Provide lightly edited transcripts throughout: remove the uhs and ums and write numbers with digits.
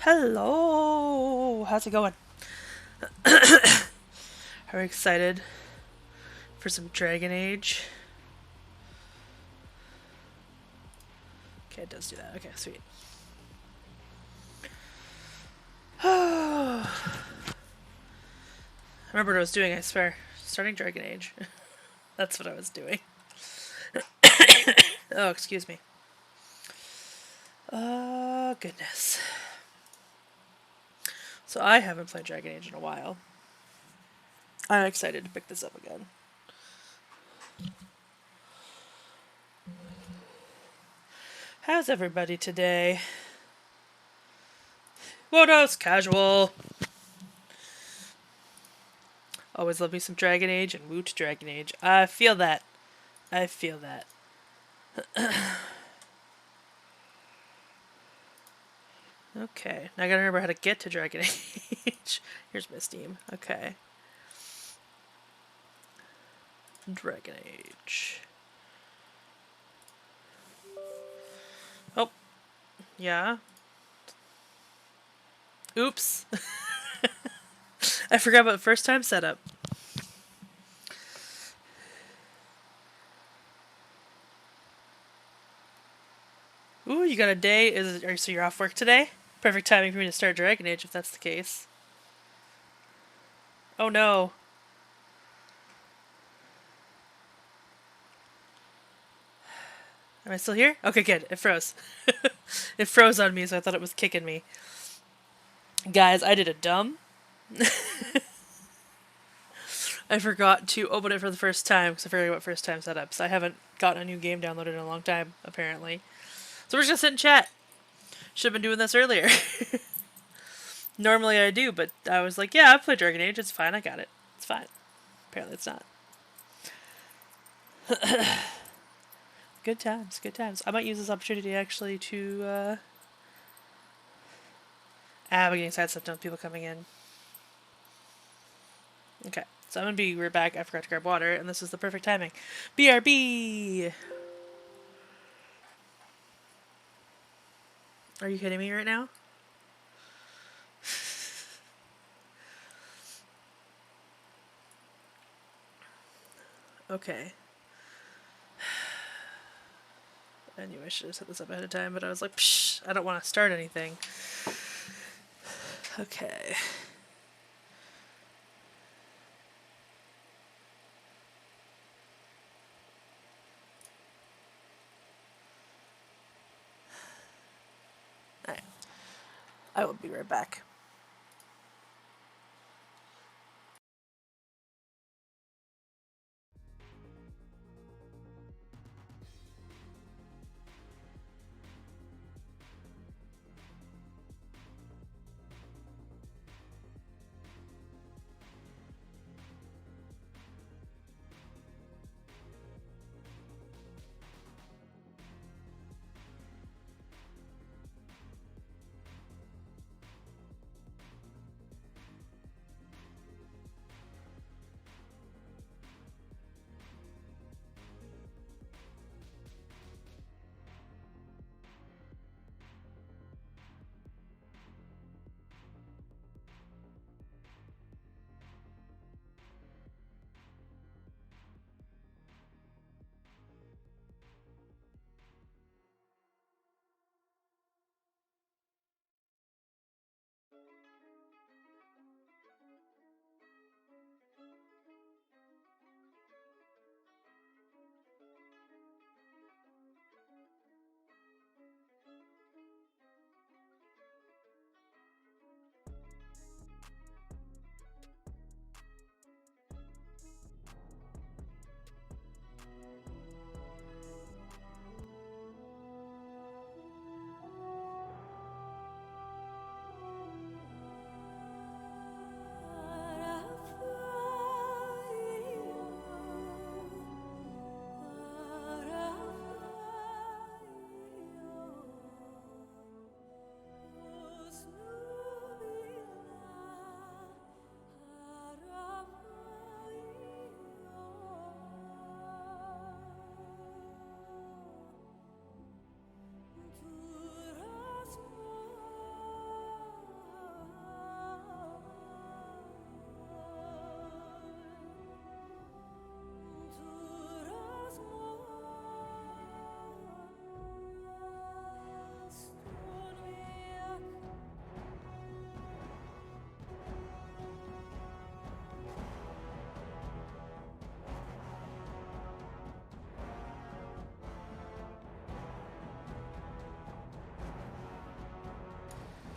Hello! How's it going? Are we excited for some Dragon Age? Okay, it does do that. Okay, sweet. I remember what I was doing, I swear. Starting Dragon Age. That's what I was doing. Oh, excuse me. Oh, goodness. So I haven't played Dragon Age in a while. I'm excited to pick this up again. How's everybody today? Wodos, casual. Always love me some Dragon Age and woot Dragon Age. I feel that. I feel that. Okay, now I gotta remember how to get to Dragon Age. Here's my Steam. Okay. Dragon Age. Oh, yeah. Oops. I forgot about first time setup. Ooh, you got a day? So you're off work today? Perfect timing for me to start Dragon Age if that's the case. Oh no. Am I still here? Okay, good. It froze. It froze on me, so I thought it was kicking me. Guys, I did a dumb. I forgot to open it for the first time because I forgot about first time setups. I haven't gotten a new game downloaded in a long time, apparently. So we're just gonna sit and chat. Should have been doing this earlier. Normally I do, but I was like, yeah, I've played Dragon Age. It's fine. I got it. It's fine. Apparently it's not. Good times. Good times. I might use this opportunity actually to. I'm getting side stuff done with people coming in. Okay. So I'm gonna be right back. I forgot to grab water, and this is the perfect timing. BRB! Are you kidding me right now? Okay. I knew I should have set this up ahead of time, but I was like, psh, I don't want to start anything. Okay. Alright. I will be right back.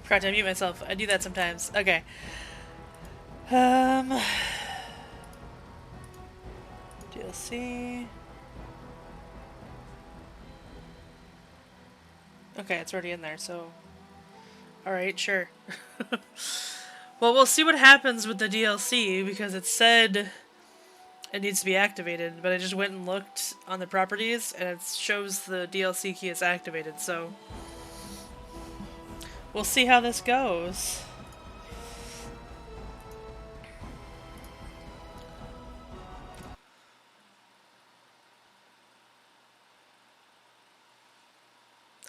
Forgot to mute myself. I do that sometimes. Okay. DLC. Okay, it's already in there, so... Alright, sure. Well, we'll see what happens with the DLC, because it said it needs to be activated, but I just went and looked on the properties, and it shows the DLC key is activated, so... We'll see how this goes.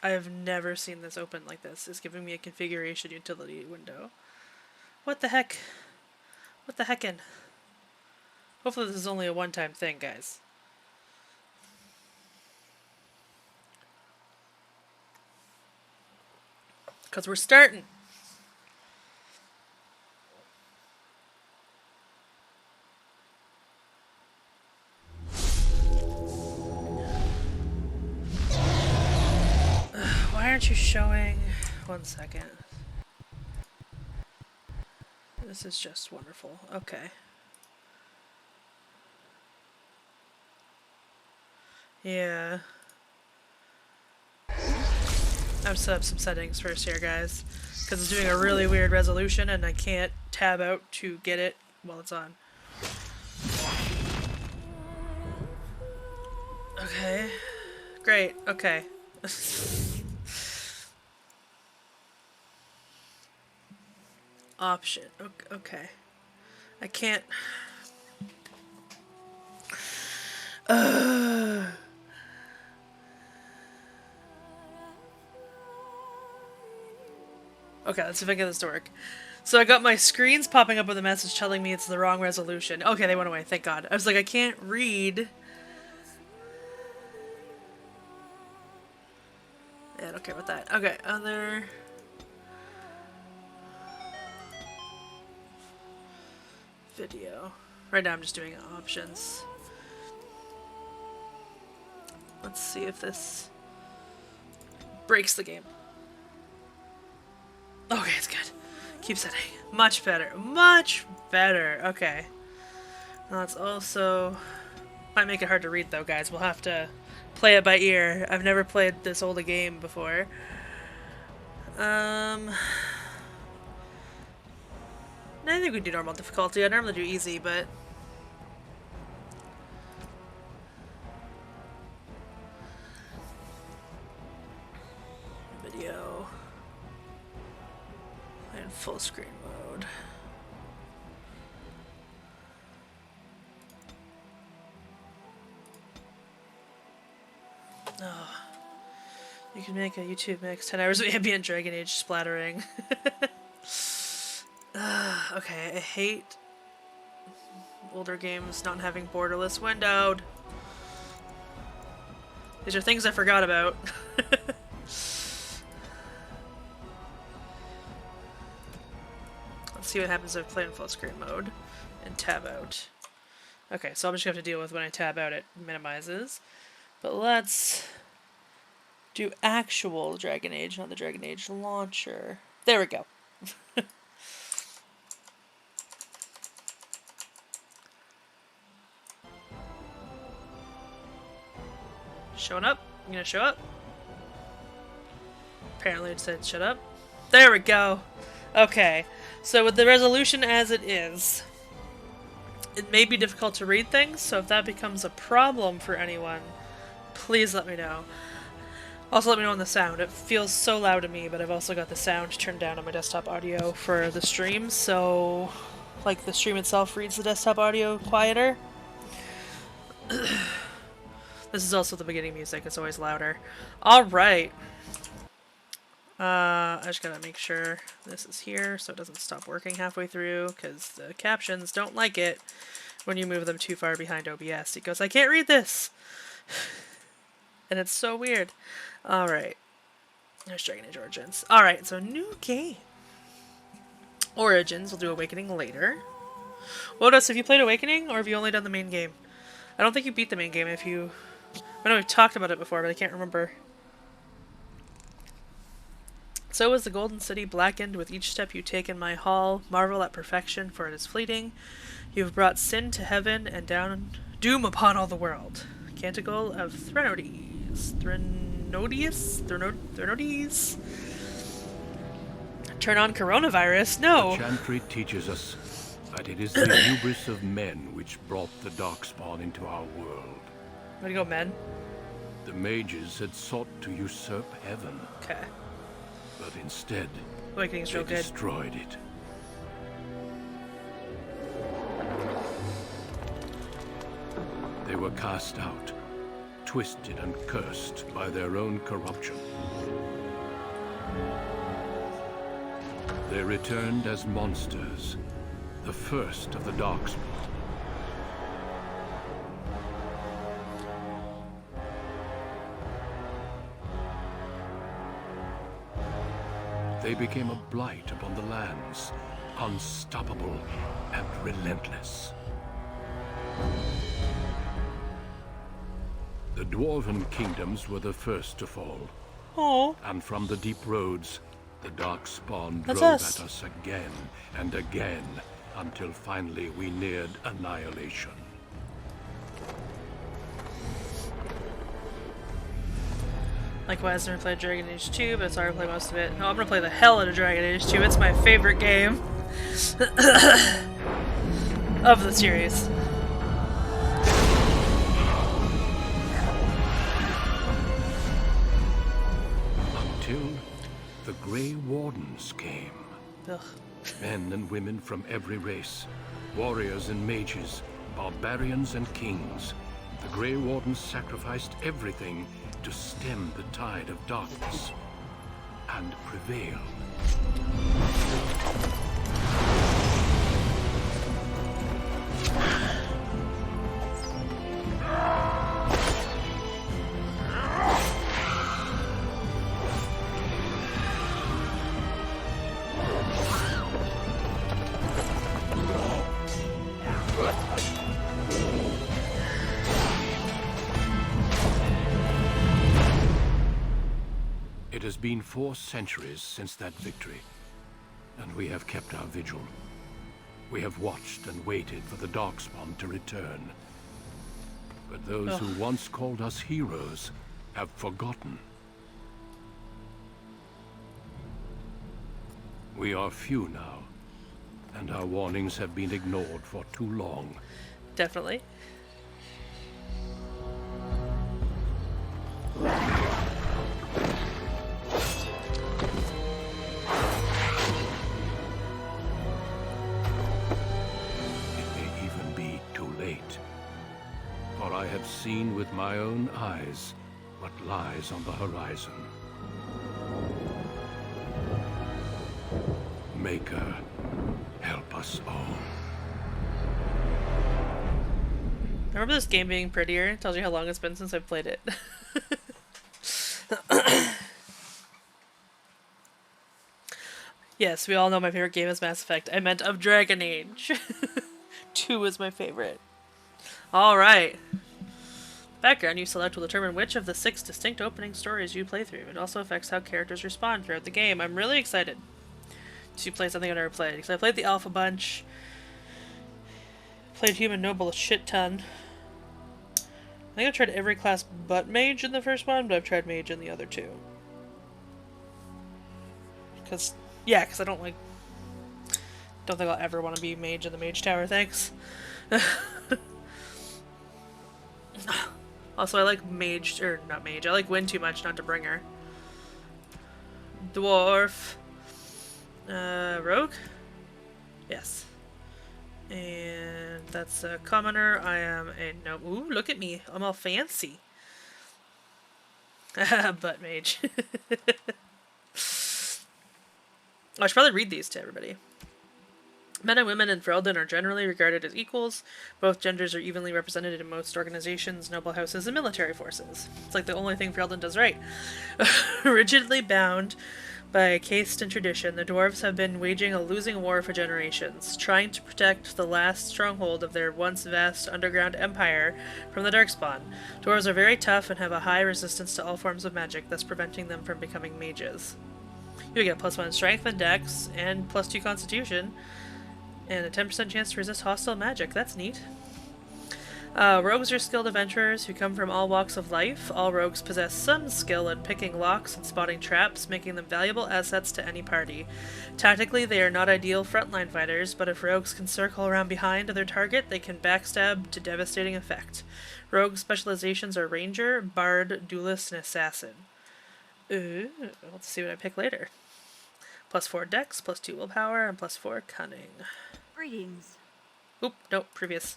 I have never seen this open like this. It's giving me a configuration utility window. What the heck? What the heckin'? Hopefully this is only a one-time thing, guys. Because we're starting. Why aren't you showing... 1 second. This is just wonderful. Okay. Yeah. I've set up some settings first here, guys. Because it's doing a really weird resolution and I can't tab out to get it while it's on. Okay. Great. Okay. Option. Okay. I can't... Okay, let's see if I can get this to work. So I got my screens popping up with a message telling me it's the wrong resolution. Okay, they went away, thank God. I was like, I can't read. Yeah, I don't care about that. Okay, other... Video. Right now I'm just doing options. Let's see if this breaks the game. Okay, it's good. Keep setting. Much better. Much better. Okay. Now let's also... Might make it hard to read though, guys. We'll have to play it by ear. I've never played this old a game before. I think we do normal difficulty. I normally do easy, but... Video... In full screen mode. Oh. You can make a YouTube mix. 10 hours of ambient Dragon Age splattering. Okay, I hate older games not having borderless windowed. These are things I forgot about. Let's see what happens if I play in full screen mode and tab out. Okay, so I'm just gonna have to deal with when I tab out it minimizes. But let's do actual Dragon Age, not the Dragon Age launcher. There we go. Showing up? You gonna show up? Apparently it said shut up. There we go. Okay, so with the resolution as it is, it may be difficult to read things, so if that becomes a problem for anyone, please let me know. Also let me know on the sound. It feels so loud to me, but I've also got the sound turned down on my desktop audio for the stream, so like the stream itself reads the desktop audio quieter. This is also the beginning music, it's always louder. Alright. I just gotta make sure this is here so it doesn't stop working halfway through, because the captions don't like it when you move them too far behind OBS. It goes, I can't read this! And it's so weird. Alright. There's Dragon Age Origins. Alright, so new game. Origins, we'll do Awakening later. What else, have you played Awakening, or have you only done the main game? I don't think you beat the main game if you... I know we've talked about it before, but I can't remember. So is the Golden City blackened with each step you take in my hall. Marvel at perfection, for it is fleeting. You have brought sin to heaven and down doom upon all the world. Canticle of Threnodies. Threnodies? Turn on coronavirus? No! The chantry teaches us that it is the hubris of men which brought the Darkspawn into our world. Way to go, men. The mages had sought to usurp heaven. Okay. But instead, Awakening's real they good. destroyed it. They were cast out, twisted and cursed by their own corruption. They returned as monsters, the first of the Darkspawn. They became a blight upon the lands, unstoppable and relentless. The Dwarven kingdoms were the first to fall. Oh. And from the deep roads, the Darkspawn That's drove us. at us again and again, until finally we neared annihilation. Likewise, I've never played Dragon Age 2, but sorry to play most of it. No, I'm gonna play the hell out of Dragon Age 2. It's my favorite game of the series. Until the Grey Wardens came. Ugh. Men and women from every race, warriors and mages, barbarians and kings. The Grey Wardens sacrificed everything to stem the tide of darkness and prevail. It has been 4 centuries since that victory, and we have kept our vigil. We have watched and waited for the Darkspawn to return. But those who once called us heroes have forgotten. We are few now, and our warnings have been ignored for too long. Definitely. For I have seen with my own eyes what lies on the horizon. Maker, help us all. Remember this game being prettier? It tells you how long it's been since I've played it. Yes, we all know my favorite game is Mass Effect. I meant of Dragon Age. 2 is my favorite. Alright. Background you select will determine which of the 6 distinct opening stories you play through. It also affects how characters respond throughout the game. I'm really excited to play something I've never played. Because I played the Alpha bunch. Played Human Noble a shit ton. I think I've tried every class but Mage in the first one, but I've tried Mage in the other 2. Because I don't think I'll ever want to be Mage in the Mage Tower, thanks. Also, I like Mage, or not Mage, I like Wind too much not to bring her. Dwarf. Rogue? Yes. And that's a commoner. I am a no. Ooh, look at me. I'm all fancy. But Mage. I should probably read these to everybody. Men and women in Ferelden are generally regarded as equals. Both genders are evenly represented in most organizations, noble houses, and military forces. It's like the only thing Ferelden does right. Rigidly bound by caste and tradition, the dwarves have been waging a losing war for generations, trying to protect the last stronghold of their once vast underground empire from the Darkspawn. Dwarves are very tough and have a high resistance to all forms of magic, thus preventing them from becoming mages. You get +1 strength and dex, and +2 constitution, and a 10% chance to resist hostile magic. That's neat. Rogues are skilled adventurers who come from all walks of life. All rogues possess some skill in picking locks and spotting traps, making them valuable assets to any party. Tactically, they are not ideal frontline fighters, but if rogues can circle around behind their target, they can backstab to devastating effect. Rogue specializations are Ranger, Bard, Duelist, and Assassin. Ooh, let's see what I pick later. +4 Dex, +2 Willpower, and +4 Cunning. Greetings. Oop, nope, previous.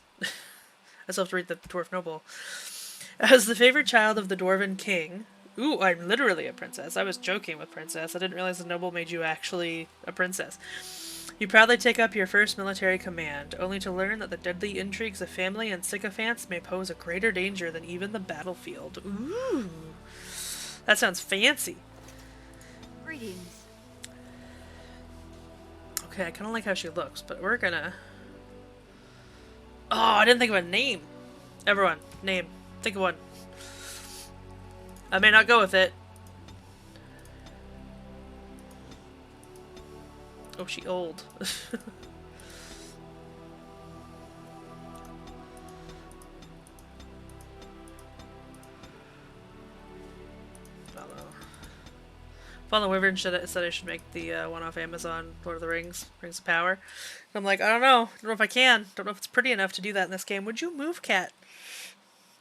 I still have to read the Dwarf Noble. As the favorite child of the Dwarven King... Ooh, I'm literally a princess. I was joking with princess. I didn't realize the noble made you actually a princess. You proudly take up your first military command, only to learn that the deadly intrigues of family and sycophants may pose a greater danger than even the battlefield. Ooh, that sounds fancy. Greetings. Okay, I kind of like how she looks, but we're gonna... Oh, I didn't think of a name. Everyone, name. Think of one. I may not go with it. Oh, she old. Fallen Wyvern said I should make the one off Amazon, Lord of the Rings, Rings of Power. And I'm like, I don't know. Don't know if I can. Don't know if it's pretty enough to do that in this game. Would you move, cat?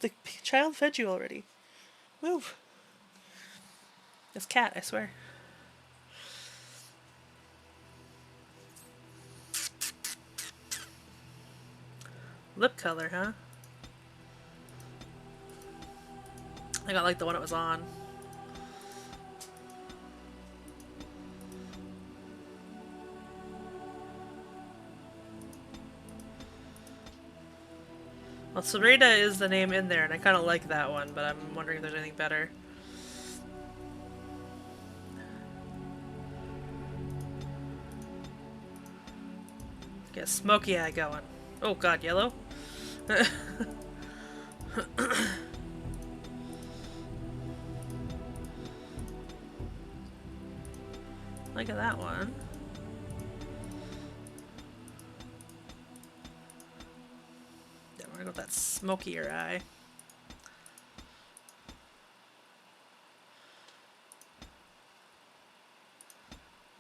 The child fed you already. Move. It's cat, I swear. Lip color, huh? I got like the one it was on. Well, Serena is the name in there, and I kind of like that one, but I'm wondering if there's anything better. Get a smoky eye going. Oh god, yellow? Look at that one. Yeah, we're gonna go with that smokier eye.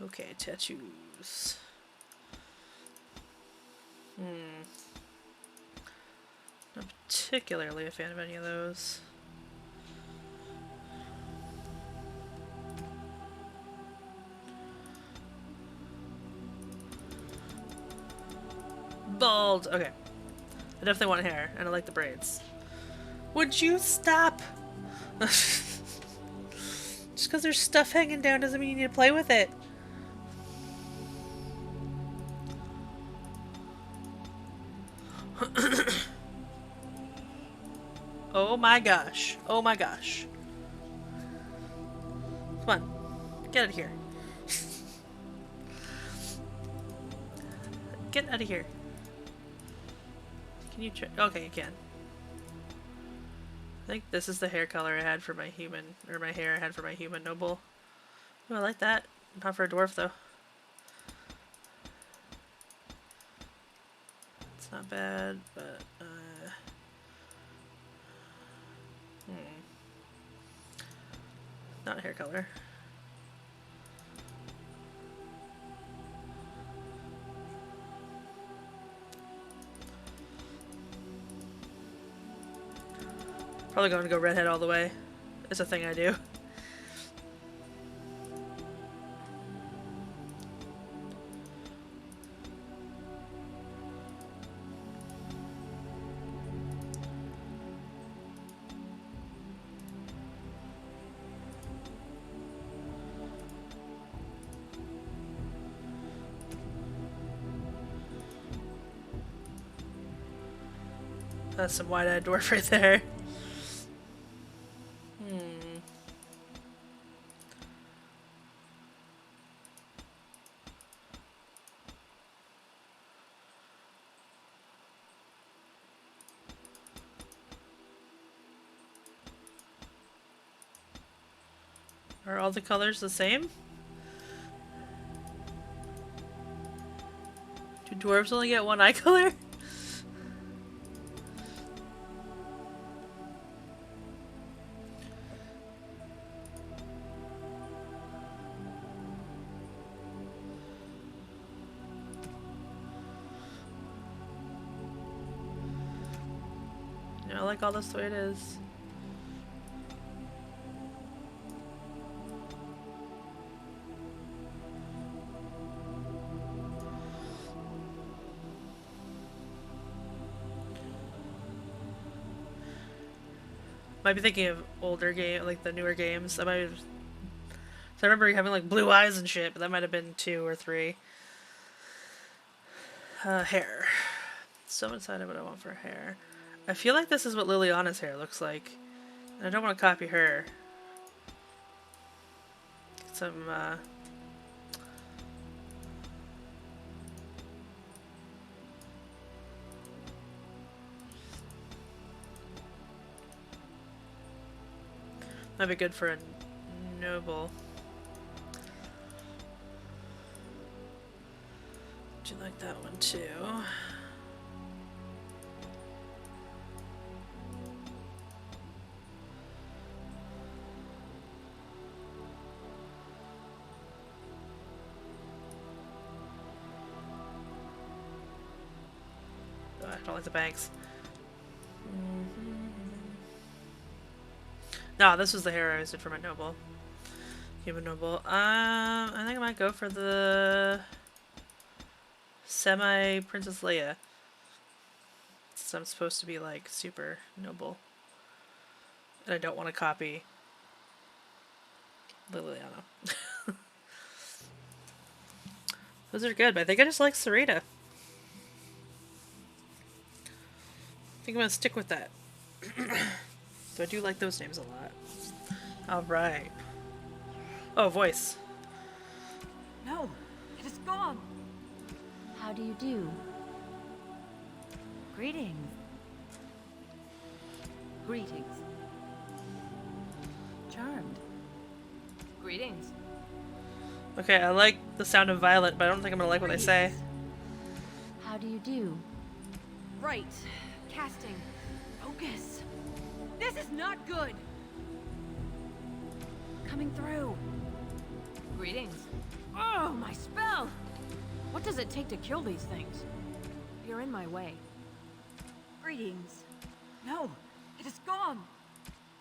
Okay, tattoos. Not particularly a fan of any of those. Bald. Okay. I definitely want hair, and I like the braids. Would you stop? Just because there's stuff hanging down doesn't mean you need to play with it. Oh my gosh. Oh my gosh. Come on. Get out of here. Get out of here. Can you try? Okay, you can. I think this is the hair color I had for my human, or my hair I had for my human noble. Oh, I like that. Not for a dwarf, though. It's not bad, but, not hair color. Probably going to go redhead all the way. It's a thing I do. That's some wide-eyed dwarf right there. Are all the colors the same? Dwarves only get one eye color? I like all this the way it is. Might be thinking of older game, like the newer games. I might. I remember you having like blue eyes and shit, but that might have been 2 or 3. Hair. So undecided what I want for hair. I feel like this is what Liliana's hair looks like. And I don't want to copy her. Some, might be good for a noble. Do you like that one too? I don't like the bangs. No, this was the hair I did for my noble. Human noble. I think I might go for the semi-Princess Leia. Since I'm supposed to be like super noble. And I don't want to copy Liliana. Those are good, but I think I just like Sarita. I think I'm gonna stick with that. So I do like those names a lot. Alright. Oh, voice. No, it is gone. How do you do? Greetings. Greetings. Charmed. Greetings. Okay, I like the sound of Violet, but I don't think I'm gonna like what they say. How do you do? Right. Casting. Focus. This is not good. Coming through. Greetings. Oh, my spell! What does it take to kill these things? You're in my way. Greetings. No, it is gone.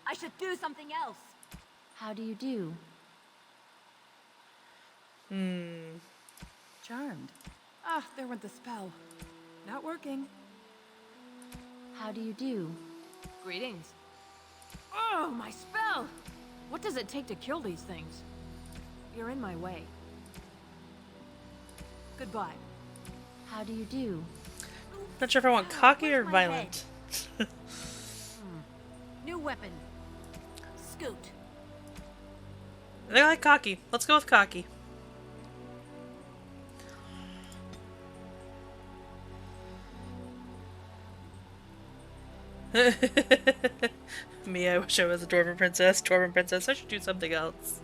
I should do something else. How do you do? Charmed. Ah, there went the spell. Not working. How do you do? Greetings. Oh, my spell! What does it take to kill these things? You're in my way. Goodbye. How do you do? Not sure if I want cocky or violent. New weapon. Scoot. I think I like cocky. Let's go with cocky. Me, I wish I was a Dwarven princess. Dwarven princess, I should do something else.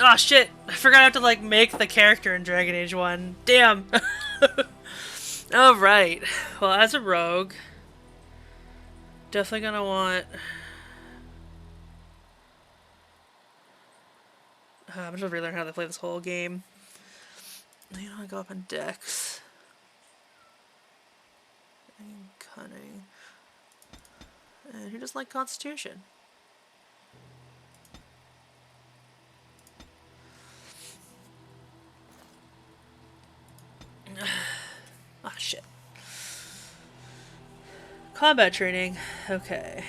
Oh shit! I forgot I have to like make the character in Dragon Age 1. Damn! Alright. Well, as a rogue, definitely gonna want... I'm just gonna relearn how to play this whole game. You know, I go up on Dex. And Cunning. And who doesn't like Constitution? Ah, shit. Combat training. Okay.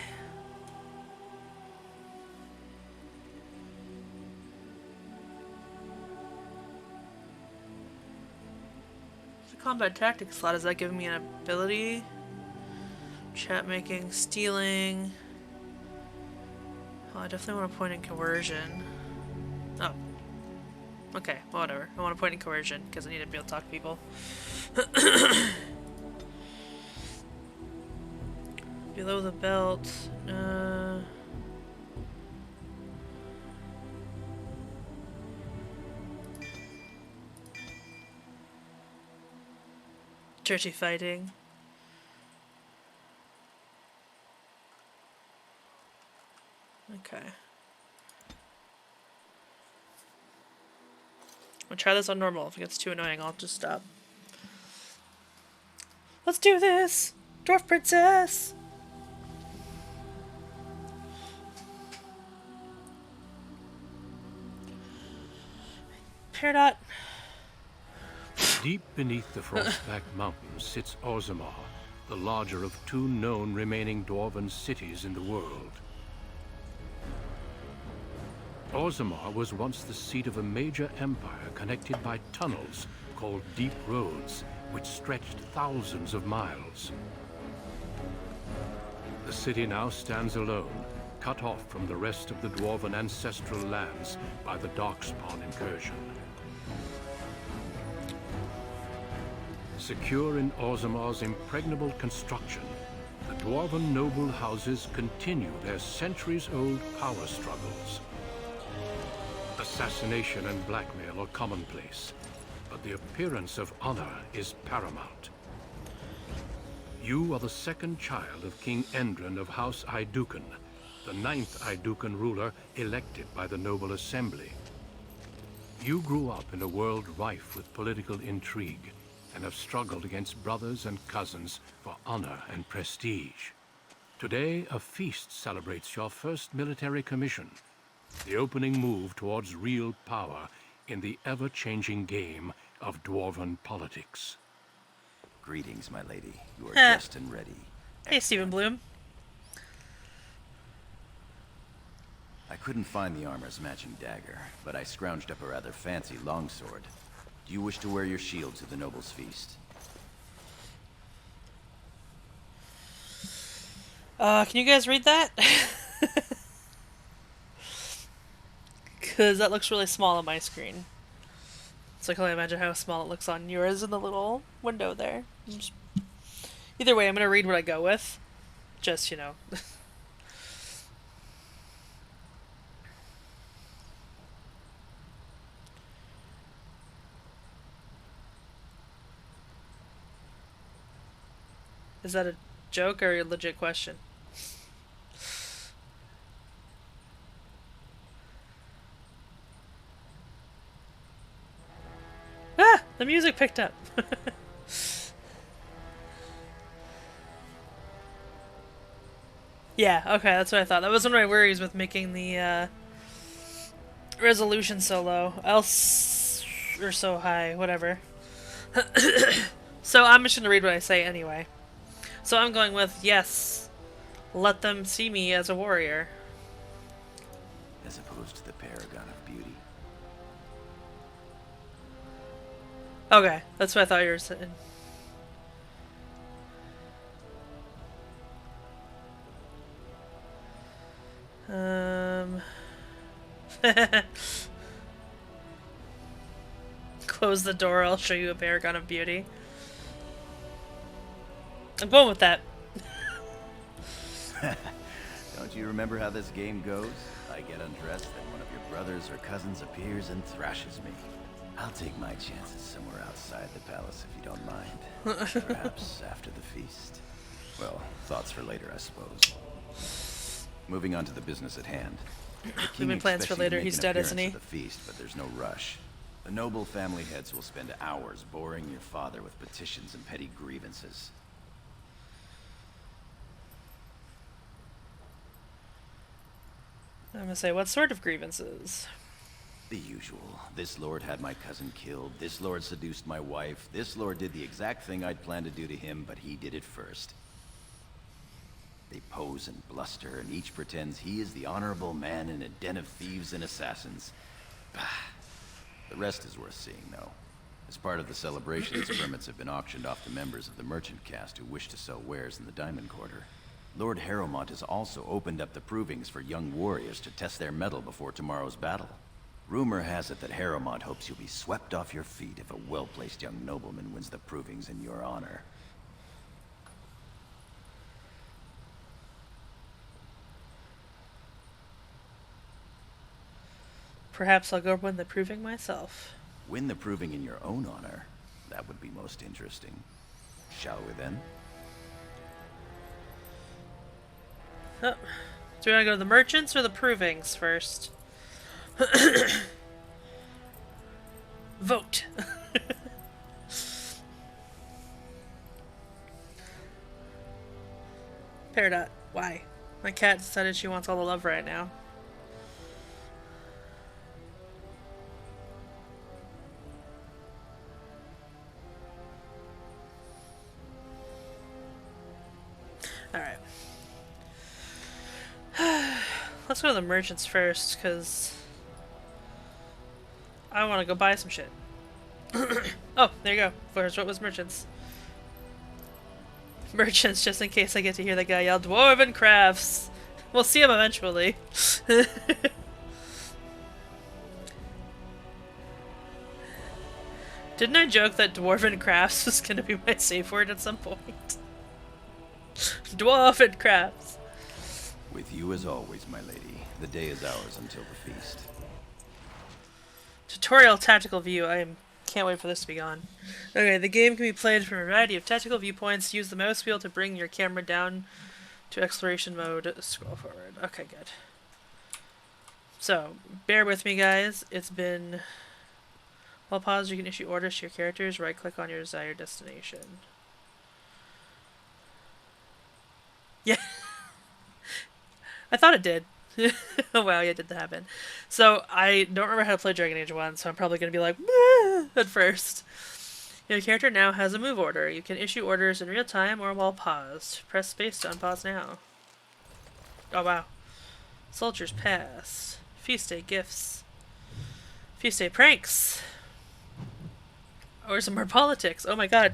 The combat tactics slot, is that giving me an ability? Chat making, stealing. Oh, I definitely want to point in coercion. Oh. Okay, well, whatever. I want to point in coercion because I need to be able to talk to people. Below the belt. Dirty fighting. Okay. I'll try this on normal. If it gets too annoying, I'll just stop. Let's do this! Dwarf Princess! Peridot. Deep beneath the Frostback Mountains sits Orzammar, the larger of two known remaining dwarven cities in the world. Orzammar was once the seat of a major empire connected by tunnels called Deep Roads, which stretched thousands of miles. The city now stands alone, cut off from the rest of the dwarven ancestral lands by the Darkspawn incursion. Secure in Orzammar's impregnable construction, the Dwarven Noble houses continue their centuries-old power struggles. Assassination and blackmail are commonplace, but the appearance of honor is paramount. You are the second child of King Endrin of House Aiducan, the 9th Aiducan ruler elected by the Noble Assembly. You grew up in a world rife with political intrigue, and have struggled against brothers and cousins for honor and prestige. Today, a feast celebrates your first military commission, the opening move towards real power in the ever-changing game of dwarven politics. Greetings, my lady. You are dressed and ready. Hey, Stephen Bloom. I couldn't find the armor's matching dagger, but I scrounged up a rather fancy longsword. Do you wish to wear your shield to the noble's feast? Can you guys read that? Because that looks really small on my screen. So I can only imagine how small it looks on yours in the little window there. Either way, I'm going to read what I go with. Just, you know. Is that a joke or a legit question? Ah! The music picked up! Yeah, okay, that's what I thought. That was one of my worries with making the resolution so low. Else... or so high, whatever. So I'm just gonna read what I say anyway. So I'm going with, yes, let them see me as a warrior. As opposed to the paragon of beauty. Okay, that's what I thought you were saying. Close the door, I'll show you a paragon of beauty. I'm going with that. Don't you remember how this game goes? I get undressed, then one of your brothers or cousins appears and thrashes me. I'll take my chances somewhere outside the palace if you don't mind. Perhaps after the feast. Well, thoughts for later, I suppose. Moving on to the business at hand. The king Leaving plans expects for you to later. make He's an dead, isn't appearance he? at the feast, but there's no rush. The noble family heads will spend hours boring your father with petitions and petty grievances. I'm gonna say, what sort of grievances? The usual. This lord had my cousin killed, this lord seduced my wife, this lord did the exact thing I'd planned to do to him, but he did it first. They pose and bluster, and each pretends he is the honorable man in a den of thieves and assassins. Bah. The rest is worth seeing, though. As part of the celebrations, permits have been auctioned off to members of the merchant caste who wish to sell wares in the Diamond Quarter. Lord Harrowmont has also opened up the provings for young warriors to test their mettle before tomorrow's battle. Rumor has it that Harrowmont hopes you'll be swept off your feet if a well-placed young nobleman wins the provings in your honor. Perhaps I'll go win the proving myself. Win the proving in your own honor? That would be most interesting. Shall we then? Oh. Do we want to go to the merchants or the provings first? Vote. Peridot, why? My cat decided she wants all the love right now. Alright. Let's go to the merchants first, because I want to go buy some shit. Oh, there you go. First, what was merchants? Merchants, just in case I get to hear the guy yell, Dwarven Crafts! We'll see him eventually. Didn't I joke that Dwarven Crafts was gonna be my safe word at some point? Dwarven Crafts! With you as always, my lady. The day is ours until the feast. Tutorial tactical view. Can't wait for this to be gone. Okay, the game can be played from a variety of tactical viewpoints. Use the mouse wheel to bring your camera down to exploration mode. Scroll forward. Okay, good. So, bear with me, guys. It's been... While paused, you can issue orders to your characters. Right-click on your desired destination. Yeah. I thought it did. Oh wow, yeah, it did happen. So, I don't remember how to play Dragon Age 1, so I'm probably going to be like, at first. Your character now has a move order. You can issue orders in real time or while paused. Press space to unpause now. Oh wow. Soldiers pass. Feast day gifts. Feast day pranks. Or some more politics. Oh my god.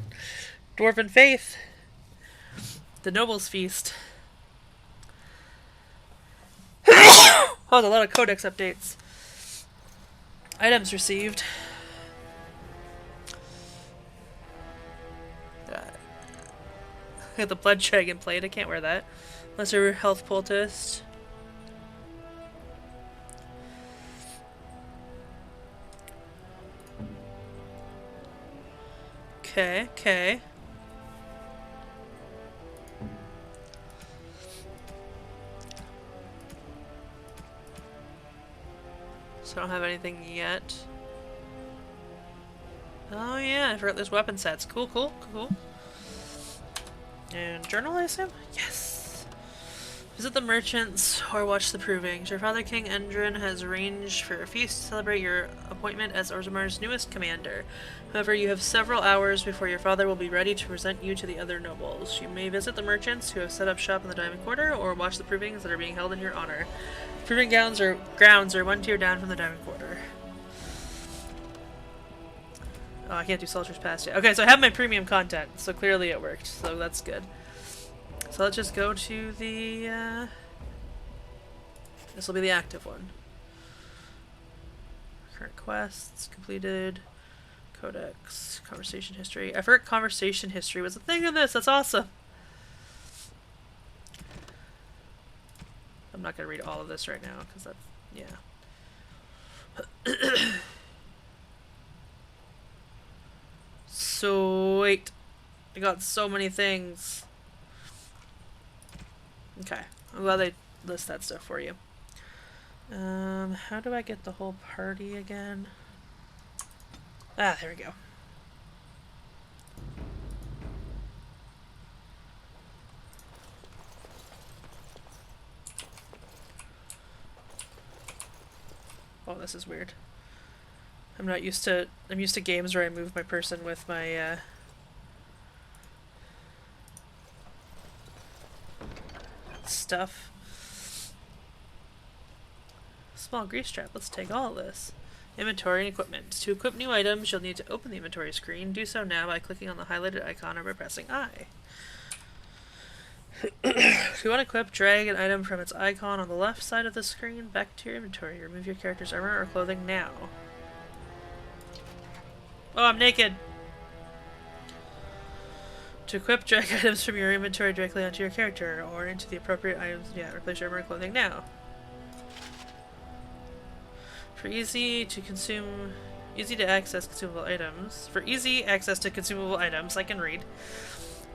Dwarven faith. The Noble's Feast. Oh, there's a lot of codex updates. Items received. I got the Blood Dragon plate. I can't wear that. Lesser health poultice. Okay, okay. So I don't have anything yet. Oh yeah, I forgot there's weapon sets. Cool, cool, cool. And journal, I assume? Yes! Visit the merchants or watch the provings. Your father, King Endrin, has arranged for a feast to celebrate your appointment as Orzammar's newest commander. However, you have several hours before your father will be ready to present you to the other nobles. You may visit the merchants who have set up shop in the Diamond Quarter, or watch the provings that are being held in your honor. Proving grounds are one tier down from the Diamond Quarter. Oh, I can't do Soldier's Pass yet. Okay, so I have my premium content, so clearly it worked, so that's good. So let's just go to the, this will be the active one. Current quests, completed, codex, conversation history. I forgot conversation history was a thing in this, that's awesome! I'm not gonna read all of this right now, because that's, yeah. Sweet. I got so many things. Okay. I'm glad they list that stuff for you. How do I get the whole party again? Ah, there we go. Oh, this is weird. I'm used to games where I move my person with my, stuff. Small grease trap. Let's take all of this. Inventory and equipment. To equip new items, you'll need to open the inventory screen. Do so now by clicking on the highlighted icon or by pressing I. If you want to equip, drag an item from its icon on the left side of the screen back to your inventory. Remove your character's armor or clothing now. Oh, I'm naked! To equip, drag items from your inventory directly onto your character, or into the appropriate items. Yeah, replace your armor and clothing now. For easy to access consumable items. For easy access to consumable items, I can read.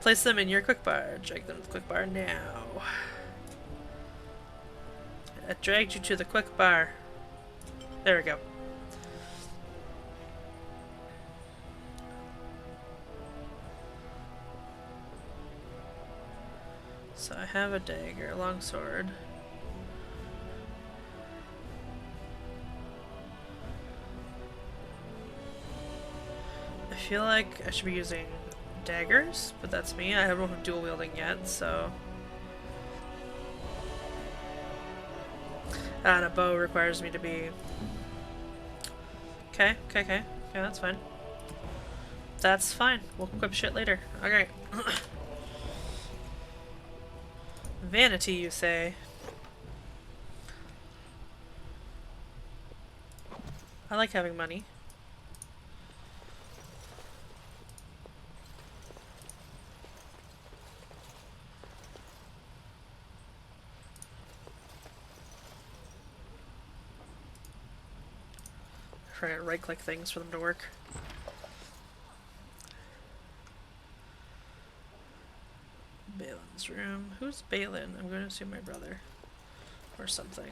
Place them in your quick bar. Drag them to the quick bar now. I dragged you to the quick bar. There we go. So I have a dagger, a long sword. I feel like I should be using daggers, but that's me. I don't have dual wielding yet, so. And a bow requires me to be. Okay, that's fine. That's fine. We'll equip shit later. Okay. Vanity, you say? I like having money. Try to right-click things for them to work. Balin's room. Who's Balin? I'm going to assume my brother. Or something.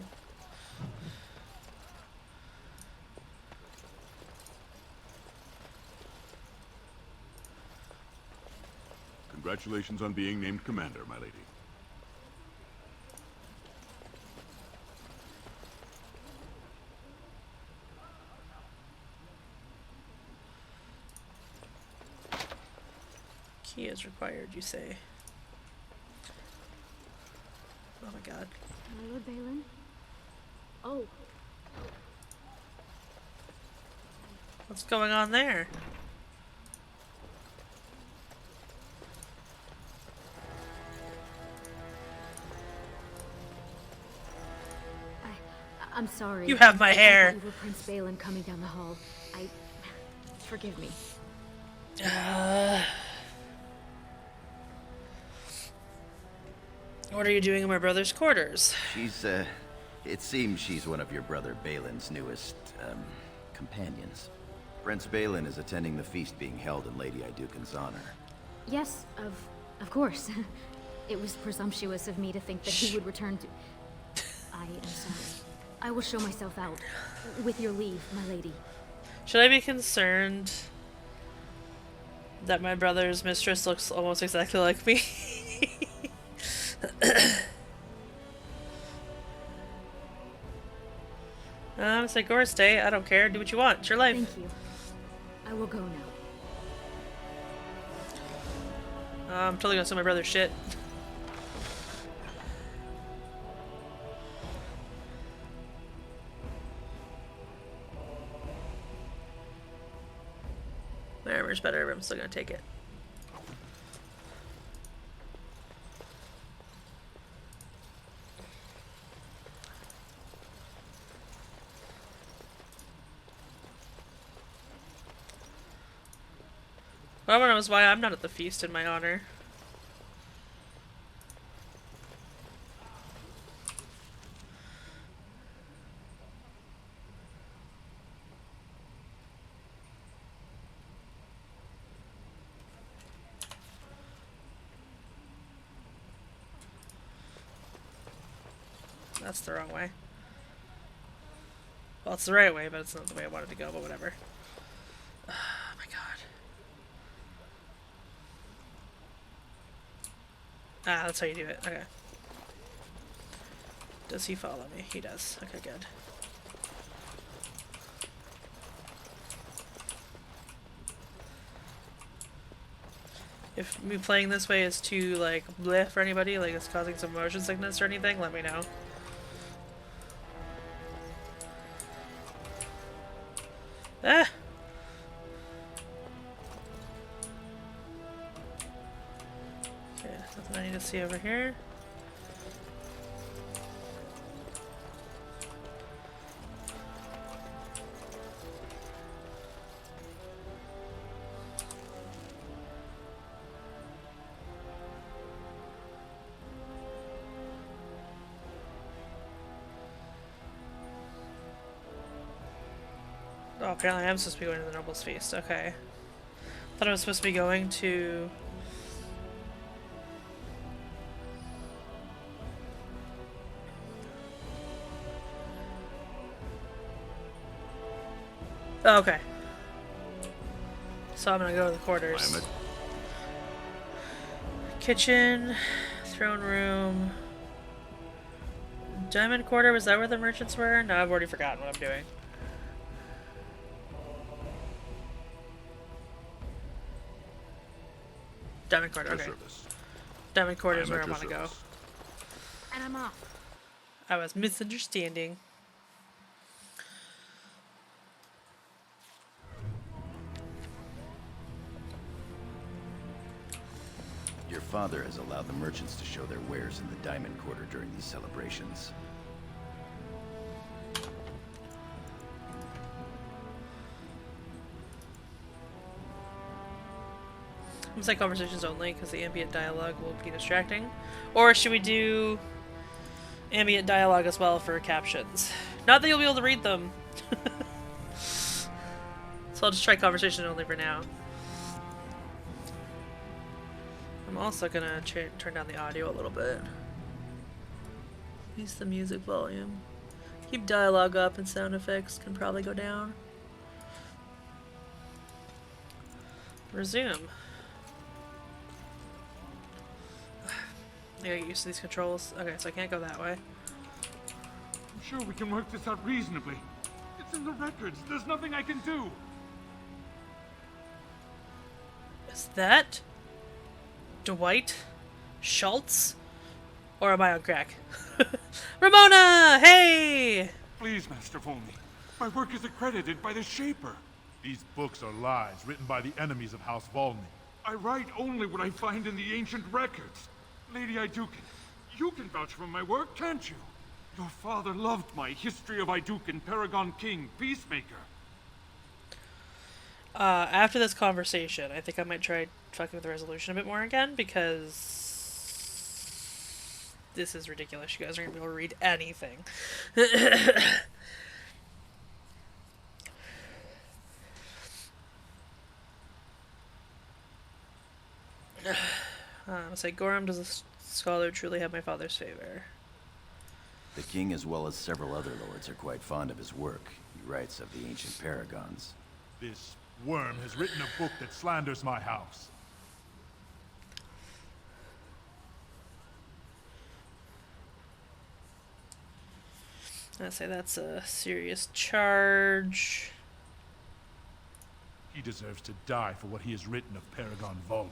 Congratulations on being named commander, my lady. Key is required, you say. Oh my god. My Lord Balin? Oh. What's going on there? I'm sorry. You have my I hair. thought you were Prince Balin coming down the hall. Forgive me. What are you doing in my brother's quarters? It seems she's one of your brother Balin's newest, companions. Prince Balin is attending the feast being held in Lady Iduken's honor. Yes, of course. It was presumptuous of me to think that he would return to... I am sorry. I will show myself out. With your leave, my lady. Should I be concerned that my brother's mistress looks almost exactly like me? It's like Gore's day. I don't care. Do what you want. It's your life. Thank you. I will go now. I'm totally gonna steal my brother's shit. My armor's better, but I'm still gonna take it. I want to know why I'm not at the feast in my honor. That's the wrong way. Well, it's the right way, but it's not the way I wanted to go, but whatever. Oh my god. Ah, that's how you do it. Okay. Does he follow me? He does. Okay, good. If me playing this way is too, like, bleh for anybody, like it's causing some motion sickness or anything, let me know. Ah! Okay, nothing I need to see over here. Oh, apparently I'm supposed to be going to the Noble's Feast. Okay. Thought I was supposed to be going to Oh, okay. So I'm gonna go to the quarters. Climate. Kitchen, throne room, diamond quarter. Was that where the merchants were? No, I've already forgotten what I'm doing. Diamond quarter. Your Okay. service. Diamond quarter I is am where at I your want to go. service. And I'm off. I was misunderstanding. Your father has allowed the merchants to show their wares in the Diamond Quarter during these celebrations. Looks like conversations only because the ambient dialogue will be distracting. Or should we do ambient dialogue as well for captions? Not that you'll be able to read them. So I'll just try conversation only for now. I'm also gonna turn down the audio a little bit. Increase the music volume. Keep dialogue up and sound effects can probably go down. Resume. I gotta get used to these controls. Okay, so I can't go that way. I'm sure we can work this out reasonably. It's in the records. There's nothing I can do. Is that Dwight Schultz? Or am I on crack? Ramona! Hey! Please, Master Volney. My work is accredited by the Shaper. These books are lies written by the enemies of House Volney. I write only what I find in the ancient records. Lady Iduken, you can vouch for my work, can't you? Your father loved my History of Iduken, Paragon King, Peacemaker. After this conversation, I think I might try fucking with the resolution a bit more again, because this is ridiculous. You guys aren't gonna be able to read anything. I'll say, Gorham, does the scholar truly have my father's favor? The king, as well as several other lords, are quite fond of his work. He writes of the ancient paragons. This worm has written a book that slanders my house. I'll say that's a serious charge. He deserves to die for what he has written of Paragon Volney.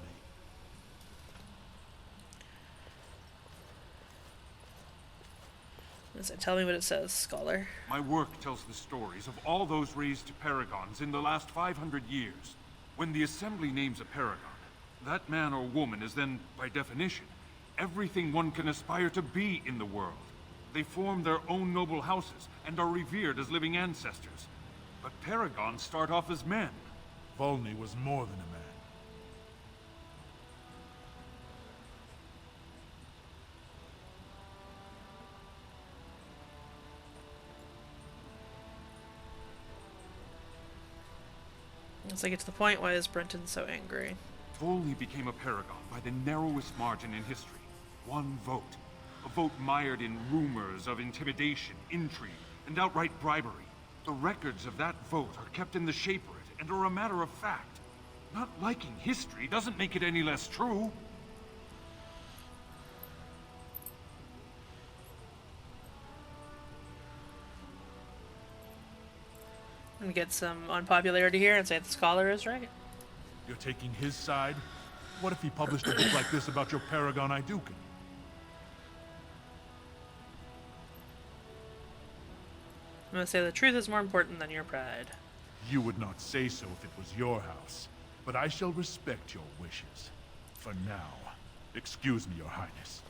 So tell me what it says, scholar. My work tells the stories of all those raised to paragons in the last 500 years. When the Assembly names a paragon, that man or woman is then, by definition, everything one can aspire to be in the world. They form their own noble houses and are revered as living ancestors. But paragons start off as men. Volney was more than a man. Once I get to the point, why is Brenton so angry? Volney became a paragon by the narrowest margin in history. One vote. A vote mired in rumors of intimidation, intrigue, and outright bribery. The records of that vote are kept in the Shaperate and are a matter of fact. Not liking history doesn't make it any less true. I'm gonna get some unpopularity here and say the scholar is right. You're taking his side? What if he published a book like this about your Paragon Iduken? I'm gonna say the truth is more important than your pride. You would not say so if it was your house, but I shall respect your wishes. For now, excuse me, Your Highness.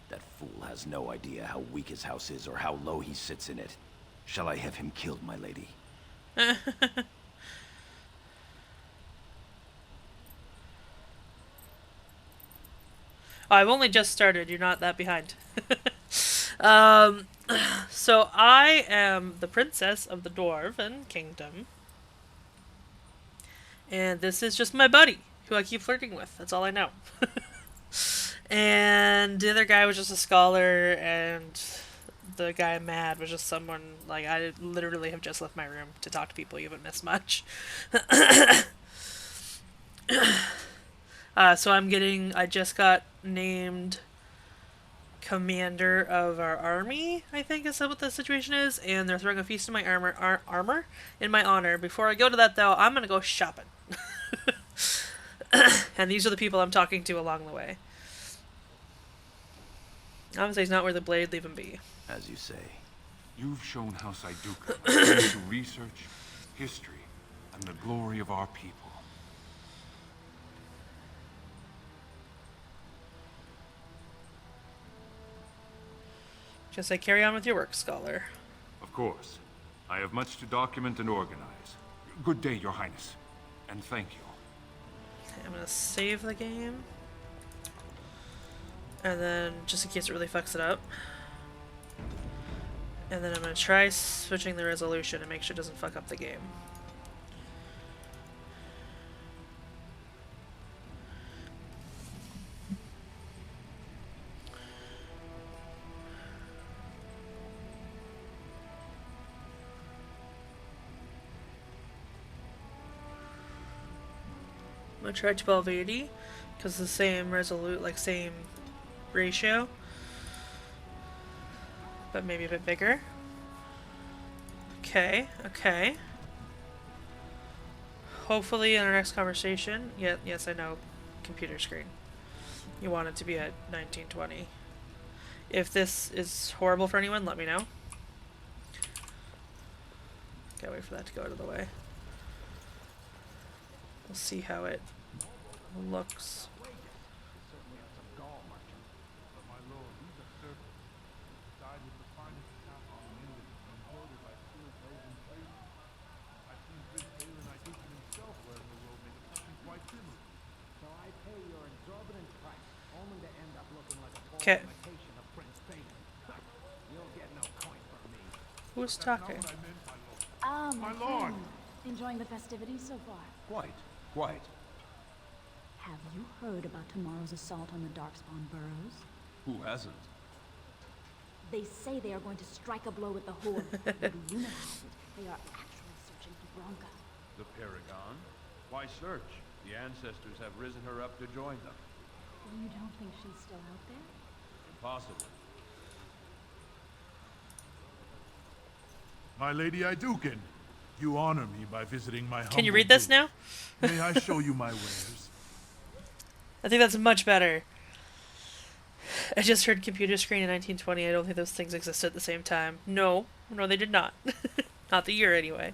That fool has no idea how weak his house is or how low he sits in it. Shall I have him killed, my lady? I've only just started. You're not that behind. So I am the princess of the Dwarven Kingdom. And this is just my buddy, who I keep flirting with. That's all I know. And the other guy was just a scholar, and the guy mad was just someone, like, I literally have just left my room to talk to people. You haven't missed much. So I just got named commander of our army, I think is what the situation is, and they're throwing a feast in my armor in my honor. Before I go to that, though, I'm gonna go shopping. And these are the people I'm talking to along the way. Obviously, it's not where the blade leave him be. As you say. You've shown House Iduka my claim to research, history, and the glory of our people. Just say carry on with your work, scholar. Of course. I have much to document and organize. Good day, Your Highness. And thank you. Okay, I'm gonna save the game. And then, just in case it really fucks it up. And then I'm gonna try switching the resolution and make sure it doesn't fuck up the game. I'm gonna try 1280 because the same same ratio, but maybe a bit bigger. Okay, okay. Hopefully in our next conversation, yes I know, computer screen. You want it to be at 1920. If this is horrible for anyone, let me know. Gotta wait for that to go out of the way. We'll see how it looks. Okay. Who's talking? My lord. Enjoying the festivities so far? Quite. Have you heard about tomorrow's assault on the Darkspawn burrows? Who hasn't? They say they are going to strike a blow at the Horde. But rumor has it they are actually searching for Bronca. The Paragon? Why search? The ancestors have risen her up to join them. You don't think she's still out there? Impossible. My Lady Iduken, you honor me by visiting my humble Can you read this booth. now? May I show you my wares? I think that's much better. I just heard computer screen in 1920. I don't think those things existed at the same time. No, they did not. Not the year, anyway.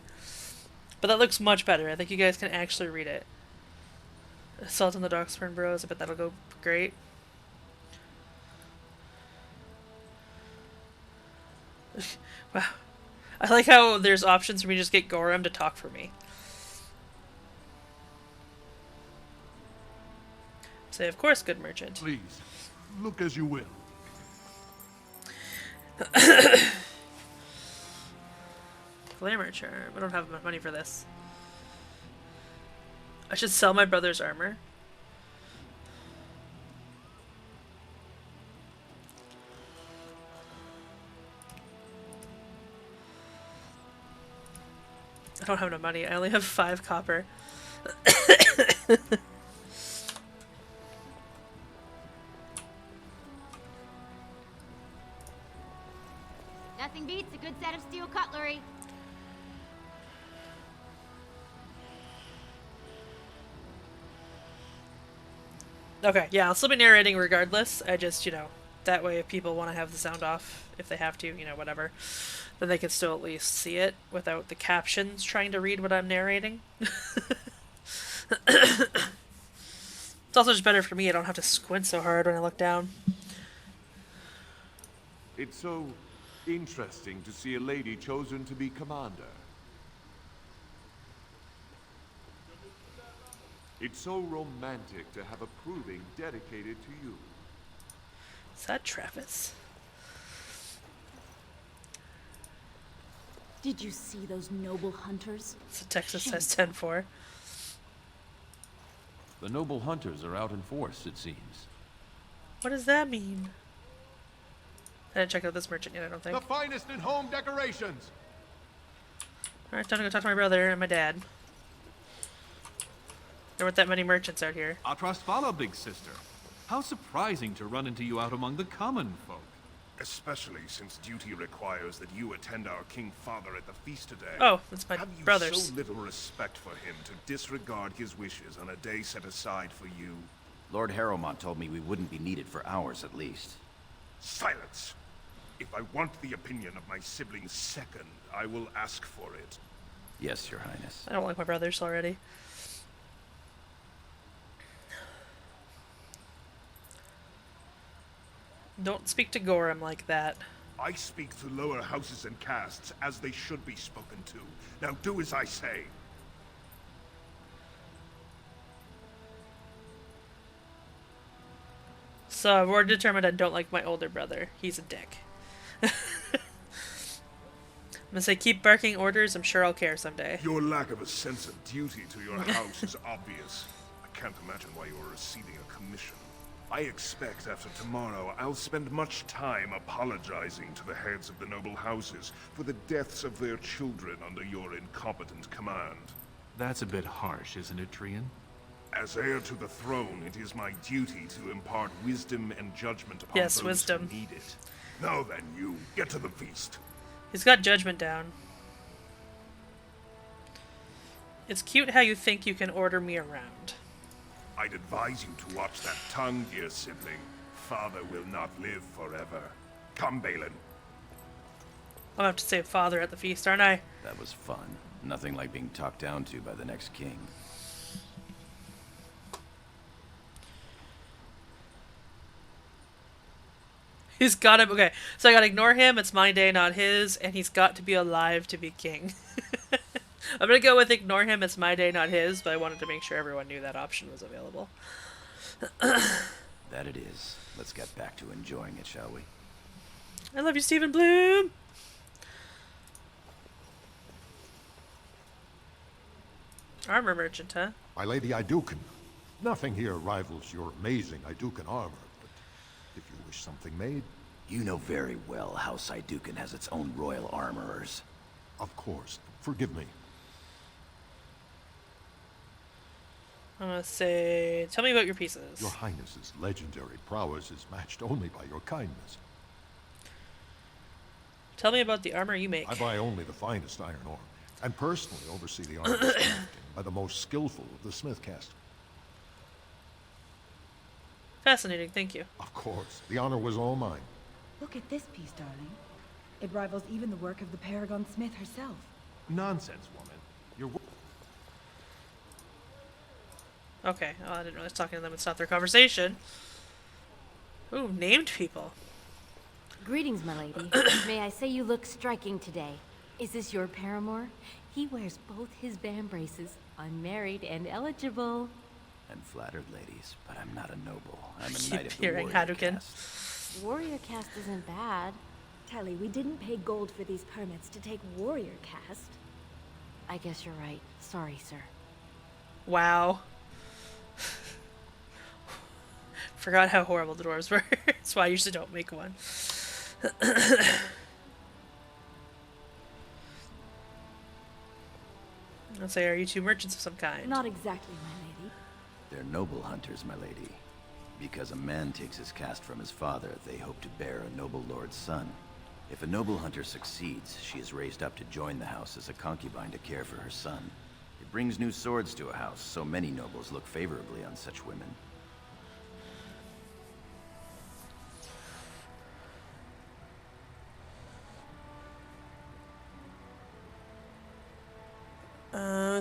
But that looks much better. I think you guys can actually read it. Assault on the Darkspawn Burrows. I bet that'll go great. Wow. I like how there's options for me to just get Gorham to talk for me. Say, of course, good merchant. Please, look as you will. Glamour charm. I don't have enough money for this. I should sell my brother's armor. I don't have enough money. I only have 5 copper. Nothing beats a good set of steel cutlery. Okay, yeah, I'll still be narrating regardless. I just, that way if people want to have the sound off, if they have to, whatever, then they can still at least see it without the captions trying to read what I'm narrating. It's also just better for me. I don't have to squint so hard when I look down. It's so interesting to see a lady chosen to be commander. It's so romantic to have a proving dedicated to you. Is that Travis? Did you see those noble hunters? So Texas says 10-4. The noble hunters are out in force, it seems. What does that mean? I didn't check out this merchant yet, I don't think. The finest in home decorations. Alright, time to go talk to my brother and my dad. There weren't that many merchants out here. Atrasfala, big sister. How surprising to run into you out among the common folk. Especially since duty requires that you attend our King Father at the feast today. Oh, that's my Have you brother's. so little respect for him to disregard his wishes on a day set aside for you? Lord Harrowmont told me we wouldn't be needed for hours at least. Silence! If I want the opinion of my siblings second, I will ask for it. Yes, Your Highness. I don't like my brothers already. Don't speak to Gorham like that. I speak to lower houses and castes as they should be spoken to. Now do as I say. So I've already determined I don't like my older brother. He's a dick. I'm gonna say keep barking orders, I'm sure I'll care someday. Your lack of a sense of duty to your house is obvious. I can't imagine why you are receiving a commission. I expect after tomorrow I'll spend much time apologizing to the heads of the noble houses for the deaths of their children under your incompetent command. That's a bit harsh, isn't it, Trian? As heir to the throne, it is my duty to impart wisdom and judgment upon Yes, those wisdom. who need it. Now then, you, get to the feast. He's got judgment down. It's cute how you think you can order me around. I'd advise you to watch that tongue, dear sibling. Father will not live forever. Come, Balin. I'll have to say father at the feast, aren't I? That was fun. Nothing like being talked down to by the next king. He's got to... Okay, so I gotta ignore him, it's my day, not his, and he's got to be alive to be king. I'm gonna go with ignore him, it's my day, not his, but I wanted to make sure everyone knew that option was available. That it is. Let's get back to enjoying it, shall we? I love you, Stephen Bloom! Armor merchant, huh? My Lady Iduken, nothing here rivals your amazing Iduken armor, but if you wish something made... You know very well House Iduken has its own royal armorers. Of course. Forgive me. I'm gonna say... Tell me about your pieces. Your Highness's legendary prowess is matched only by your kindness. Tell me about the armor you make. I buy only the finest iron ore, and personally oversee the armor's crafting by the most skillful of the smith caste. Fascinating, thank you. Of course. The honor was all mine. Look at this piece, darling. It rivals even the work of the Paragon Smith herself. Nonsense, woman. You're... Okay, oh, I didn't realize talking to them would stop their conversation. Ooh, named people. Greetings, my lady. May I say you look striking today. Is this your paramour? He wears both his vambraces, unmarried and eligible. I'm flattered, ladies, but I'm not a noble. I'm a Keep knight of the hearing warrior Hadouken. caste. Warrior caste isn't bad. Tally, we didn't pay gold for these permits to take warrior caste. I guess you're right. Sorry, sir. Wow. Forgot how horrible the dwarves were. That's why I usually don't make one. Let's say, are you two merchants of some kind? Not exactly, my lady. They're noble hunters, my lady. Because a man takes his caste from his father, they hope to bear a noble lord's son. If a noble hunter succeeds, she is raised up to join the house as a concubine to care for her son. It brings new swords to a house, so many nobles look favorably on such women.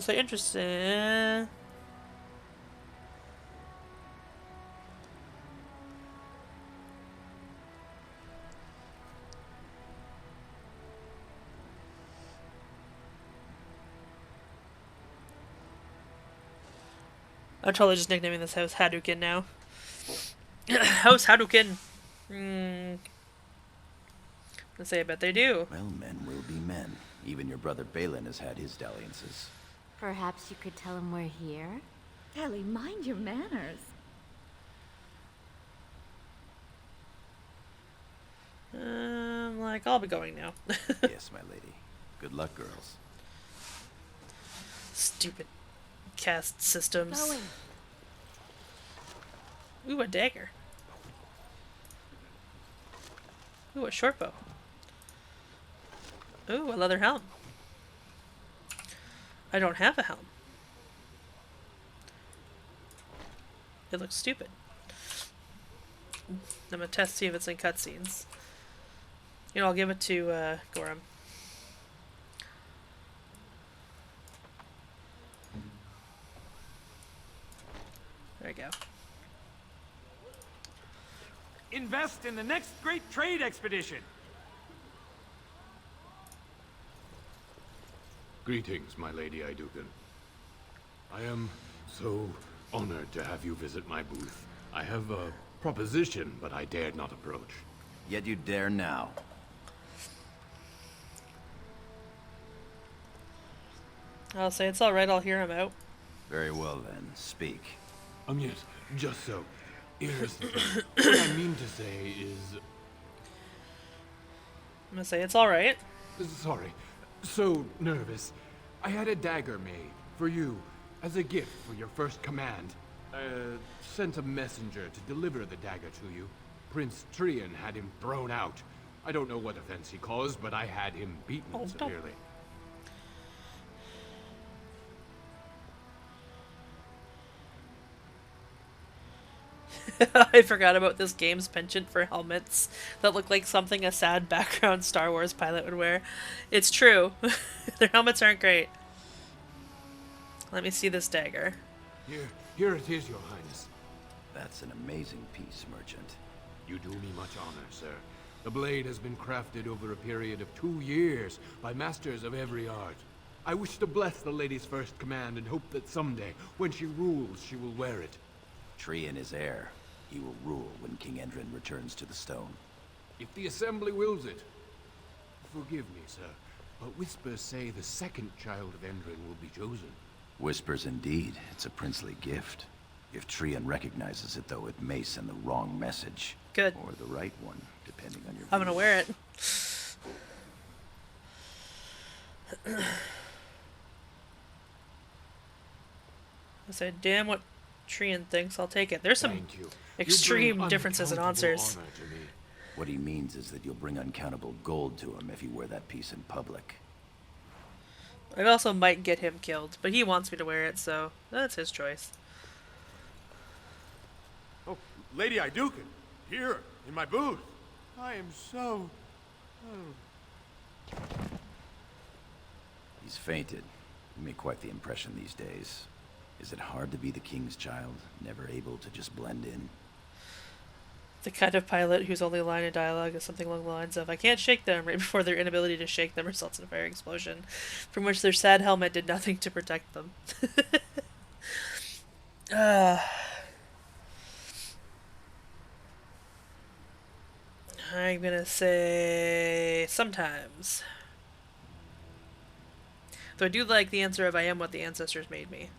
So interesting. I'm totally just nicknaming this house Hadouken now. House Hadouken. Let's say I bet they do. Well, men will be men. Even your brother Balin has had his dalliances. Perhaps you could tell him we're here? Tally, mind your manners. like, I'll be going now. Yes, my lady. Good luck, girls. Stupid cast systems. Going. Ooh, a dagger. Ooh, a short bow. Ooh, a leather helm. I don't have a helm. It looks stupid. I'm gonna test see if it's in cutscenes. You know, I'll give it to Gorham. There you go. Invest in the next great trade expedition. Greetings, my lady Iduken. I am so honored to have you visit my booth. I have a proposition, but I dared not approach. Yet you dare now. I'll say it's alright, I'll hear him out. Very well then, speak. Yes, just so. Here's the thing. What I mean to say is... I'm gonna say it's alright. Sorry. So nervous. I had a dagger made for you as a gift for your first command. Sent a messenger to deliver the dagger to you. Prince Trian had him thrown out. I don't know what offense he caused, but I had him beaten severely. I forgot about this game's penchant for helmets that look like something a sad background Star Wars pilot would wear. It's true. Their helmets aren't great. Let me see this dagger. Here it is, Your Highness. That's an amazing piece, merchant. You do me much honor, sir. The blade has been crafted over a period of 2 years by masters of every art. I wish to bless the lady's first command and hope that someday, when she rules, she will wear it. Trian is heir. He will rule when King Endrin returns to the stone. If the Assembly wills it. Forgive me, sir, but whispers say the second child of Endrin will be chosen. Whispers indeed. It's a princely gift. If Trian recognizes it, though, it may send the wrong message. Good. Or the right one, depending on your I'm gonna wear it. I said, damn what Trian thinks, I'll take it. There's some extreme differences in answers. What he means is that you'll bring uncountable gold to him if you wear that piece in public. I also might get him killed, but he wants me to wear it, so that's his choice. Oh, Lady Iduken, here, in my booth. I am so... He's fainted. You make quite the impression these days. Is it hard to be the king's child, never able to just blend in? The kind of pilot whose only line of dialogue is something along the lines of, I can't shake them, right before their inability to shake them results in a fire explosion, from which their sad helmet did nothing to protect them. I'm gonna say sometimes. Though I do like the answer of I am what the ancestors made me.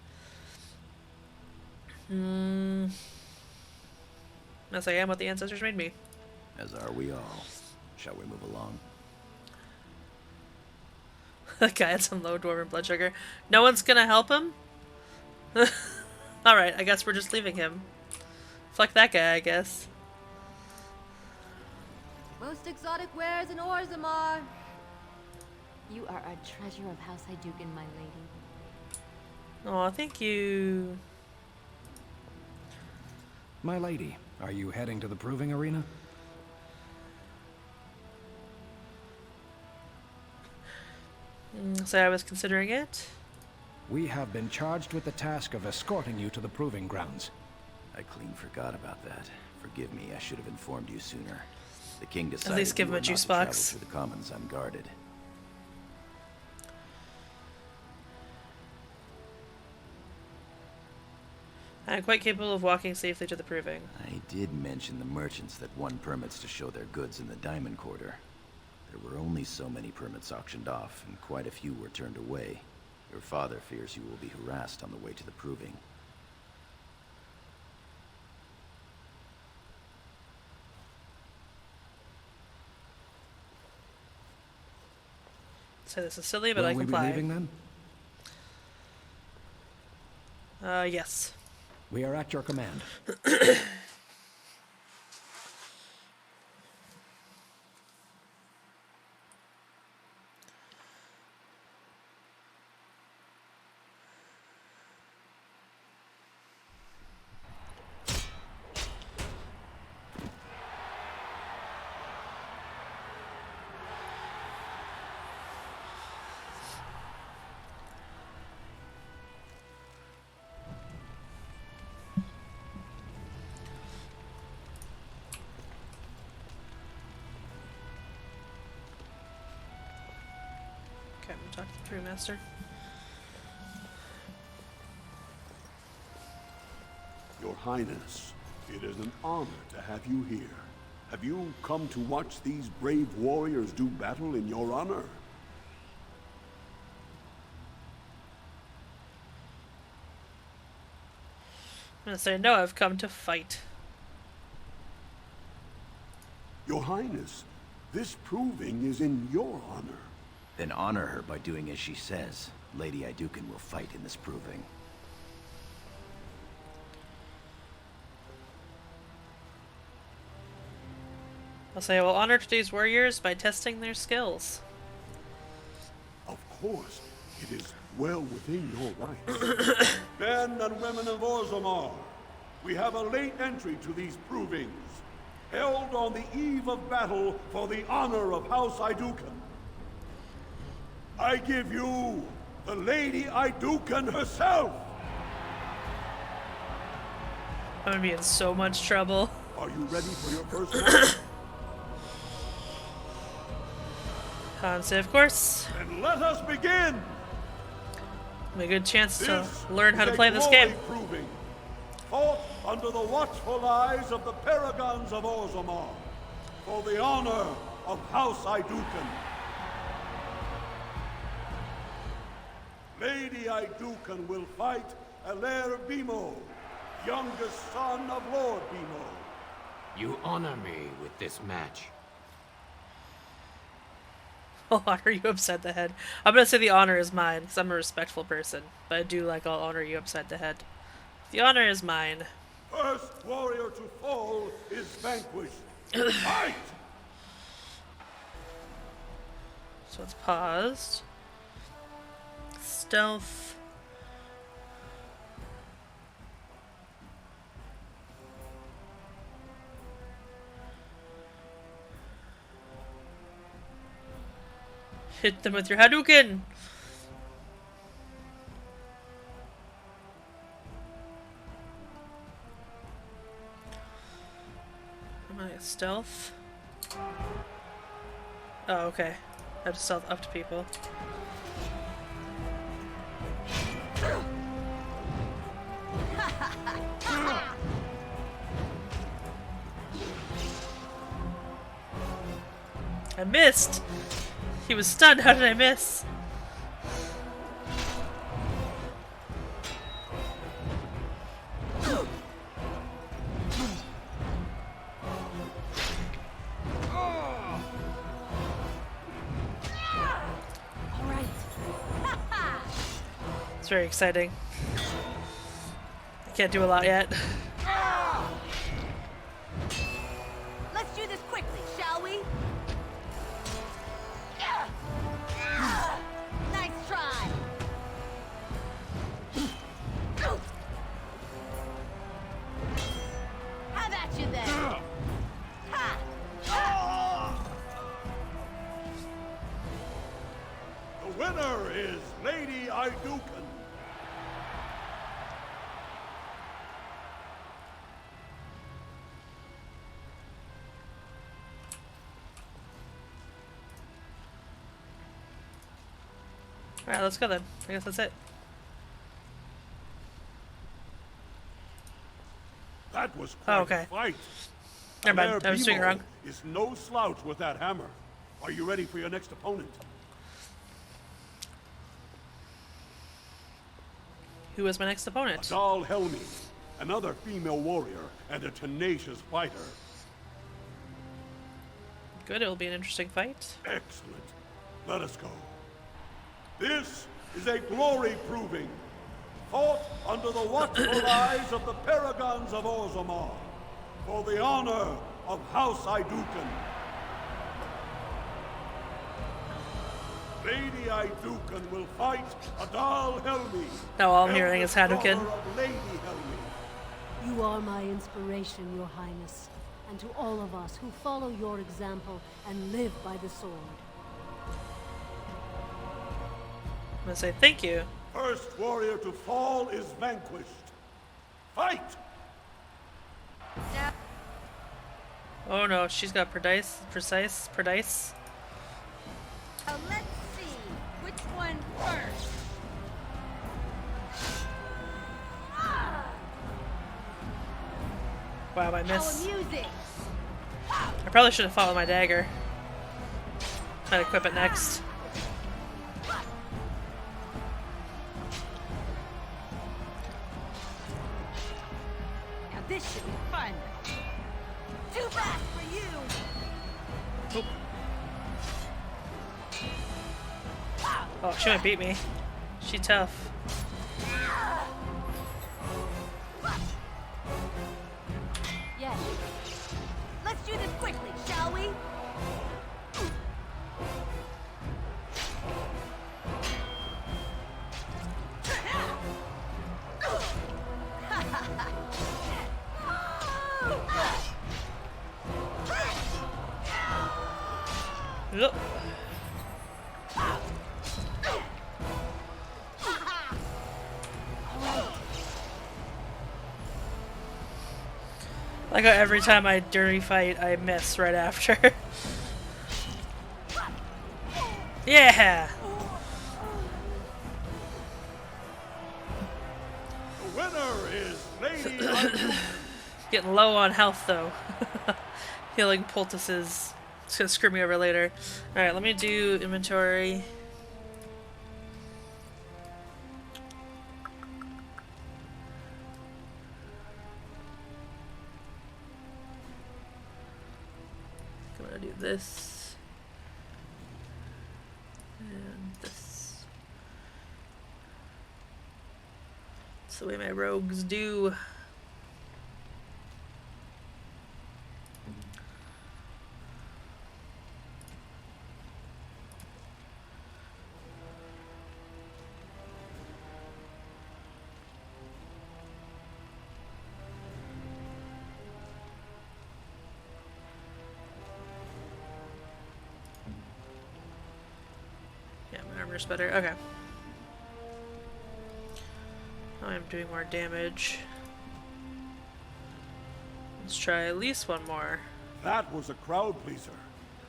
Yes, I am what the ancestors made me. As are we all. Shall we move along? That guy had some low dwarven blood sugar. No one's gonna help him? Alright, I guess we're just leaving him. Fuck that guy, I guess. Most exotic wares in Orzammar. You are a treasure of House Iduken, my lady. Aw, thank you. My lady, are you heading to the proving arena? So I was considering it. We have been charged with the task of escorting you to the proving grounds. I clean forgot about that. Forgive me, I should have informed you sooner. The king decided At least give him a juice box. through the commons unguarded. I'm quite capable of walking safely to the proving. I did mention the merchants that won permits to show their goods in the Diamond Quarter. There were only so many permits auctioned off, and quite a few were turned away. Your father fears you will be harassed on the way to the proving. say this is silly, but Will I we be comply. leaving then? Yes. We are at your command. Okay, I'm gonna talk to the crewmaster. Your Highness, it is an honor to have you here. Have you come to watch these brave warriors do battle in your honor? I'm gonna say no, I've come to fight. Your Highness, this proving is in your honor. Then honor her by doing as she says. Lady Iduken will fight in this proving. I'll say I will honor today's warriors by testing their skills. Of course, it is well within your rights. Men and women of Orzammar, we have a late entry to these provings, held on the eve of battle for the honor of House Iduken. I give you the Lady Iduken herself! I'm gonna be in so much trouble. Are you ready for your first match? Say, of course. Then let us begin! A good chance to This learn how to is play a this glory game. Proving, fought under the watchful eyes of the Paragons of Orzammar, for the honor of House Iduken. Lady Iduken will fight Alair Bimo, youngest son of Lord Bimo. You honor me with this match. I'll honor you upside the head. I'm gonna say the honor is mine, because I'm a respectful person. But I do like I'll honor you upside the head. The honor is mine. First warrior to fall is vanquished. Fight! So it's paused. Stealth. Hit them with your Hadouken! Am I a stealth? Oh, okay. I have to stealth up to people. I missed! He was stunned. How did I miss? It's very exciting. I can't do a lot yet. Let's do this quickly, shall we? Nice try. Have at you then. The winner is Lady Iduken. Alright, let's go then. I guess that's it. That was quite okay. a fight. Never mind, Alair I was doing it Bimo wrong. is no slouch with that hammer. Are you ready for your next opponent? Who is my next opponent? Adal Helmi, another female warrior and a tenacious fighter. Good, it will be an interesting fight. Excellent. Let us go. This is a glory proving, fought under the watchful eyes of the Paragons of Orzammar, for the honor of House Iduken. Lady Iduken will fight Adal Helmi. Now all I'm hearing is Hadouken. Lady Helmi. You are my inspiration, Your Highness, and to all of us who follow your example and live by the sword. I'm gonna say thank you. First warrior to fall is vanquished. Fight! Oh no, she's got precise. Let's see, which one first? Wow, I missed. Our music. I probably should have fought with my dagger. I'd equip it next. Now this should be fun. Too fast for you. Oop. Oh, she might beat me. She tough. Yes. Let's do this quickly, shall we? Look. Like how every time I dirty fight, I miss right after. Yeah! The winner is Lady Iduken. Getting low on health though. Healing poultices. It's gonna screw me over later. Alright, let me do inventory. I'm gonna do this. And this. That's the way my rogues do. Yeah, my armor's better. Okay. Now I'm doing more damage. Let's try at least one more. That was a crowd pleaser.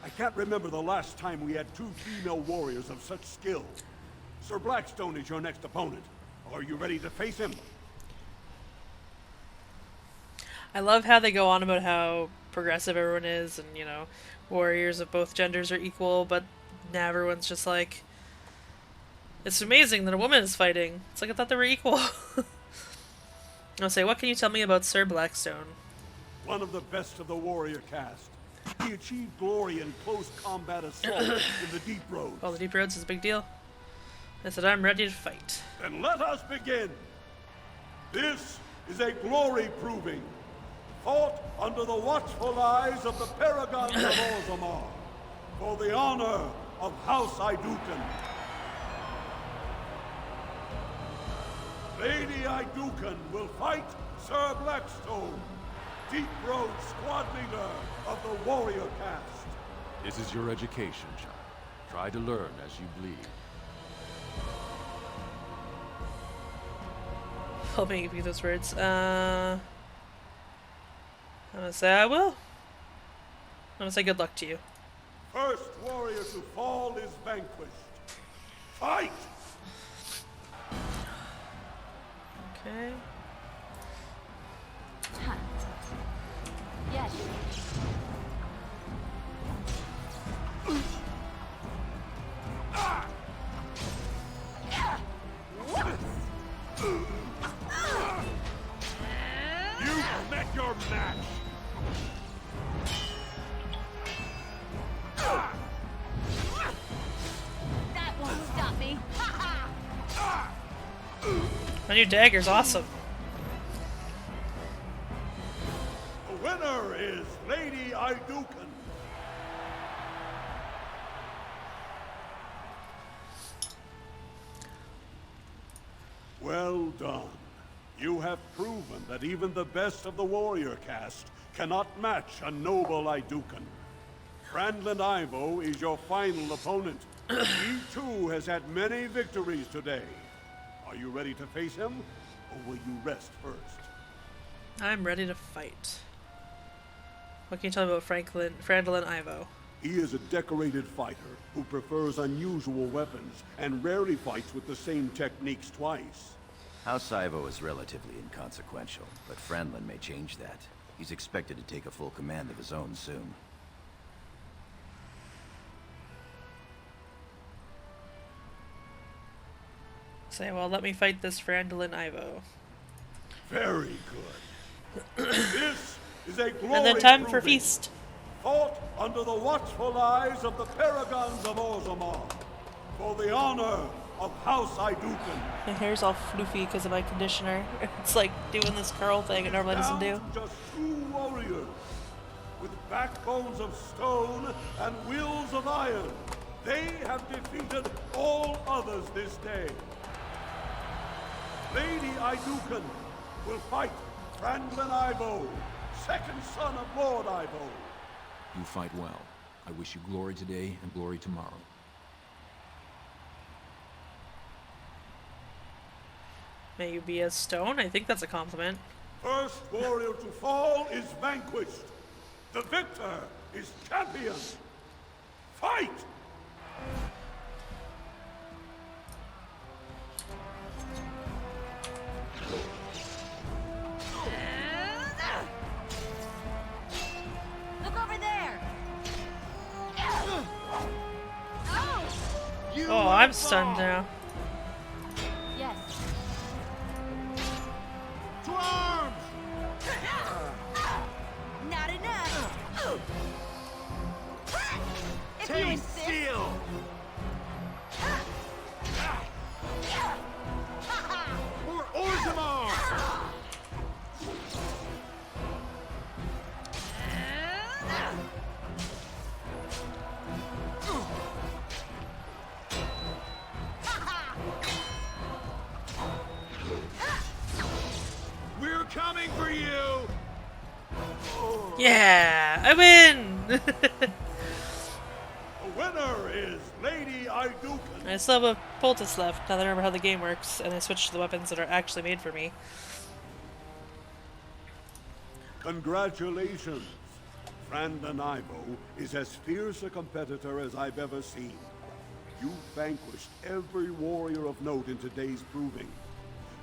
I can't remember the last time we had two female warriors of such skill. Sir Blackstone is your next opponent. Are you ready to face him? I love how they go on about how progressive everyone is and, you know, warriors of both genders are equal, but now everyone's just like, it's amazing that a woman is fighting. It's like I thought they were equal. I'll say, what can you tell me about Sir Blackstone? One of the best of the warrior caste. He achieved glory in close combat assault in the Deep Roads. Oh, the Deep Roads is a big deal. I said, I'm ready to fight. Then let us begin. This is a glory proving, fought under the watchful eyes of the Paragons of Orzammar, for the honor of House Iduken. Lady Iduken will fight Sir Blackstone, Deep Road squad leader of the warrior caste. This is your education, child. Try to learn as you bleed. Help me give you those words. I'm gonna say I will. I'm gonna say good luck to you. First warrior to fall is vanquished. Fight! Okay. Yes. You've met your match! That won't stop me. Ha! My new dagger's awesome. The winner is Lady Idukan. Well done. You have proven that even the best of the warrior caste cannot match a noble Idukan. Frandlin Ivo is your final opponent. He too has had many victories today. Are you ready to face him, or will you rest first? I'm ready to fight. What can you tell me about Frandlin Ivo? He is a decorated fighter who prefers unusual weapons and rarely fights with the same techniques twice. House Ivo is relatively inconsequential, but Frandlin may change that. He's expected to take a full command of his own soon. Say, well, let me fight this Frandlin Ivo. Very good. This is a glory And then time for proving. feast. Fought under the watchful eyes of the Paragons of Orzammar, for the honor of House Idukan. My hair's all floofy because of my conditioner. It's like doing this curl thing it normally doesn't do. Down to just 2 warriors, with backbones of stone and wills of iron. They have defeated all others this day. Lady Idukan will fight Frandlin Ivo, second son of Lord Ivo. You fight well. I wish you glory today and glory tomorrow. May you be as stone? I think that's a compliment. First warrior to fall is vanquished. The victor is champion. Fight! Look over there! Oh, I'm stunned now. Yes. To arms! Not enough! If you insist. Steel! For Orzammar! We're coming for you! Yeah, I win! The winner is Lady Idukan. I still have a poultice left now that I remember how the game works, and I switched to the weapons that are actually made for me. Congratulations. Frandlin Ivo is as fierce a competitor as I've ever seen. You vanquished every warrior of note in today's proving.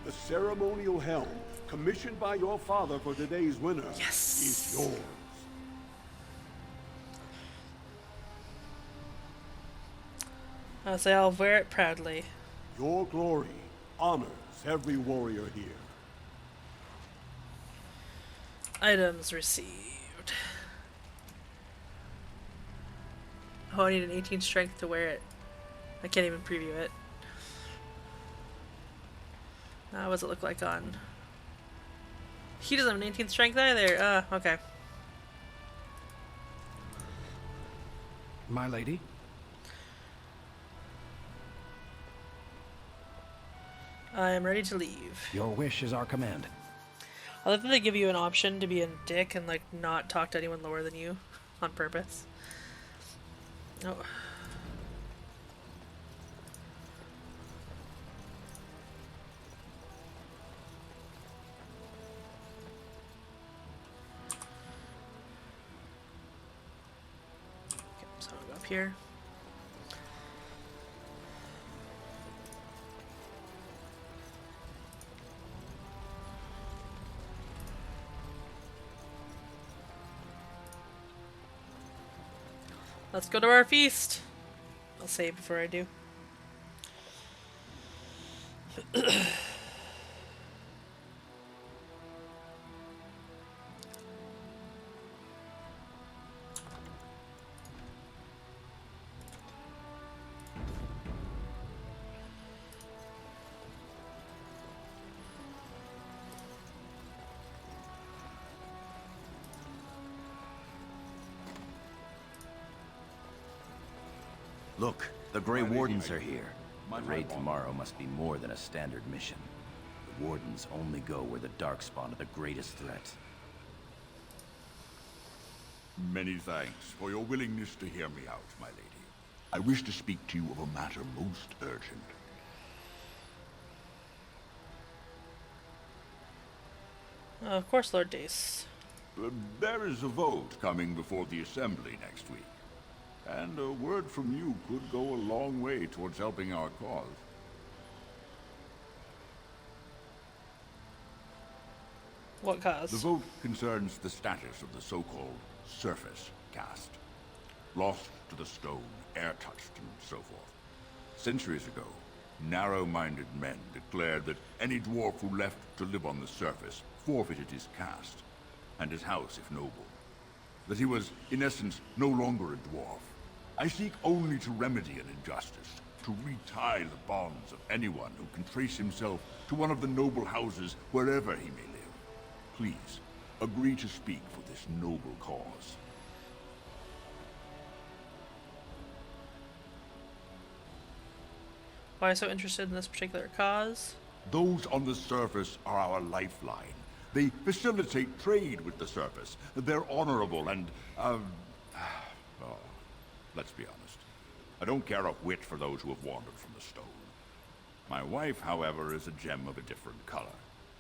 The Ceremonial Helm, commissioned by your father for today's winner, is yours. I'll say I'll wear it proudly. Your glory honors every warrior here. Items received. Oh, I need an 18 strength to wear it. I can't even preview it. What does it look like on? He doesn't have an 18 strength either. Okay. My lady? I am ready to leave. Your wish is our command. I love that they give you an option to be a dick and like not talk to anyone lower than you on purpose. Oh. Okay, so I'll go up here. Let's go to our feast. I'll save before I do. Look, the Grey Wardens are here. The raid tomorrow must be more than a standard mission. The Wardens only go where the Darkspawn are the greatest threat. Many thanks for your willingness to hear me out, my lady. I wish to speak to you of a matter most urgent. Of course, Lord Dace. There is a vote coming before the Assembly next week. And a word from you could go a long way towards helping our cause. What cause? The vote concerns the status of the so-called surface caste. Lost to the stone, air-touched, and so forth. Centuries ago, narrow-minded men declared that any dwarf who left to live on the surface forfeited his caste, and his house if noble. That he was, in essence, no longer a dwarf. I seek only to remedy an injustice, to retie the bonds of anyone who can trace himself to one of the noble houses wherever he may live. Please, agree to speak for this noble cause. Why so interested in this particular cause? Those on the surface are our lifeline. They facilitate trade with the surface. They're honorable and, oh, let's be honest. I don't care a whit for those who have wandered from the stone. My wife, however, is a gem of a different color.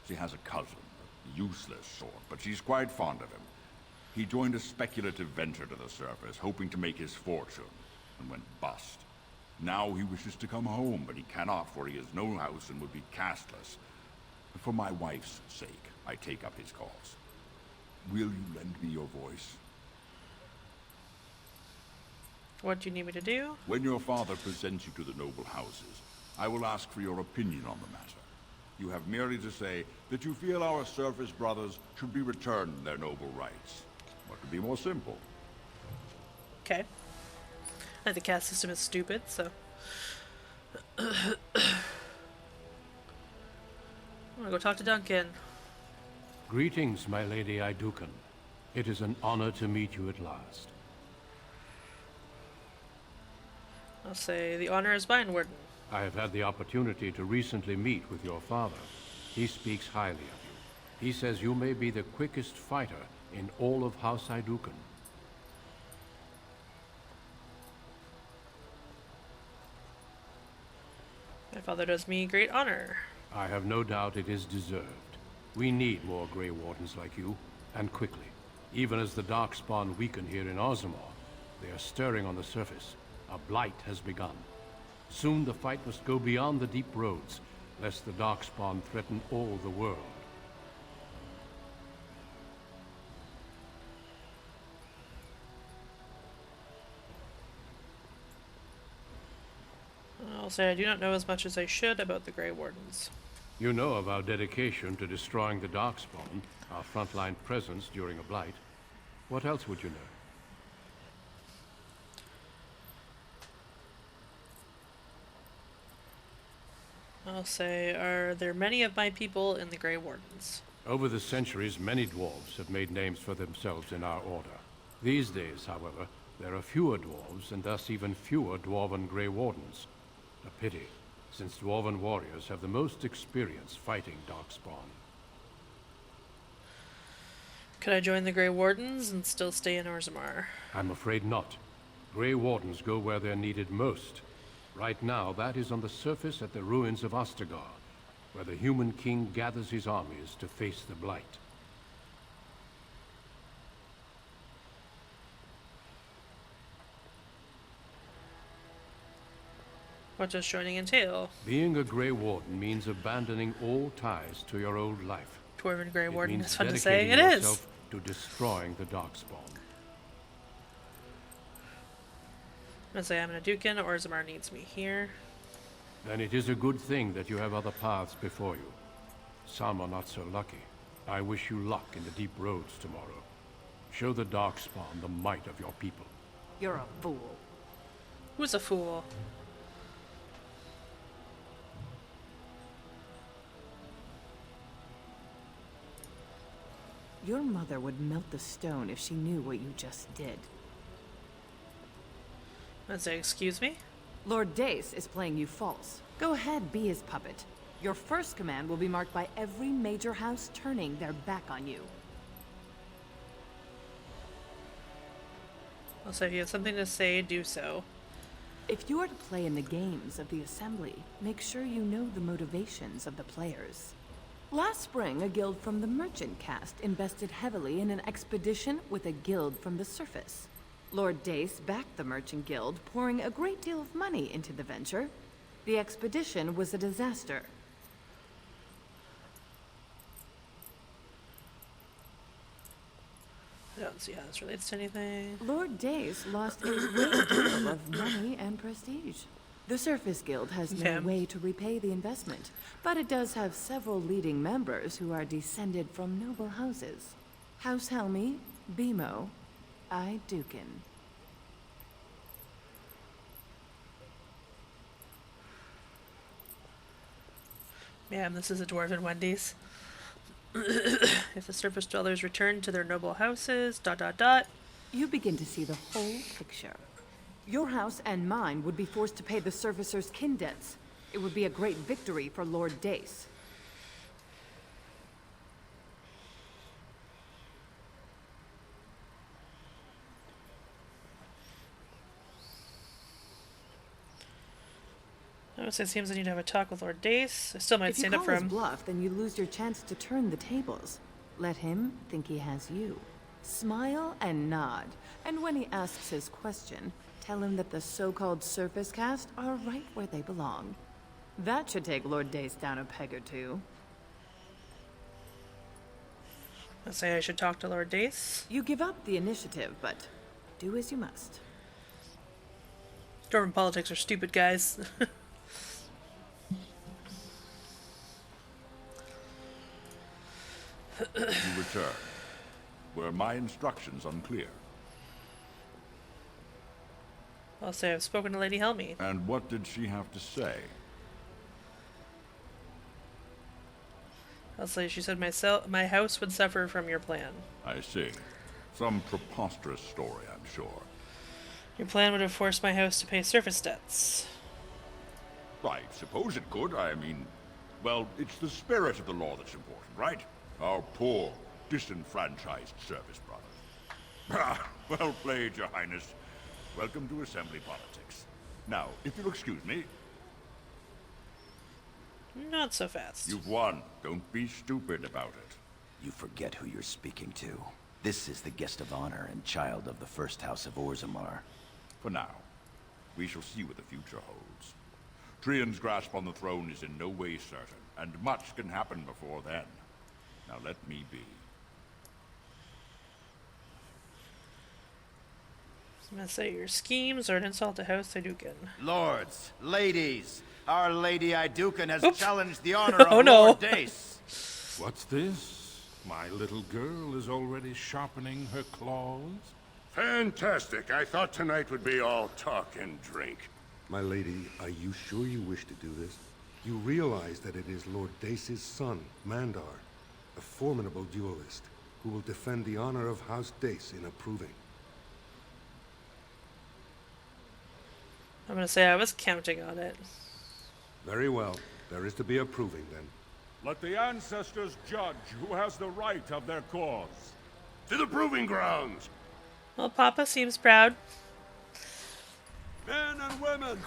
She has a cousin, a useless sort, but she's quite fond of him. He joined a speculative venture to the surface, hoping to make his fortune, and went bust. Now he wishes to come home, but he cannot, for he has no house and would be casteless. For my wife's sake, I take up his cause. Will you lend me your voice? What do you need me to do? When your father presents you to the noble houses, I will ask for your opinion on the matter. You have merely to say that you feel our surface brothers should be returned their noble rights. What could be more simple? Okay. I think the caste system is stupid, so... I'm gonna go talk to Duncan. Greetings, my lady Idukan. It is an honor to meet you at last. I'll say the honor is mine, Warden. I have had the opportunity to recently meet with your father. He speaks highly of you. He says you may be the quickest fighter in all of House Idukan. My father does me great honor. I have no doubt it is deserved. We need more Grey Wardens like you, and quickly. Even as the Darkspawn weaken here in Orzammar, they are stirring on the surface. A blight has begun. Soon the fight must go beyond the deep roads, lest the Darkspawn threaten all the world. I'll say I do not know as much as I should about the Grey Wardens. You know of our dedication to destroying the Darkspawn, our frontline presence during a blight. What else would you know? I'll say, are there many of my people in the Grey Wardens? Over the centuries, many dwarves have made names for themselves in our order. These days, however, there are fewer dwarves, and thus even fewer dwarven Grey Wardens. A pity, since dwarven warriors have the most experience fighting Darkspawn. Could I join the Grey Wardens and still stay in Orzammar? I'm afraid not. Grey Wardens go where they're needed most. Right now, that is on the surface at the ruins of Ostagar, where the human king gathers his armies to face the blight. What does joining entail? Being a Grey Warden means abandoning all ties to your old life. Dwarven Grey Warden means is fun to say. dedicating It is! yourself to destroying the Darkspawn. I'm gonna say I'm in a Dukin, Orzammar needs me here. Then it is a good thing that you have other paths before you. Some are not so lucky. I wish you luck in the deep roads tomorrow. Show the Darkspawn the might of your people. You're a fool. Who's a fool? Your mother would melt the stone if she knew what you just did. I'm gonna say, excuse me? Lord Dace is playing you false. Go ahead, be his puppet. Your first command will be marked by every major house turning their back on you. Also, if you have something to say, do so. If you are to play in the games of the Assembly, make sure you know the motivations of the players. Last spring, a guild from the Merchant caste invested heavily in an expedition with a guild from the surface. Lord Dace backed the Merchant Guild, pouring a great deal of money into the venture. The expedition was a disaster. I don't see how this relates to anything. Lord Dace lost a great deal of money and prestige. The Surface Guild has no way to repay the investment, but it does have several leading members who are descended from noble houses. House Helmi, Bimo, I Dukin. Yeah, this is a dwarven Wendy's. If the surface dwellers return to their noble houses, ... You begin to see the whole picture. Your house and mine would be forced to pay the surfacers' kin debts. It would be a great victory for Lord Dace. Oh, so it seems I need to have a talk with Lord Dace. I still might stand up for him. If you call his bluff, then you lose your chance to turn the tables. Let him think he has you. Smile and nod, and when he asks his question, tell him that the so-called surface caste are right where they belong. That should take Lord Dace down a peg or two. I say I should talk to Lord Dace. You give up the initiative, but do as you must. Dwarven politics are stupid, guys. You return. Were my instructions unclear? I'll say I've spoken to Lady Helmi. And what did she have to say? I'll say she said my house would suffer from your plan. I see. Some preposterous story, I'm sure. Your plan would have forced my house to pay surface debts. I suppose it could. I mean, well, it's the spirit of the law that's important, right? Our poor, disenfranchised service brothers. Ah, well played, Your Highness. Welcome to Assembly politics. Now, if you'll excuse me... Not so fast. You've won. Don't be stupid about it. You forget who you're speaking to. This is the guest of honor and child of the first house of Orzammar. For now, we shall see what the future holds. Trian's grasp on the throne is in no way certain, and much can happen before then. Now let me be. I'm gonna say your schemes are an insult to House Hadouken. Lords, ladies, our Lady Iduken has challenged the honor of no. Lord Dace. What's this? My little girl is already sharpening her claws? Fantastic. I thought tonight would be all talk and drink. My lady, are you sure you wish to do this? You realize that it is Lord Dace's son, Mandar, a formidable duelist, who will defend the honor of House Dace in approving. I'm gonna say I was counting on it. Very well. There is to be approving, then. Let the ancestors judge who has the right of their cause. To the proving grounds! Well, Papa seems proud. Men and women,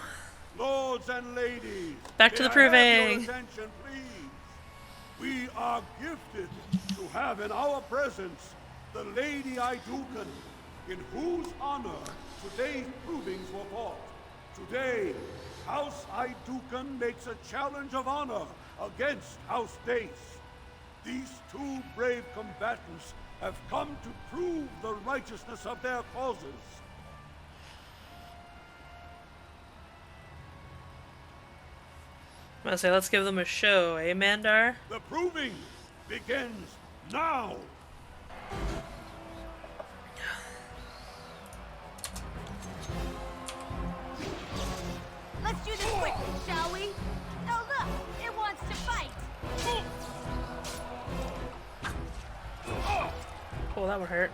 lords and ladies. Back to the proving. Your attention, please. We are gifted to have in our presence the Lady Iduken, in whose honor today's provings were fought. Today, House Iduken makes a challenge of honor against House Dace. These two brave combatants have come to prove the righteousness of their causes. I'm gonna say let's give them a show, eh, Mandar? The proving begins now! Let's do this quickly, shall we? Oh look, it wants to fight. Oh, that would hurt.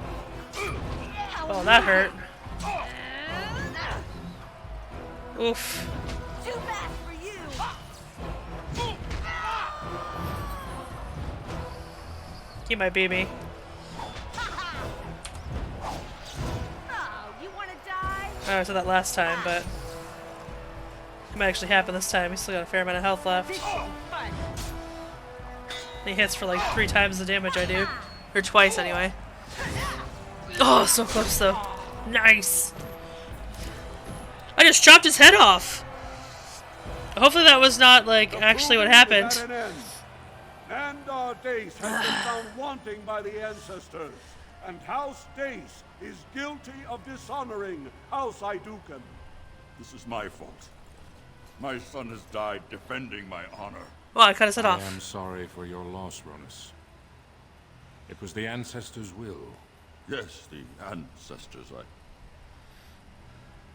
Oh, that hurt. Oof. Too bad for you. He might beat me. Oh, you want to die? I said that last time, but it might actually happen this time. He's still got a fair amount of health left. This should be fun. He hits for like 3 times the damage I do. Or twice, anyway. Oh, so close, though. Nice! I just chopped his head off! Hopefully that was not, like, actually what happened. Mandar Dace has been found wanting by the ancestors, and House Dace is guilty of dishonoring House Idukan. This is my fault. My son has died defending my honor. Well, I cut his head off. I am sorry for your loss, Ronus. It was the ancestors' will. Yes, the ancestors.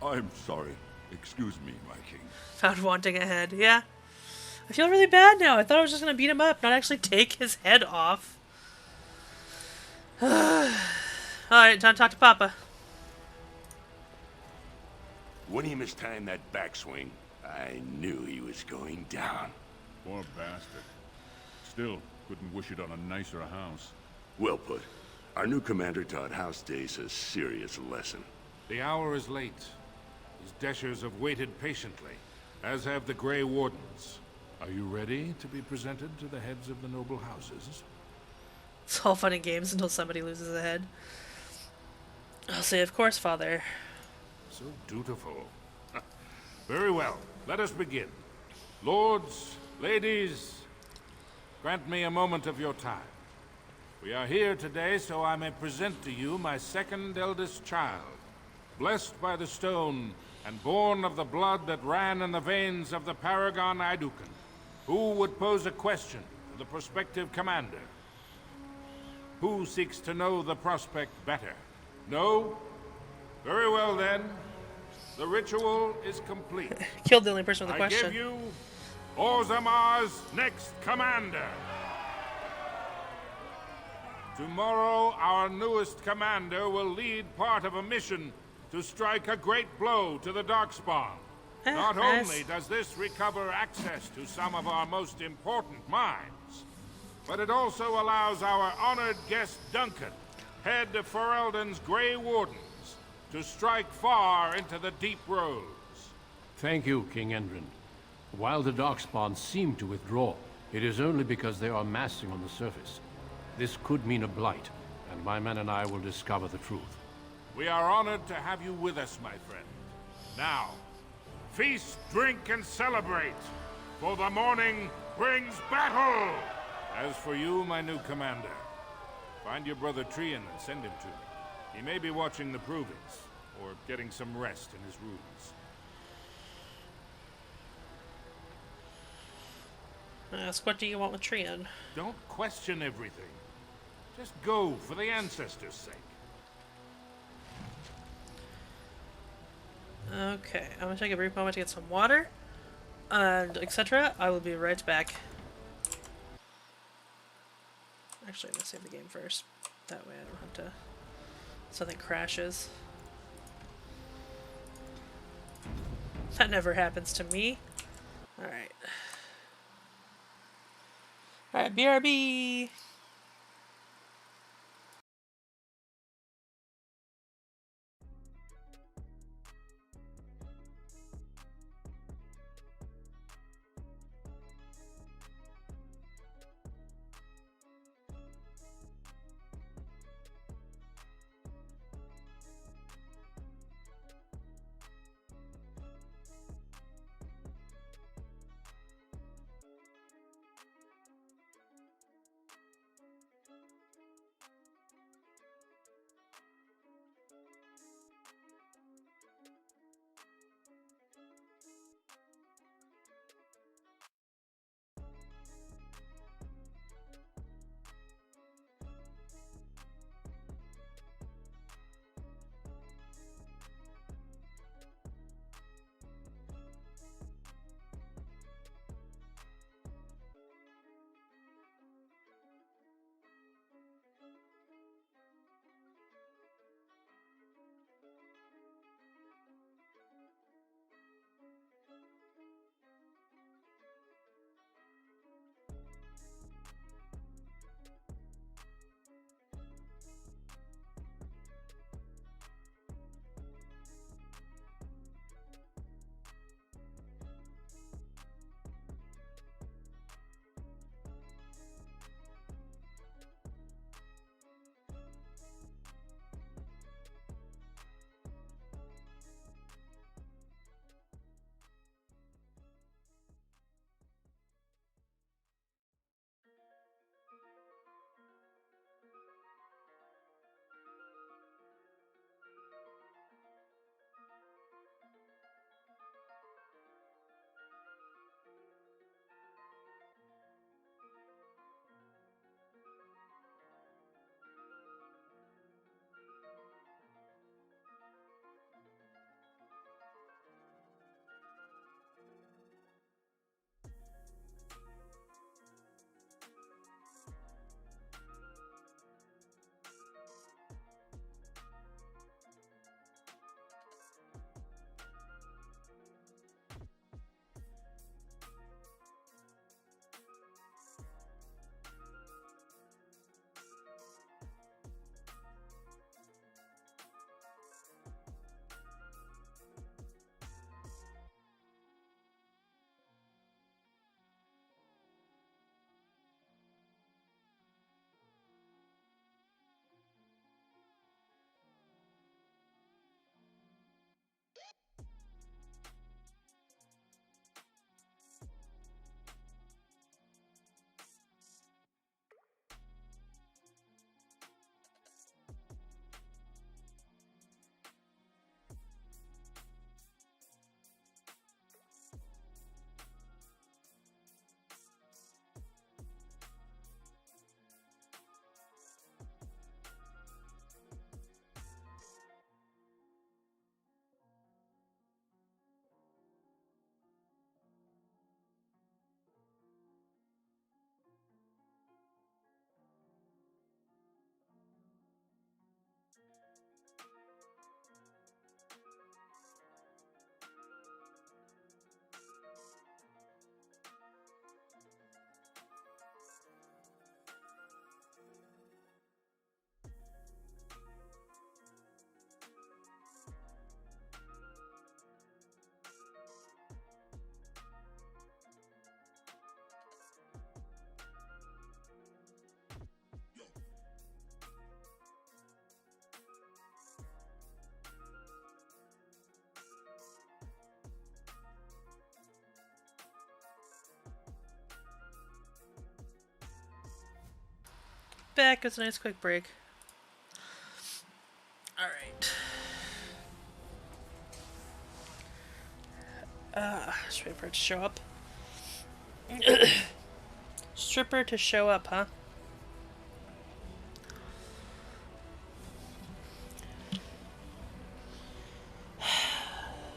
I'm sorry. Excuse me, my king. Found wanting a head. Yeah. I feel really bad now. I thought I was just gonna beat him up, not actually take his head off. Alright, time to talk to Papa. When he mistimed that backswing, I knew he was going down. Poor bastard. Still, couldn't wish it on a nicer house. Well put. Our new commander taught House Dace a serious lesson. The hour is late. His Deshers have waited patiently, as have the Grey Wardens. Are you ready to be presented to the heads of the noble houses? It's all fun and games until somebody loses a head. I'll say, of course, Father. So dutiful. Very well. Let us begin. Lords, ladies, grant me a moment of your time. We are here today so I may present to you my second eldest child, blessed by the stone and born of the blood that ran in the veins of the Paragon Idukan. Who would pose a question to the prospective commander? Who seeks to know the prospect better? No? Very well then. The ritual is complete. Killed the only person with a question. I give you Orzammar's next commander. Tomorrow, our newest commander will lead part of a mission to strike a great blow to the Darkspawn. Not only does this recover access to some of our most important mines, but it also allows our honored guest Duncan, head of Ferelden's Grey Wardens, to strike far into the deep roads. Thank you, King Endrin. While the Darkspawn seem to withdraw, it is only because they are massing on the surface. This could mean a blight, and my men and I will discover the truth. We are honored to have you with us, my friend. Now, feast, drink, and celebrate, for the morning brings battle! As for you, my new commander, find your brother Trian and send him to me. He may be watching the provings, or getting some rest in his rooms. Ask, what do you want with Trian? Don't question everything. Just go for the ancestors' sake. Okay, I'm gonna take a brief moment to get some water, and etc. I will be right back. Actually, I'm gonna save the game first. That way I don't have to... something crashes. That never happens to me. Alright. Alright, BRB! back. It's a nice quick break. Alright. Just wait for it to show up. Stripper to show up, huh?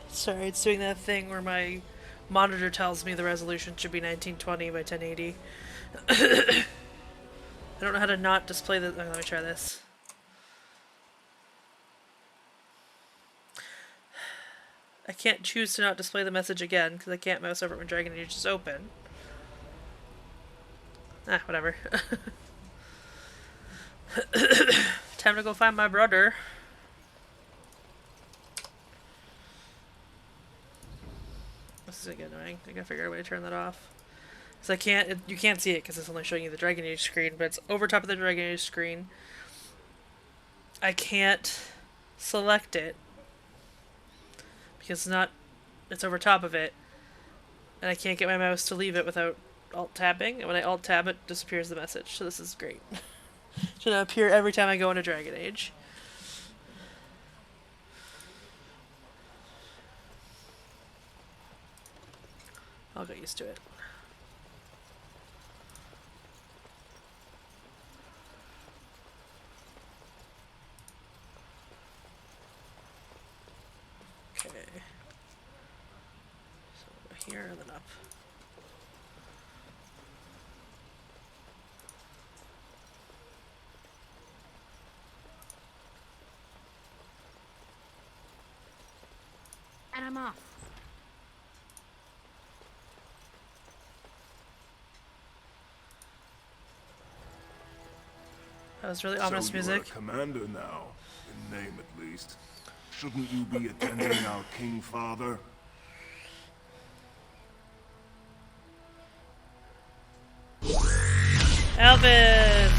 Sorry, it's doing that thing where my monitor tells me the resolution should be 1920 by 1080. I don't know how to not display the... Oh, let me try this. I can't choose to not display the message again, because I can't mouse over it when Dragon Age is open. Ah, whatever. Time to go find my brother. This is gonna get annoying. I gotta figure out a way to turn that off. Because I can't, you can't see it because it's only showing you the Dragon Age screen, but it's over top of the Dragon Age screen. I can't select it because it's over top of it, and I can't get my mouse to leave it without alt-tabbing, and when I alt-tab it, disappears the message, so this is great. It's gonna appear every time I go into Dragon Age. I'll get used to it. Okay. So here and then up. And I'm off. That was really ominous music. So you are a commander now, in name at least. Shouldn't you be attending our King Father? Elvis!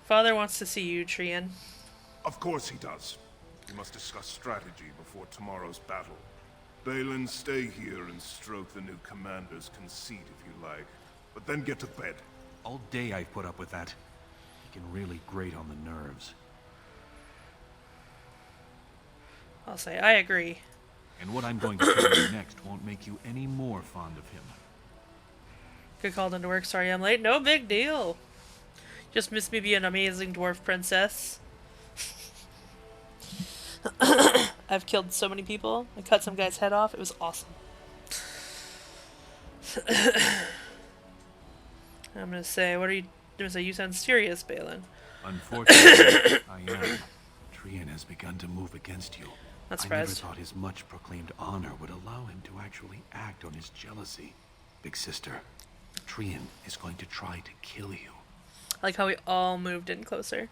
Father wants to see you, Trian. Of course he does. We must discuss strategy before tomorrow's battle. Balin, stay here and stroke the new commander's conceit if you like. But then get to bed. All day I've put up with that. He can really grate on the nerves. I'll say, I agree. And what I'm going to tell you next won't make you any more fond of him. Good call into work. Sorry I'm late. No big deal. Just missed me being an amazing dwarf princess. I've killed so many people. I cut some guy's head off. It was awesome. I'm gonna say, what are you gonna say? You sound serious, Balin. Unfortunately, I am. Trian has begun to move against you. Not I surprised. never thought his much proclaimed honor would allow him to actually act on his jealousy. Big sister, Trian is going to try to kill you. I like how we all moved in closer.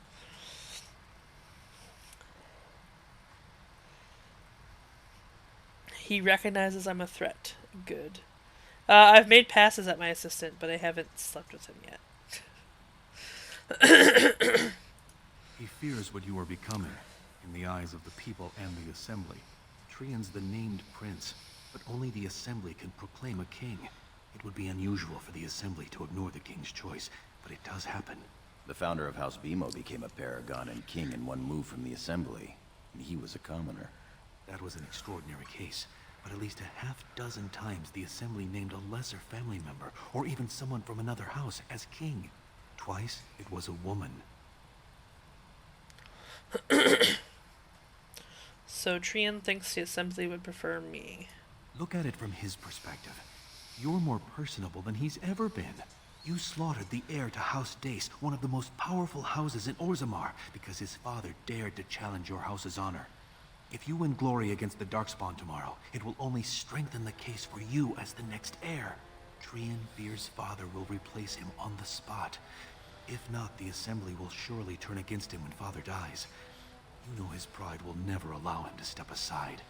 He recognizes I'm a threat. Good. I've made passes at my assistant, but I haven't slept with him yet. He fears what you are becoming, in the eyes of the people and the Assembly. Trian's the named prince, but only the Assembly can proclaim a king. It would be unusual for the Assembly to ignore the king's choice, but it does happen. The founder of House Vimo became a paragon and king in one move from the Assembly, and he was a commoner. That was an extraordinary case, but at least a half-dozen times the Assembly named a lesser family member, or even someone from another house, as king. Twice, it was a woman. So Trian thinks the Assembly would prefer me. Look at it from his perspective. You're more personable than he's ever been. You slaughtered the heir to House Dace, one of the most powerful houses in Orzammar, because his father dared to challenge your house's honor. If you win glory against the Darkspawn tomorrow, it will only strengthen the case for you as the next heir. Trian fears father will replace him on the spot. If not, the Assembly will surely turn against him when father dies. You know his pride will never allow him to step aside.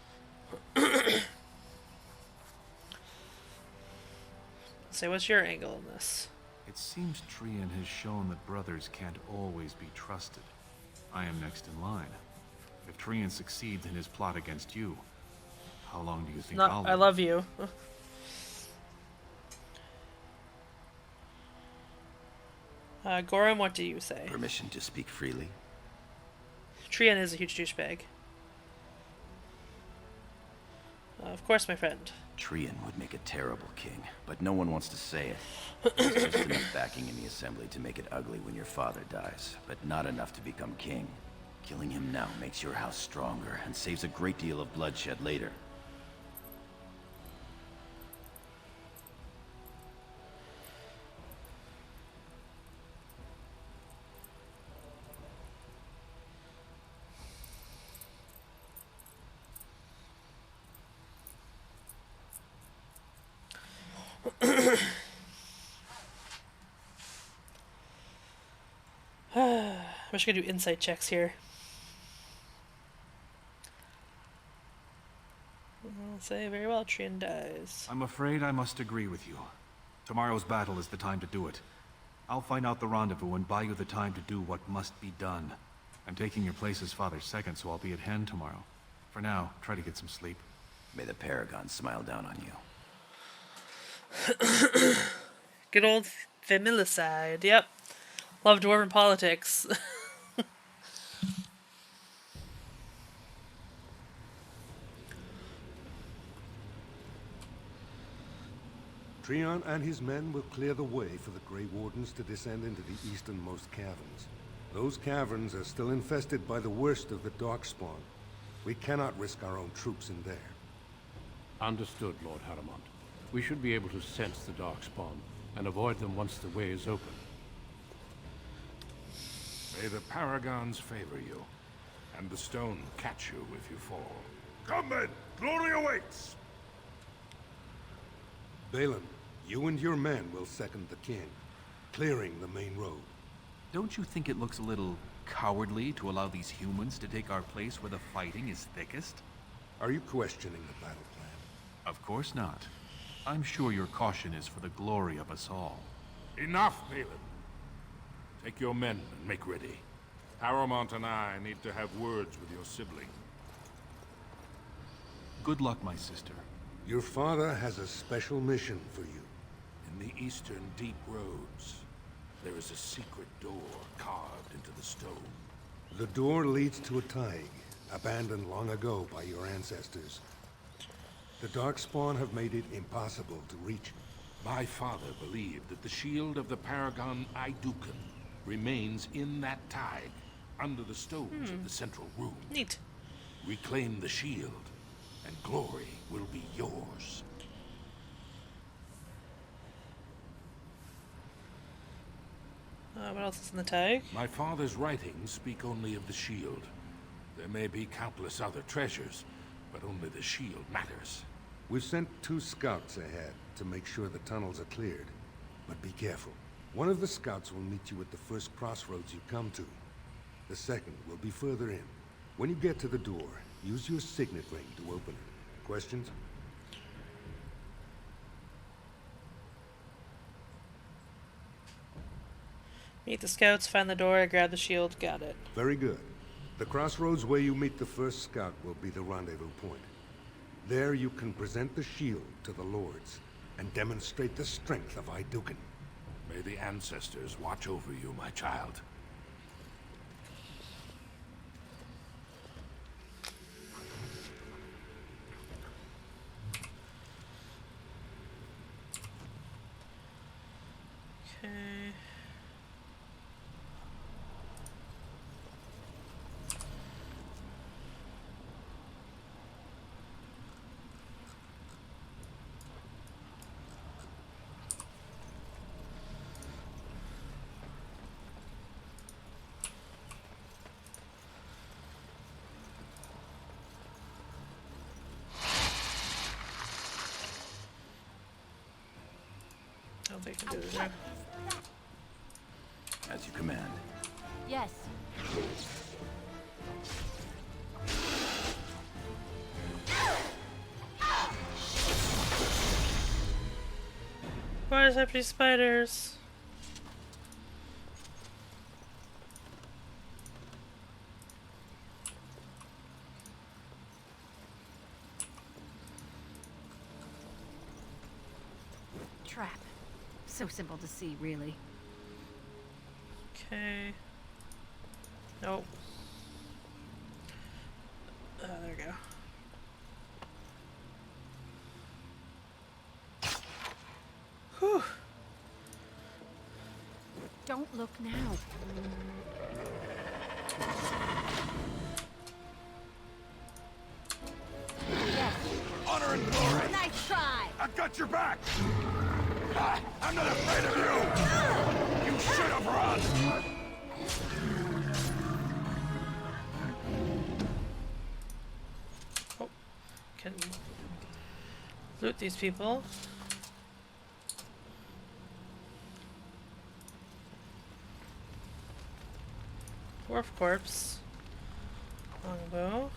So what's your angle in this? It seems Trian has shown that brothers can't always be trusted. I am next in line. If Trian succeeds in his plot against you, how long do you think I'll live? I love you. Gorum, what do you say? Permission to speak freely? Trian is a huge douchebag. Of course, my friend. Trian would make a terrible king, but no one wants to say it. There's just enough backing in the assembly to make it ugly when your father dies, but not enough to become king. Killing him now makes your house stronger and saves a great deal of bloodshed later. I'm just gonna do insight checks here. I'll say very well, Trian dies. I'm afraid I must agree with you. Tomorrow's battle is the time to do it. I'll find out the rendezvous and buy you the time to do what must be done. I'm taking your place as Father's second, so I'll be at hand tomorrow. For now, try to get some sleep. May the Paragon smile down on you. Good old familicide, yep. Love dwarven politics. Trian and his men will clear the way for the Grey Wardens to descend into the easternmost caverns. Those caverns are still infested by the worst of the Darkspawn. We cannot risk our own troops in there. Understood, Lord Haramont. We should be able to sense the Darkspawn and avoid them once the way is open. May the Paragons favor you, and the stone catch you if you fall. Come then! Glory awaits! Balin, you and your men will second the king, clearing the main road. Don't you think it looks a little cowardly to allow these humans to take our place where the fighting is thickest? Are you questioning the battle plan? Of course not. I'm sure your caution is for the glory of us all. Enough, Balin. Take your men and make ready. Haramont and I need to have words with your sibling. Good luck, my sister. Your father has a special mission for you. In the eastern deep roads, there is a secret door carved into the stone. The door leads to a taig, abandoned long ago by your ancestors. The Darkspawn have made it impossible to reach. My father believed that the shield of the Paragon Idukan remains in that taig, under the stones of the central room. Neat. Reclaim the shield, and glory will be yours. What else is in the tag? My father's writings speak only of the shield. There may be countless other treasures, but only the shield matters. We've sent 2 scouts ahead to make sure the tunnels are cleared. But be careful. One of the scouts will meet you at the first crossroads you come to. The second will be further in. When you get to the door, use your signet ring to open it. Questions? Meet the scouts, find the door, grab the shield, got it. Very good. The crossroads where you meet the first scout will be the rendezvous point. There you can present the shield to the lords and demonstrate the strength of Idukan. May the ancestors watch over you, my child. Okay. I don't think I can do this now. As you command. Yes. Why does it have to be spiders? Trap. So simple to see, really. Okay. Nope. There we go. Whew. Don't look now. Yes. Honor and glory! Nice try! I've got your back! I'm not afraid of you! You should have run! Oh. Can loot these people. Dwarf corpse. Longbow.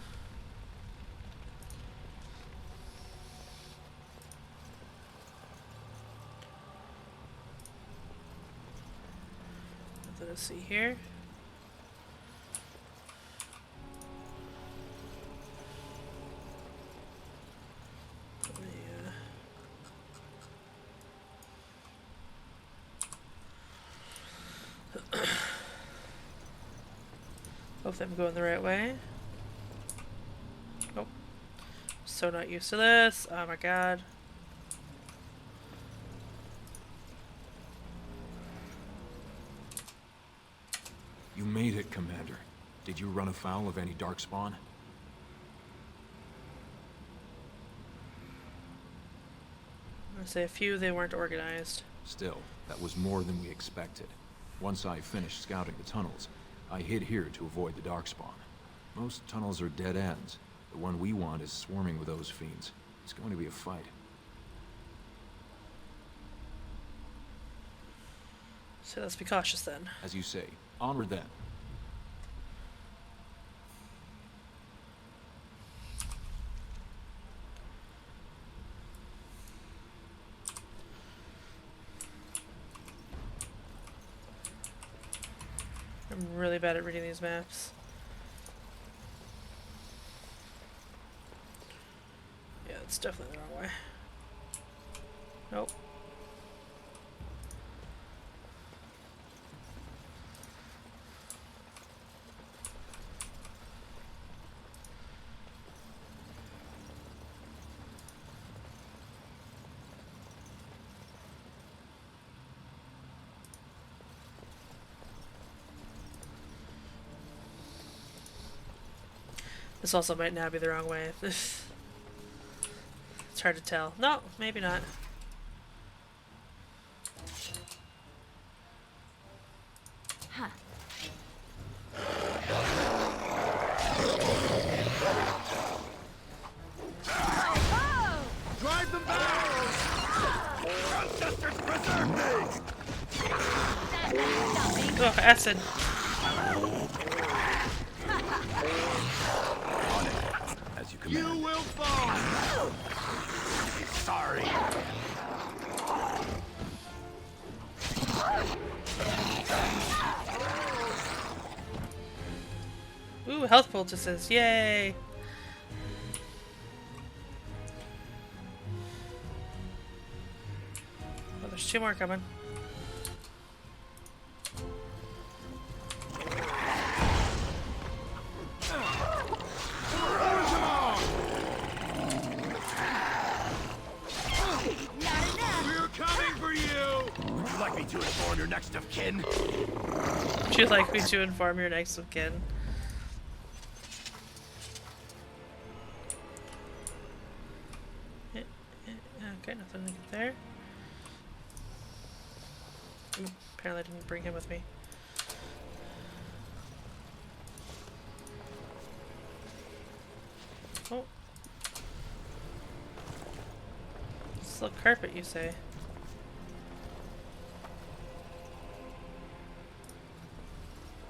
Nothing to see here. Hope I'm going the right way. Nope. So not used to this. Oh my god. You made it, Commander. Did you run afoul of any darkspawn? I'm gonna say a few, they weren't organized. Still, that was more than we expected. Once I finished scouting the tunnels, I hid here to avoid the darkspawn. Most tunnels are dead ends. The one we want is swarming with those fiends. It's going to be a fight. So let's be cautious then. As you say, onward then. I'm really bad at reading these maps. Yeah, it's definitely the wrong way. Nope. This also might now be the wrong way. It's hard to tell. No, maybe not. Huh. Drive them back! Ancestors preserve me! Oh, acid. As you command. You will fall! Sorry. Ooh, health poultices. Yay! Oh, there's two more coming. We're coming for you! Would you like me to inform your next of kin? Would you like me to inform your next of kin? Okay, nothing to get there. Ooh, apparently I didn't bring him with me. Oh. Silk carpet, you say?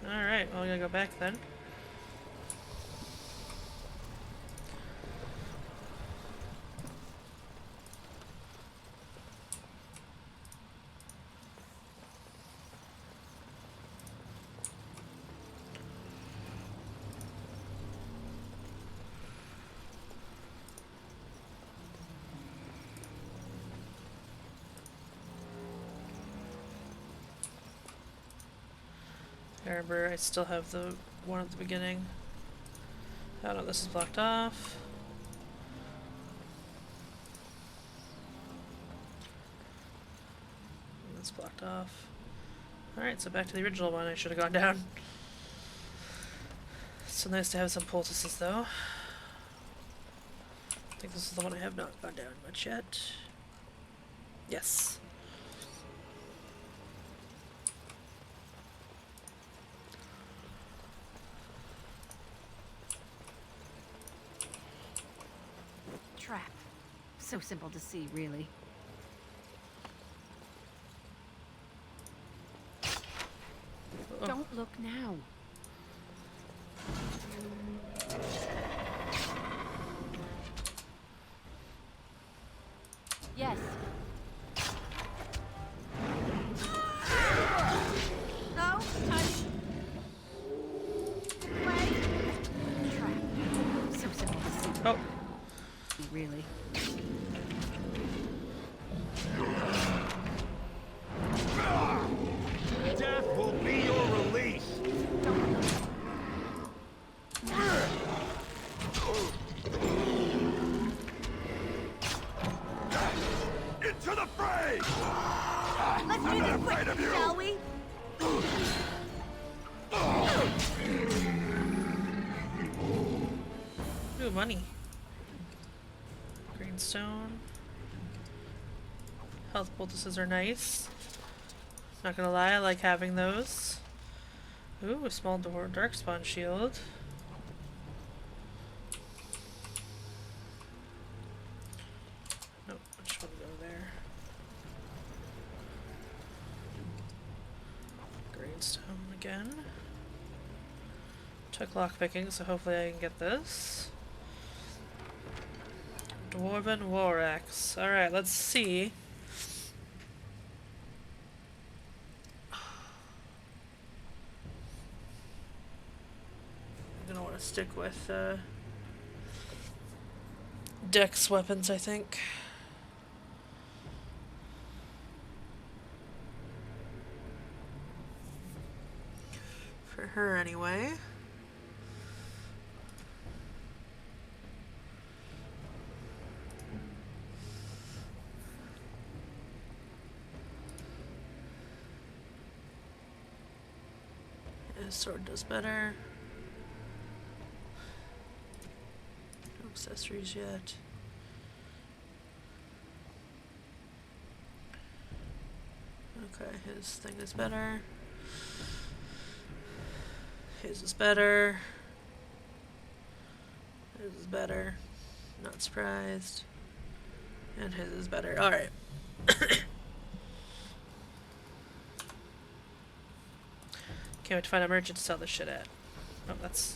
Alright, well, we gotta go back then. Remember, I still have the one at the beginning. Oh no, this is blocked off. And that's blocked off. Alright, so back to the original one I should have gone down. So nice to have some poultices though. I think this is the one I have not gone down much yet. Yes. Trap. So simple to see, really. Don't look now. Yes. No, touch. Wait. Trap. So simple to see. Oh. Really. Death will be your release. Into the fray! Let's I'm do not this afraid quick, of you! shall we? Ooh, money. Greenstone. Health poultices are nice. Not gonna lie, I like having those. Ooh, a small darkspawn shield. Nope, I just want to go there. Greenstone again. Took lockpicking, so hopefully I can get this. Dwarven War Axe. Alright, let's see. I'm gonna want to stick with Dex weapons, I think. For her, anyway. His sword does better. No accessories yet. Okay, his thing is better. His is better. His is better. Not surprised. And his is better. Alright. Can't wait to find a merchant to sell this shit at. Oh, that's...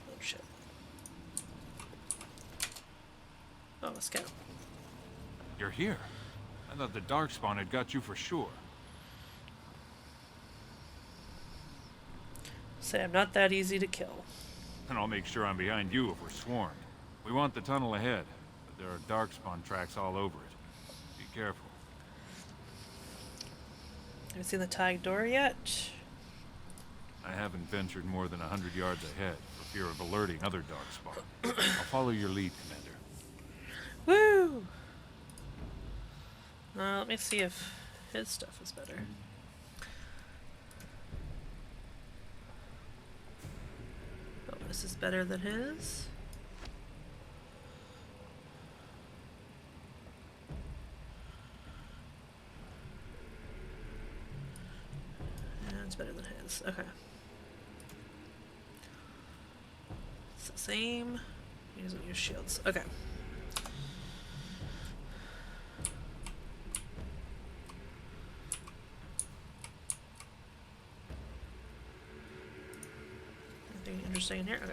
Oh, shit. Oh, a scout. You're here. I thought the Darkspawn had got you for sure. Say I'm not that easy to kill. And I'll make sure I'm behind you if we're swarmed. We want the tunnel ahead, but there are Darkspawn tracks all over it. Be careful. Have you seen the tagged door yet? I haven't ventured more than 100 yards ahead, for fear of alerting other Darkspawn. I'll follow your lead, Commander. Woo! Let me see if his stuff is better. Oh, this is better than his. Yeah, it's better than his. Okay. It's the same. He doesn't use shields. Okay. Anything interesting in here? Okay.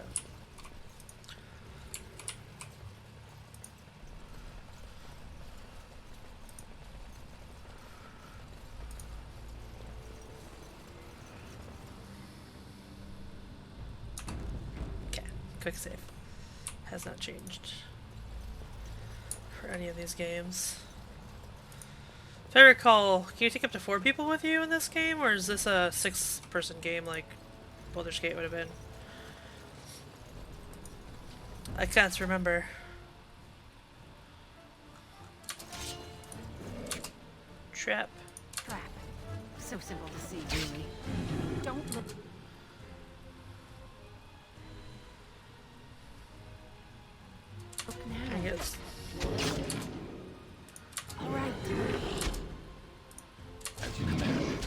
quick save. Has not changed for any of these games. If I recall, can you take up to 4 people with you in this game, or is this a 6-person game like Baldur's Gate would have been? I can't remember. Trap. Trap. So simple to see, really. Don't look. Look now. I guess. All right. As you command.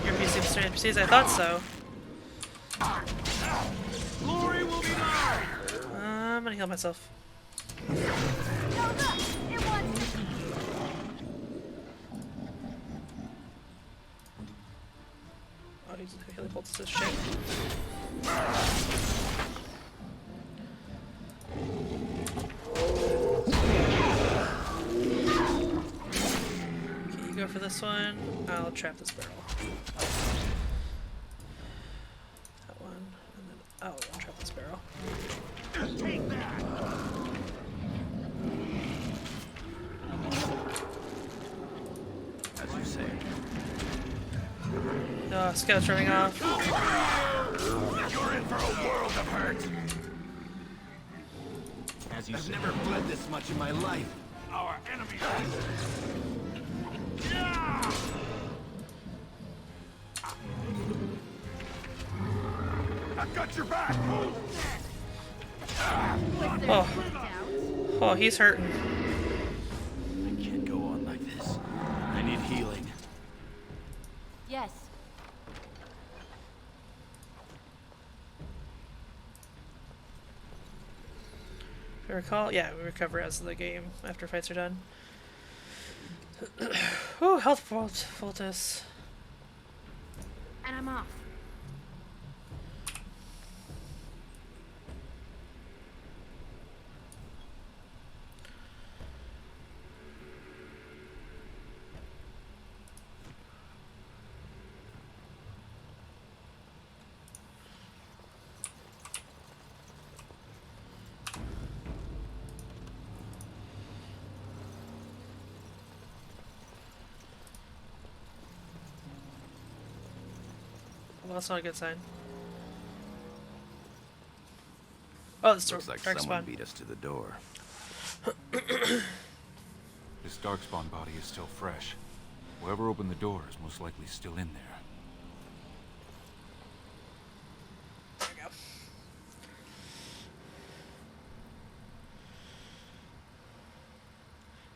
Your PC was turning NPCs? I thought so. Glory will be mine! I'm gonna heal myself. Oh, he's a healing bolt to this shit. Okay, you go for this one. I'll trap this barrel. That one, and then I'll trap this barrel. Take that! As you say. Oh, scout's running off. You're in for a world of hurt. As you I've say. never bled this much in my life. Our enemy. I've got your back, fool! Oh. Oh, he's hurting. I can't go on like this. I need healing. Yes. If I recall, yeah, we recover as the game after fights are done. Ooh, health Voltus. And I'm off. Well, that's not a good sign. Oh, this Looks like dark someone spawn. beat us to the door. This darkspawn body is still fresh. Whoever opened the door is most likely still in there. There we go.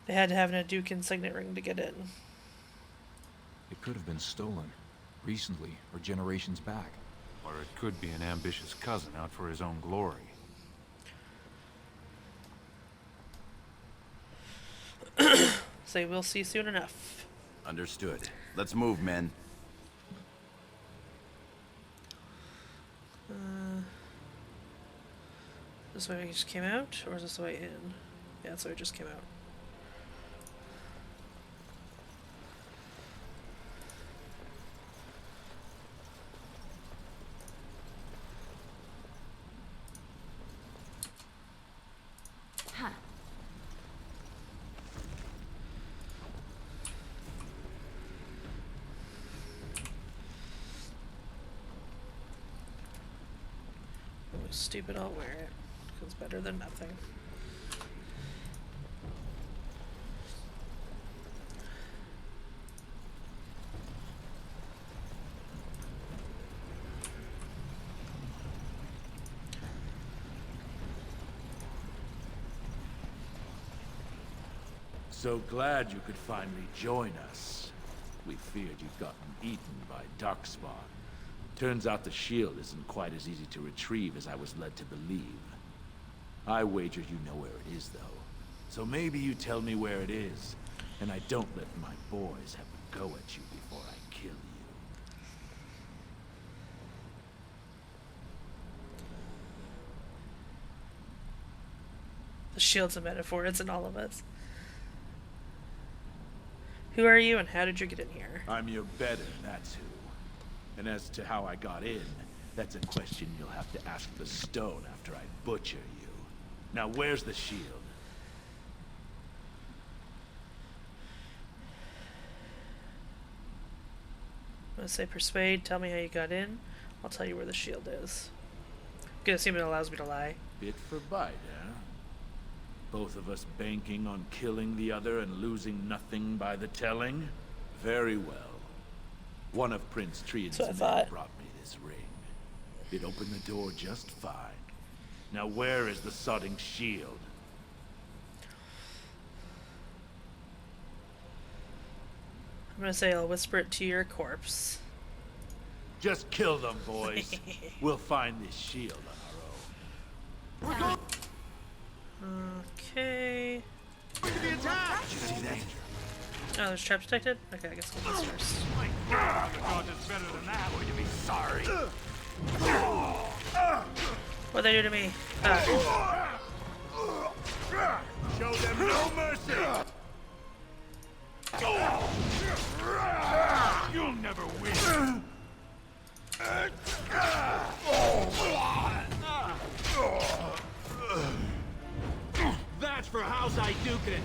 They had to have an Aducan signet ring to get in. It could have been stolen. Recently, or generations back. Or it could be an ambitious cousin out for his own glory. So we'll see soon enough. Understood. Let's move, men. This way we just came out, or is this the way in? Yeah, that's the way it just came out. Huh. Oh, stupid, I'll wear it. It's better than nothing. So glad you could finally join us. We feared you'd gotten eaten by Darkspawn. Turns out the shield isn't quite as easy to retrieve as I was led to believe. I wager you know where it is, though. So maybe you tell me where it is, and I don't let my boys have a go at you before I kill you. The shield's a metaphor, it's in all of us. Who are you and how did you get in here? I'm your better, that's who. And as to how I got in, that's a question you'll have to ask the stone after I butcher you. Now where's the shield? I'm gonna say persuade, tell me how you got in. I'll tell you where the shield is. I'm gonna assume it allows me to lie. Bit for bite, huh? Both of us banking on killing the other and losing nothing by the telling? Very well. One of Prince Trian's men brought me this ring. It opened the door just fine. Now where is the sodding shield? I'm gonna say I'll whisper it to your corpse. Just kill them, boys. We'll find this shield on our own. Okay. Did you see that? Oh, there's traps detected? Okay, I guess we'll do this first. My God, the god is better than that. Would you be sorry? What'd they do to me? Show them no mercy. You'll never win. That's for House I Duke it.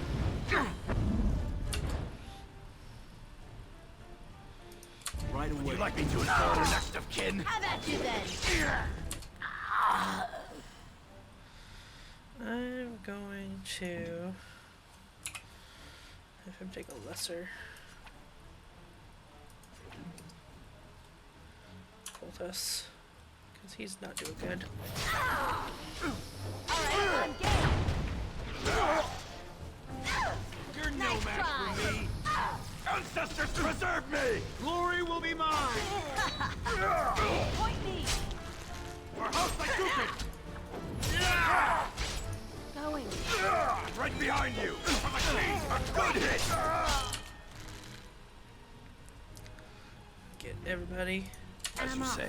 Right away. Would you like me to inform your next of kin? How about you then? I'm going to have him take a lesser poultice, because he's not doing good. You're no match for me. Ancestors preserve me! Glory will be mine! Point me! For House like Cupid! Going. Right behind you! For the king! A good hit! Get everybody. As you say.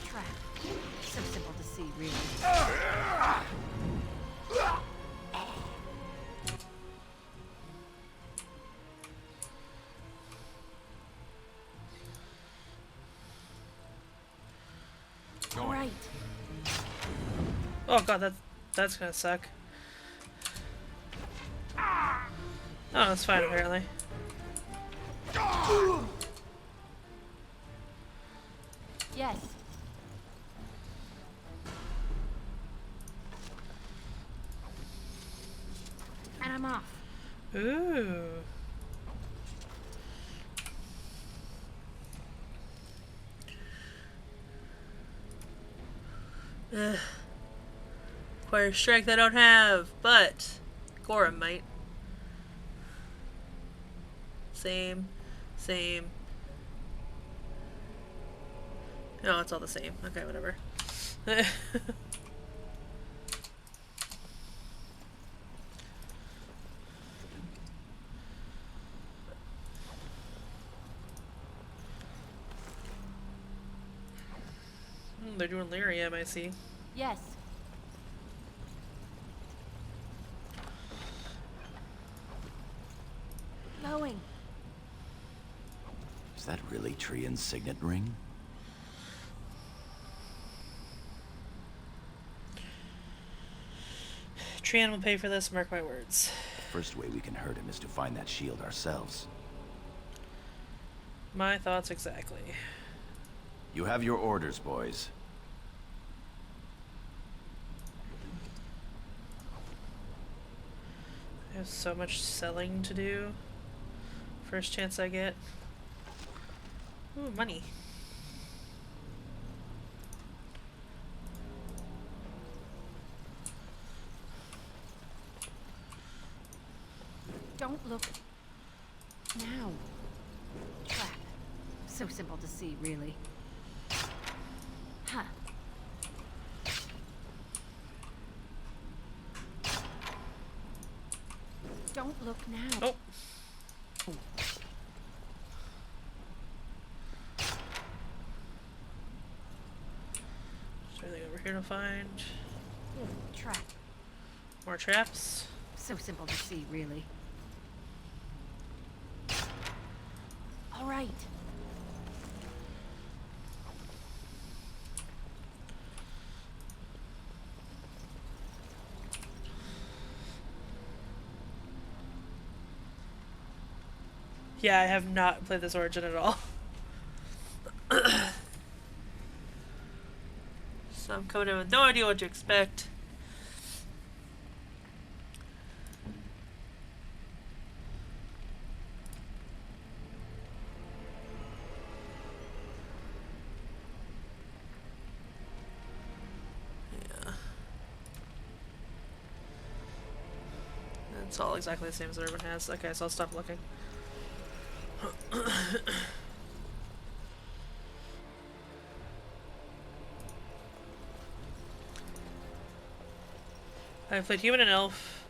Trap. So simple to see, really. All right. Oh god, that's gonna suck. Oh, that's fine apparently. Yes. And I'm off. Ooh. Acquire strength I don't have, but Gorum might. Same. No, it's all the same. Okay, whatever. They're doing lyrium, I see. Yes. Going. Is that really Trian's signet ring? Trian will pay for this, mark my words. The first way we can hurt him is to find that shield ourselves. My thoughts exactly. You have your orders, boys. I have so much selling to do. First chance I get. Ooh, money. Don't look now. Trap. So simple to see, really. Huh. Don't look now. Oh. Is there anything over here to find? Trap. More traps? So simple to see, really. All right. Wait. Yeah, I have not played this Origin at all. So I'm coming in with no idea what to expect. Yeah. It's all exactly the same as everyone has. Okay, so I'll stop looking. I've played human and elf.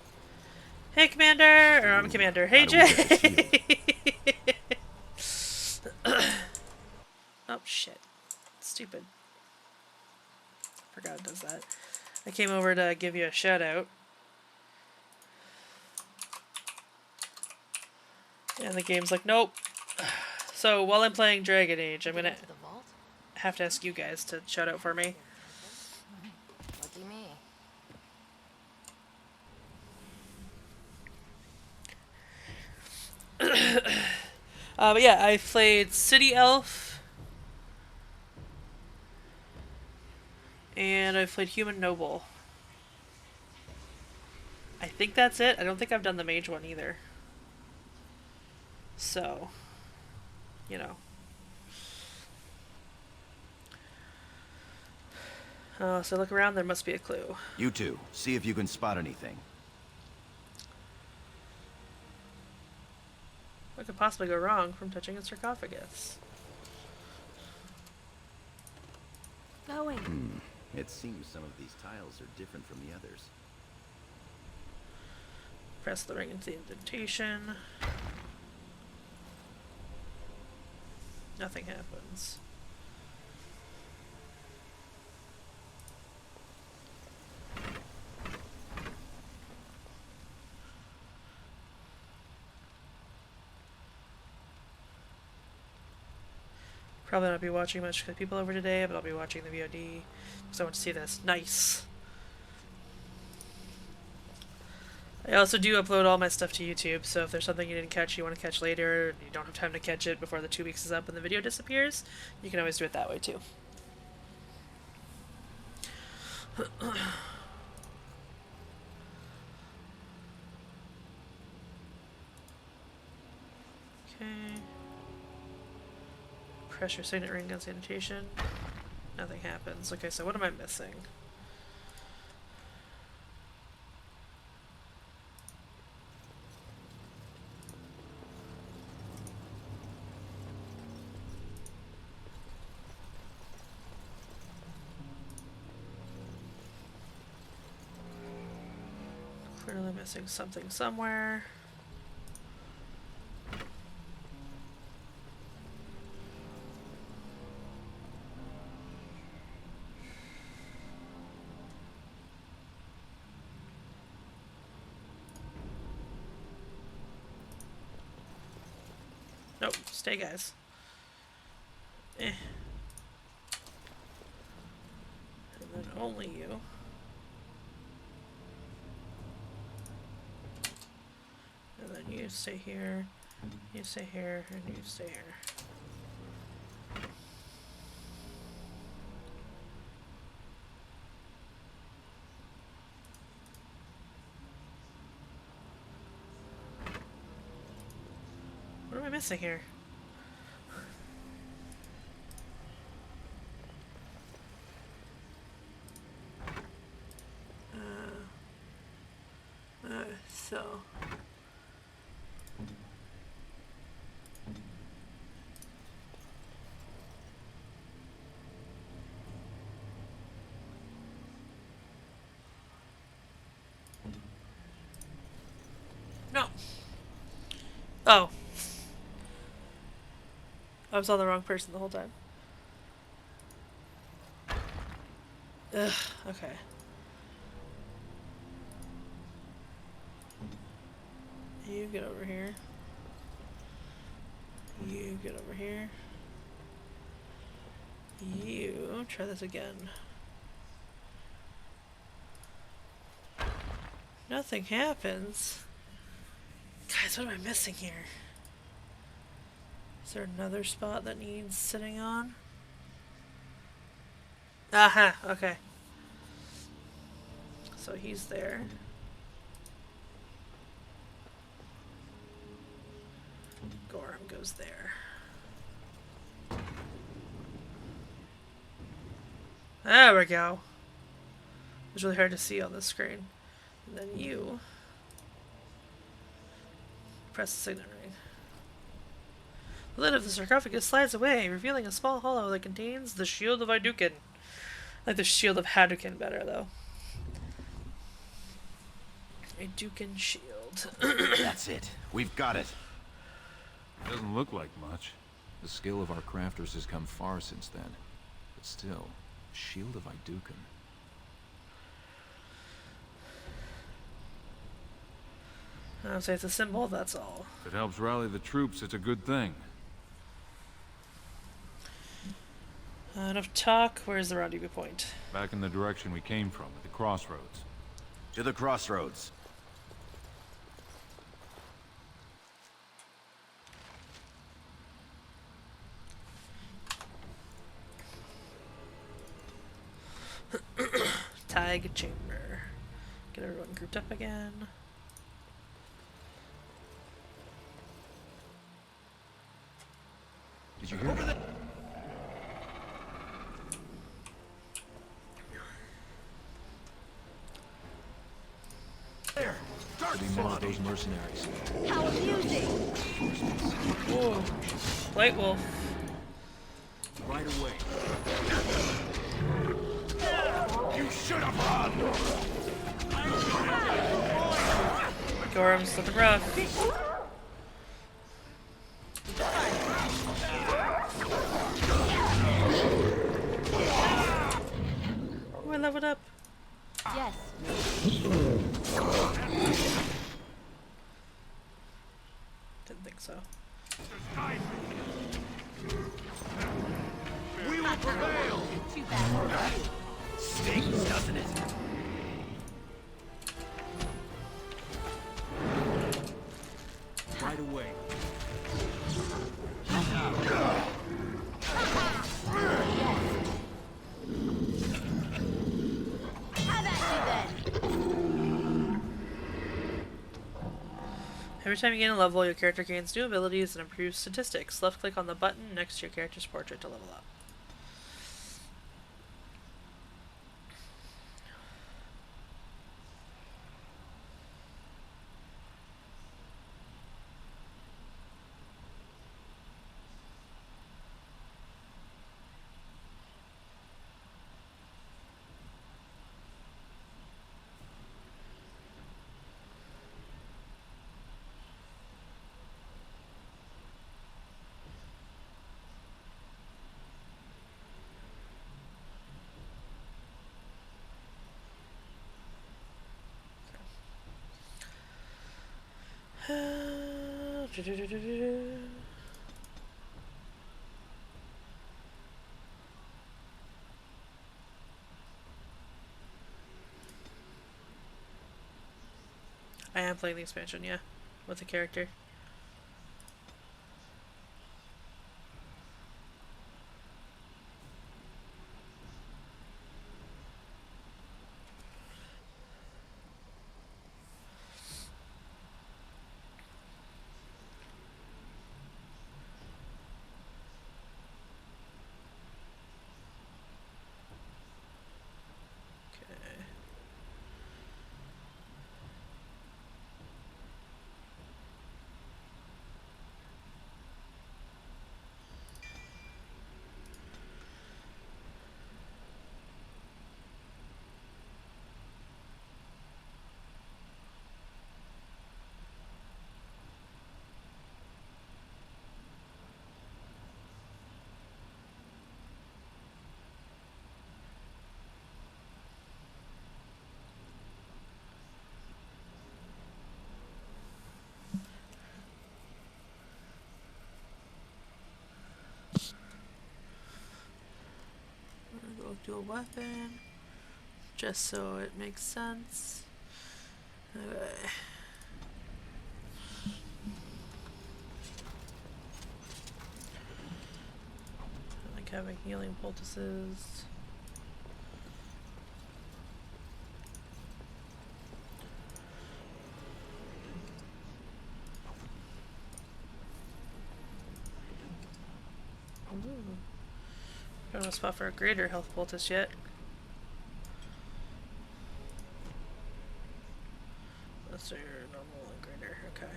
Hey, Commander! Or I'm Commander. Hey, Jay! Oh, shit. Stupid. Forgot it does that. I came over to give you a shout out. And the game's like, nope. So while I'm playing Dragon Age, I'm gonna have to ask you guys to shout out for me. Lucky me. But yeah, I played City Elf. And I've played Human Noble. I think that's it. I don't think I've done the mage one either. So, you know. So look around, there must be a clue. You two, see if you can spot anything. What could possibly go wrong from touching a sarcophagus? Going. It seems some of these tiles are different from the others. Press the ring into the indentation. Nothing happens. Probably not be watching much because people over today, but I'll be watching the VOD because I want to see this. Nice! I also do upload all my stuff to YouTube, so if there's something you didn't catch you want to catch later, and you don't have time to catch it before the 2 weeks is up and the video disappears, you can always do it that way too. Okay. Press your signet ring against the annotation. Nothing happens. Okay, so what am I missing? Clearly missing something somewhere. Nope, stay guys. And then only you. And then you stay here, and you stay here. What am I missing here? So... No. Oh. I was on the wrong person the whole time. Ugh, okay. You get over here. You get over here. You try this again. Nothing happens. Guys, what am I missing here? Is there another spot that needs sitting on? Aha, okay. So he's there. Gorham goes there. There we go. It's really hard to see on this screen. And then you press the signet ring. The lid of the sarcophagus slides away, revealing a small hollow that contains the shield of Hadouken. I like the shield of Hadouken better, though. Hadouken shield. That's it. We've got it. Doesn't look like much. The skill of our crafters has come far since then. But still, shield of Hadouken. I would say it's a symbol, that's all. If it helps rally the troops, it's a good thing. Enough talk. Where's the rendezvous point? Back in the direction we came from, at the crossroads. To the crossroads. Tag chamber. Get everyone grouped up again. Did you hear that? There! Could be more of those mercenaries. How amusing! Whoa. White Wolf. Right away. You should have run! Gorham's looking rough. Oh, I leveled up. Yes. Didn't think so. We will prevail! Too bad. Stings, doesn't it? Right away. Every time you gain a level, your character gains new abilities and improves statistics. Left click on the button next to your character's portrait to level up. I am playing the expansion, yeah, with the character. Dual weapon. Just so it makes sense. Okay. I like having healing poultices. Don't have a spot for a greater health poultice yet. Let's do your normal and greater. Okay.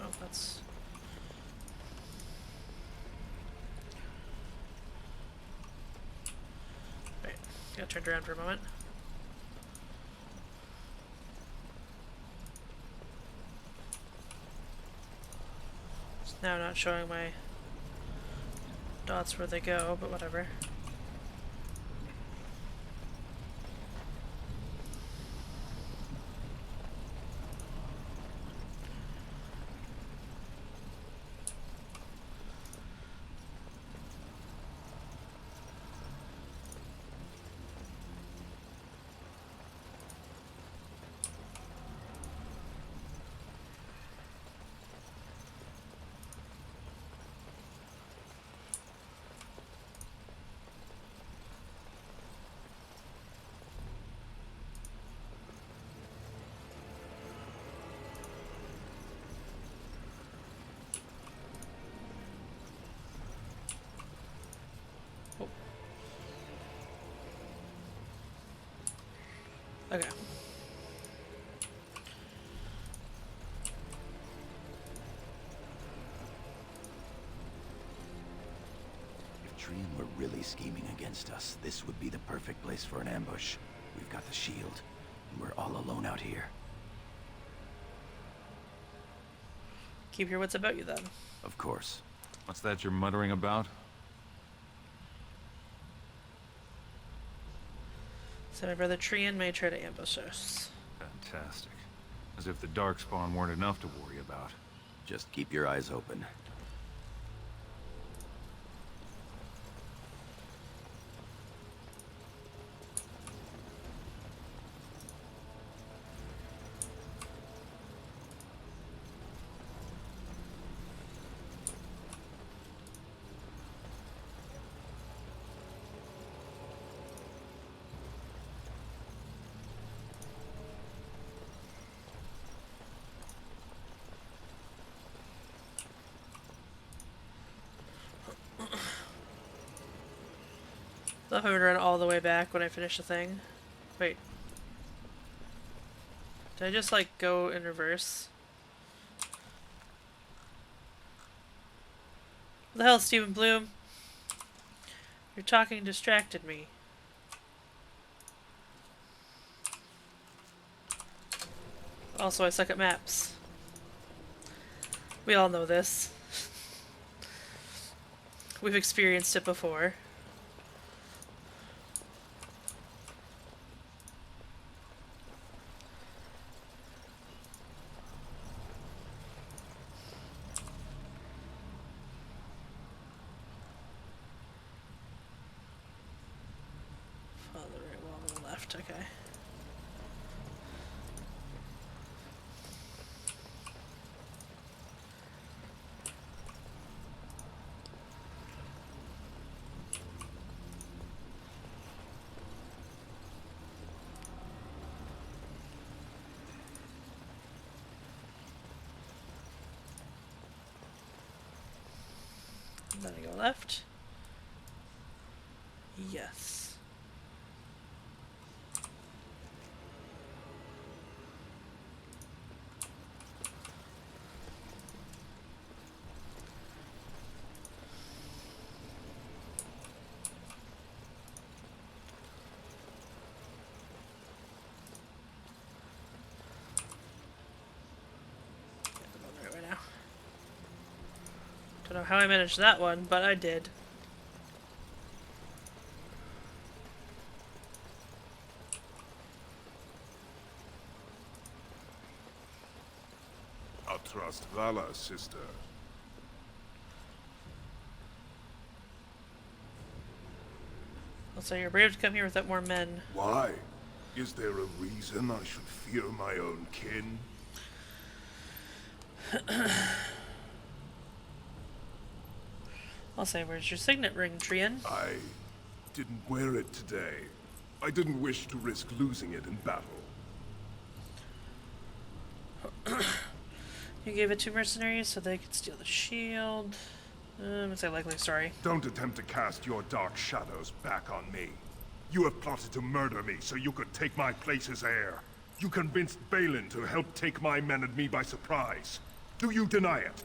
Oh, that's. Wait, got turned around for a moment. Now not showing my dots where they go, but whatever. Okay. If Trian were really scheming against us, this would be the perfect place for an ambush. We've got the shield, and we're all alone out here. Keep your wits about you then. Of course. What's that you're muttering about? So my brother Trian may try to ambush us. Fantastic. As if the Darkspawn weren't enough to worry about. Just keep your eyes open. I thought I would run all the way back when I finish the thing. Wait. Did I just like go in reverse? What the hell, Stephen Bloom? Your talking distracted me. Also, I suck at maps. We all know this. We've experienced it before. Follow the right wall to the left, okay. Then I go left. Yes. Right now. Don't know how I managed that one, but I did. I'll trust Vala, sister. So you're brave to come here without more men. Why? Is there a reason I should fear my own kin? I'll say, where's your signet ring, Trian? I didn't wear it today. I didn't wish to risk losing it in battle. You gave it to mercenaries so they could steal the shield. It's a likely story. Don't attempt to cast your dark shadows back on me. You have plotted to murder me so you could take my place as heir. You convinced Balin to help take my men and me by surprise. Do you deny it?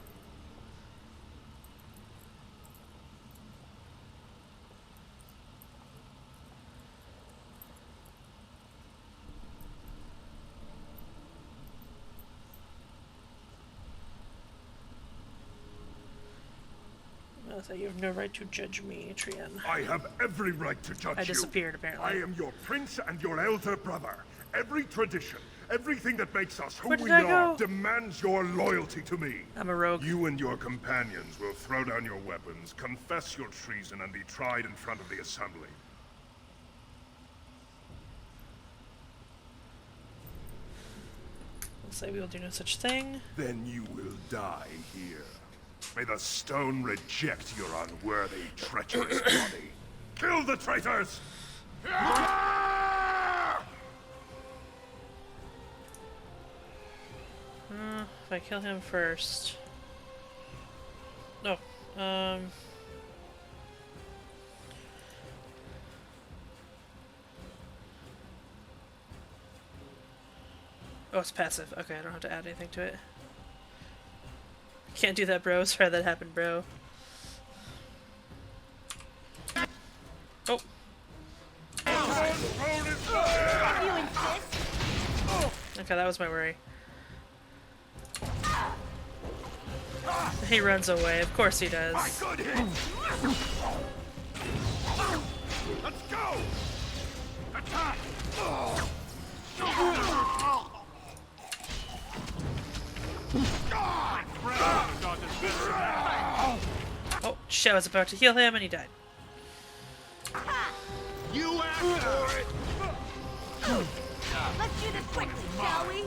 So you have no right to judge me, Trian. I have every right to judge you. I disappeared, apparently. I am your prince and your elder brother. Every tradition, everything that makes us who Where did we I are, go? demands your loyalty to me. I'm a rogue. You and your companions will throw down your weapons, confess your treason, and be tried in front of the assembly. I'll say we will do no such thing. Then you will die here. May the stone reject your unworthy, treacherous body. Kill the traitors! If I kill him first. No. Oh, it's passive. Okay, I don't have to add anything to it. Can't do that, bro. Sorry that happened, bro. Oh. Okay, that was my worry. He runs away. Of course he does. Let's go! Attack! Oh, shit, I was about to heal him and he died. You asked for it! Let's do this quickly, shall we?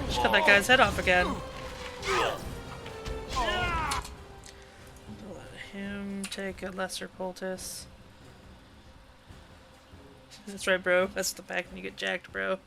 Just cut that guy's head off again. Let him take a lesser poultice. That's right, bro. That's the pack when you get jacked, bro.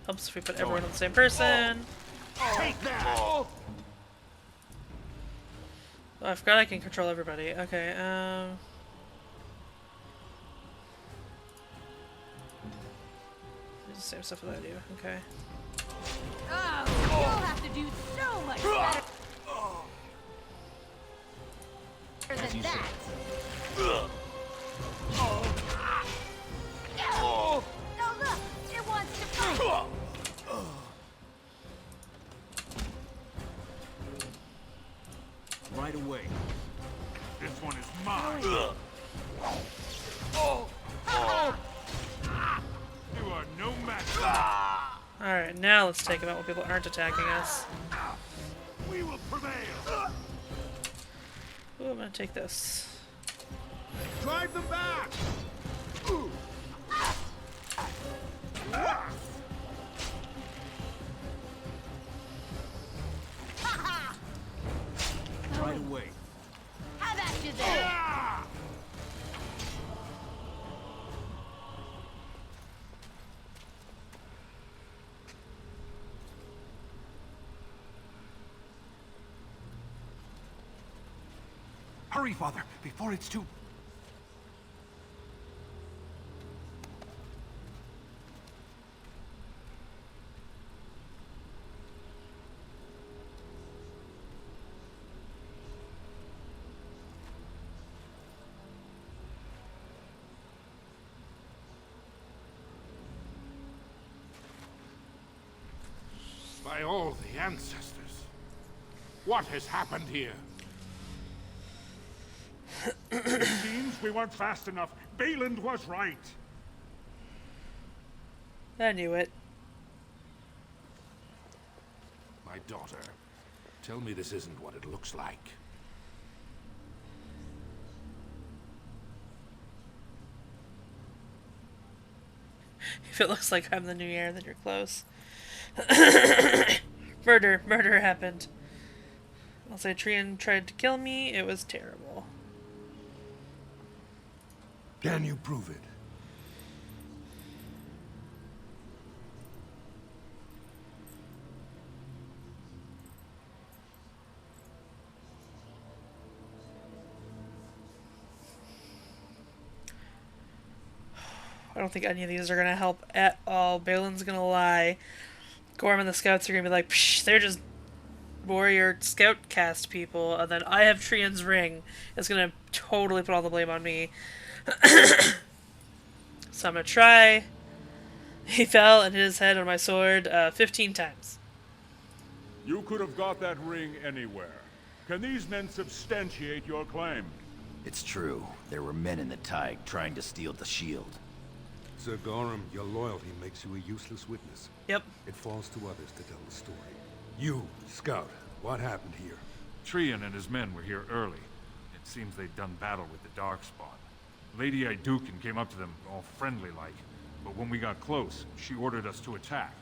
Helps if we put everyone on the same person. Take that! Oh, I forgot I can control everybody. Okay, do the same stuff that I do. Okay. Oh, you'll have to do so much better than that. Oh, look! It wants to fight! Right away. This one is mine. You are no match. Alright, now let's take them out when people aren't attacking us. We will prevail. Ooh, I'm gonna take this. Drive them back. Right away. How about you there? Hurry, Father, before it's too... By all the ancestors. What has happened here? It seems we weren't fast enough. Bayland was right. I knew it. My daughter, tell me this isn't what it looks like. If it looks like I'm the new heir, then you're close. Murder happened. I'll say Trian tried to kill me. It was terrible. Can you prove it? I don't think any of these are going to help at all. Balin's going to lie. Gorm and the scouts are going to be like, psh, they're just warrior scout cast people. And then I have Trian's ring. It's going to totally put all the blame on me. So I'm going to try. He fell and hit his head on my sword 15 times. You could have got that ring anywhere. Can these men substantiate your claim? It's true. There were men in the Tig trying to steal the shield. Sir Gorham, your loyalty makes you a useless witness. Yep. It falls to others to tell the story. You, Scout, what happened here? Trian and his men were here early. It seems they'd done battle with the Darkspawn. Lady Idukin came up to them, all friendly-like. But when we got close, she ordered us to attack.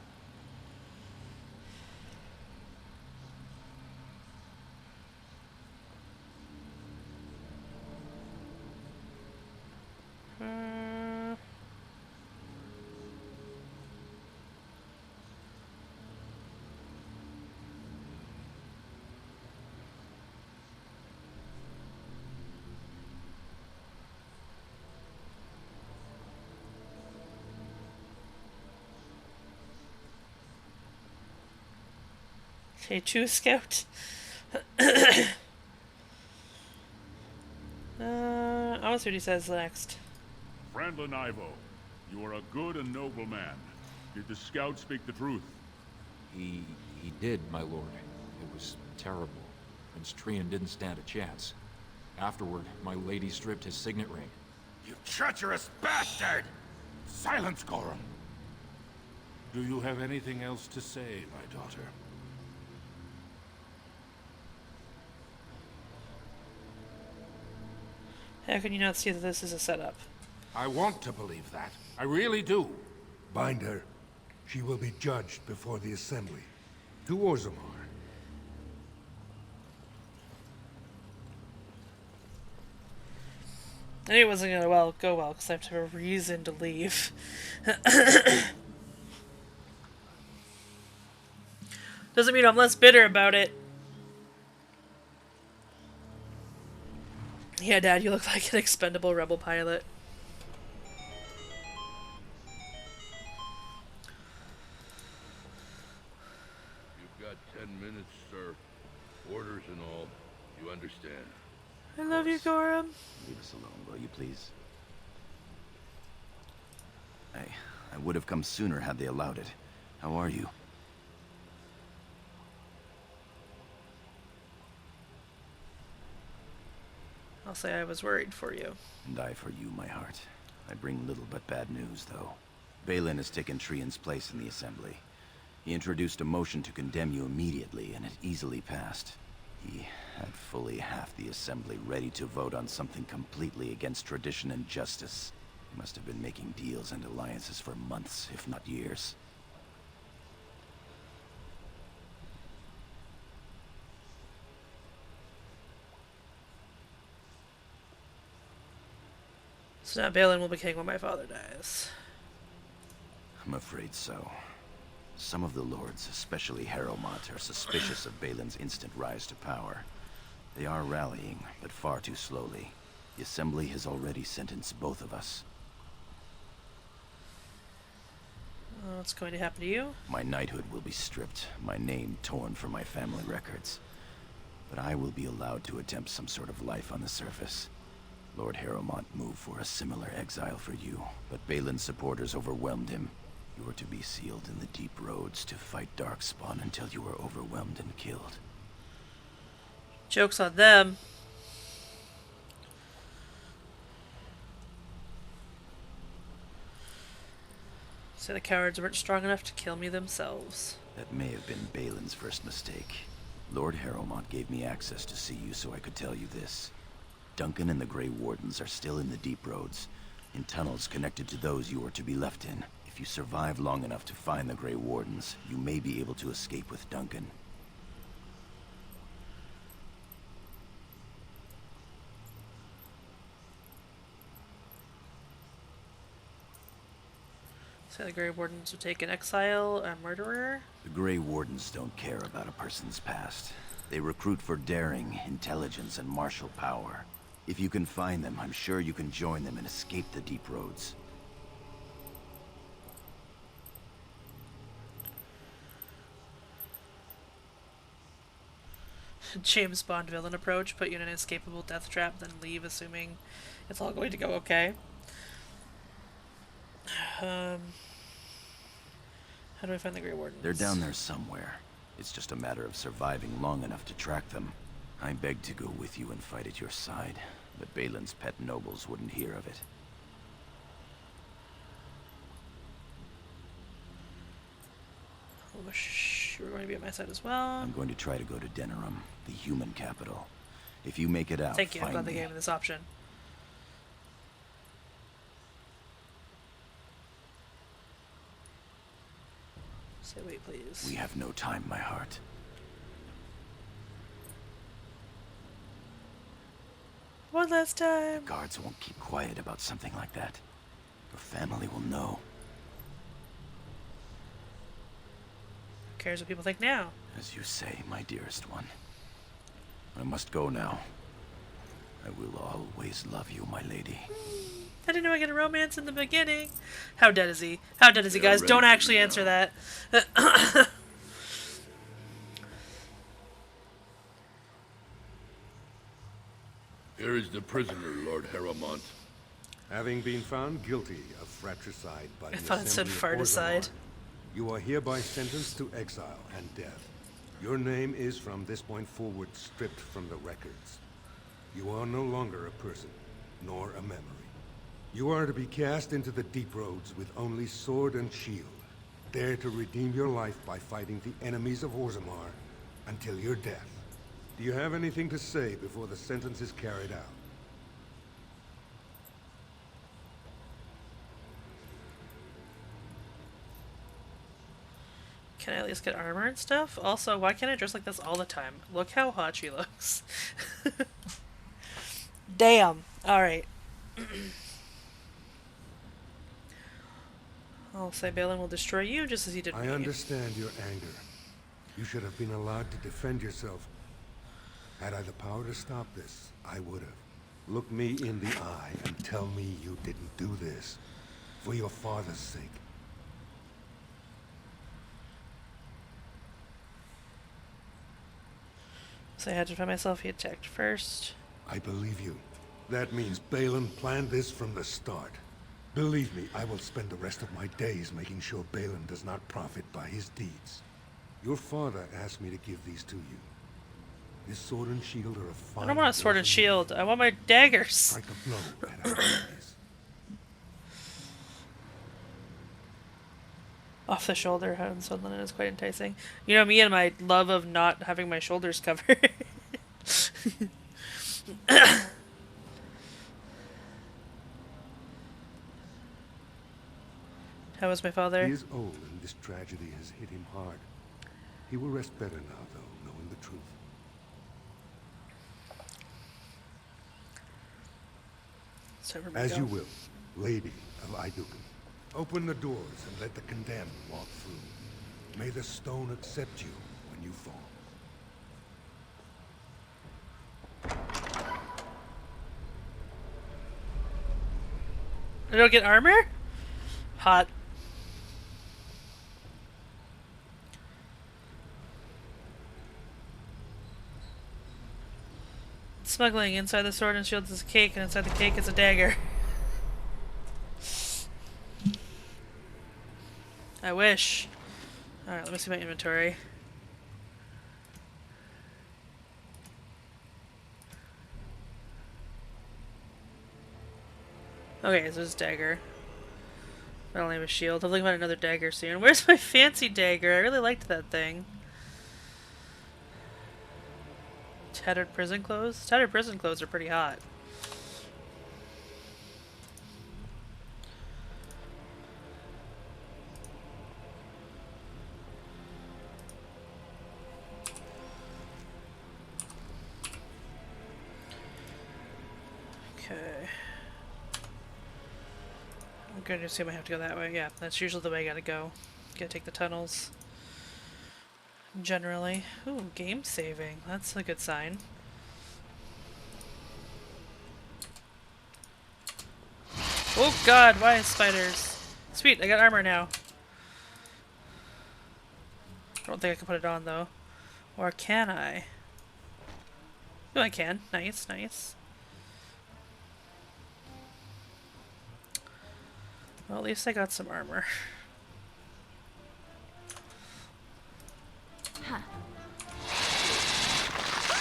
Okay, choose scout. I want to see what he says next. Frandlin Ivo, you are a good and noble man. Did the scout speak the truth? He did, my lord. It was terrible. Prince Trian didn't stand a chance. Afterward, my lady stripped his signet ring. You treacherous bastard! Silence, Gorham! Do you have anything else to say, my daughter? How can you not see that this is a setup? I want to believe that. I really do. Bind her. She will be judged before the assembly. To Orzammar. I knew it wasn't going to go well, because I have to have a reason to leave. Doesn't mean I'm less bitter about it. Yeah, Dad, you look like an expendable rebel pilot. You've got 10 minutes, sir. Orders and all. You understand? I love you, Gorham. Leave us alone, will you please? I would have come sooner had they allowed it. How are you? I'll say I was worried for you. And I for you, my heart. I bring little but bad news, though. Balin has taken Trian's place in the Assembly. He introduced a motion to condemn you immediately, and it easily passed. He had fully half the Assembly ready to vote on something completely against tradition and justice. He must have been making deals and alliances for months, if not years. So now Balin will be king when my father dies. I'm afraid so. Some of the lords, especially Harrowmont, are suspicious of Balin's instant rise to power. They are rallying, but far too slowly. The Assembly has already sentenced both of us. What's going to happen to you? My knighthood will be stripped, my name torn from my family records. But I will be allowed to attempt some sort of life on the surface. Lord Harrowmont moved for a similar exile for you, but Balin's supporters overwhelmed him. You are to be sealed in the deep roads to fight Darkspawn until you are overwhelmed and killed. Joke's on them. So the cowards weren't strong enough to kill me themselves. That may have been Balin's first mistake. Lord Harrowmont gave me access to see you so I could tell you this. Duncan and the Grey Wardens are still in the deep roads, in tunnels connected to those you are to be left in. If you survive long enough to find the Grey Wardens, you may be able to escape with Duncan. So the Grey Wardens would take an exile, a murderer? The Grey Wardens don't care about a person's past. They recruit for daring, intelligence, and martial power. If you can find them, I'm sure you can join them and escape the deep roads. James Bond villain approach, put you in an inescapable death trap, then leave assuming it's all going to go okay. How do I find the Grey Wardens? They're down there somewhere. It's just a matter of surviving long enough to track them. I begged to go with you and fight at your side, but Balin's pet nobles wouldn't hear of it. I wish you were going to be at my side as well. I'm going to try to go to Denerim, the human capital. If you make it out, Thank you, I'm glad find they me. gave me this option. Say wait, please. We have no time, my heart. One last time. Guards won't keep quiet about something like that. Your family will know. Who cares what people think now? As you say, my dearest one. I must go now. I will always love you, my lady. I didn't know I get a romance in the beginning. How dead is he? How dead is he, guys? Don't actually answer that. Here is the prisoner, Lord Harrowmont. Having been found guilty of fratricide by I the thought it said Assembly of farticide. Orzammar, you are hereby sentenced to exile and death. Your name is from this point forward stripped from the records. You are no longer a person, nor a memory. You are to be cast into the deep roads with only sword and shield. Dare to redeem your life by fighting the enemies of Orzammar until your death. Do you have anything to say before the sentence is carried out? Can I at least get armor and stuff? Also, why can't I dress like this all the time? Look how hot she looks. Damn. Alright. I'll say Balin will destroy you just as he did me. I understand your anger. You should have been allowed to defend yourself. Had I the power to stop this, I would have. Look me in the eye and tell me you didn't do this. For your father's sake. So I had to find myself. He attacked first. I believe you. That means Balin planned this from the start. Believe me, I will spend the rest of my days making sure Balin does not profit by his deeds. Your father asked me to give these to you. This sword and shield are a fine... I don't want a sword and shield. I want my daggers. Strike a blow at our enemies. Off the shoulder and Sunland is quite enticing. You know me and my love of not having my shoulders covered. How was my father? He is old and this tragedy has hit him hard. He will rest better now, though, knowing the truth. So As you will, Lady of Iduken. Open the doors and let the condemned walk through. May the stone accept you when you fall. I don't get armor? Hot. Smuggling. Inside the sword and shield is a cake, and inside the cake is a dagger. I wish. Alright, let me see my inventory. Okay, so there's a dagger. I don't have a shield. I'll think about another dagger soon. Where's my fancy dagger? I really liked that thing. Tattered prison clothes? Tattered prison clothes are pretty hot. Okay. I'm gonna assume I have to go that way. Yeah, that's usually the way I gotta go. Gotta take the tunnels. Generally. Ooh, game saving. That's a good sign. Oh god, why spiders? Sweet, I got armor now. I don't think I can put it on though. Or can I? Oh, I can. Nice, nice. Well, at least I got some armor. Huh.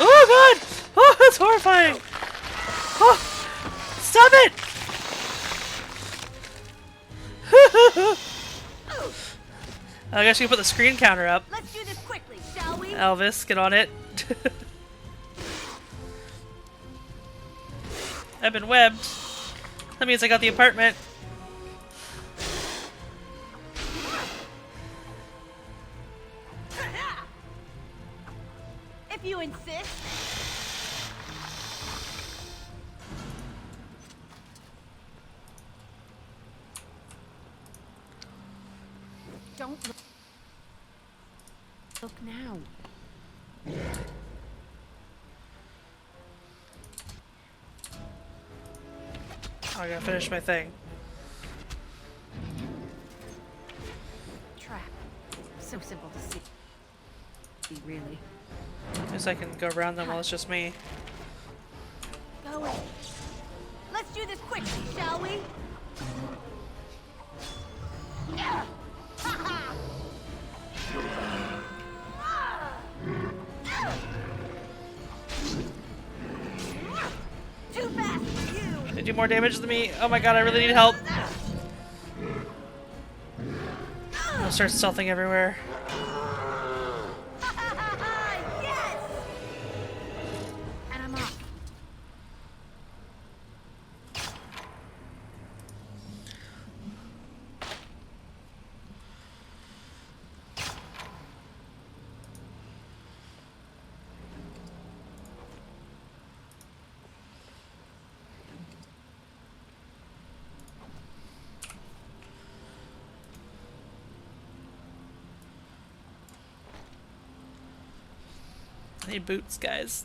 Oh god! Oh, that's horrifying! Oh! Stop it! I guess you can put the screen counter up. Let's do this quickly, shall we? Elvis, get on it. I've been webbed. That means I got the apartment. If you insist. Don't look now. Oh, I gotta finish my thing. Trap. So simple to see. Really. Guess I can go around them while it's just me. Go in. Let's do this quickly, shall we? Yeah. Too fast for you. They do more damage than me. Oh my god, I really need help. I'll start stealthing everywhere. Yes. And I'm off. I need boots, guys.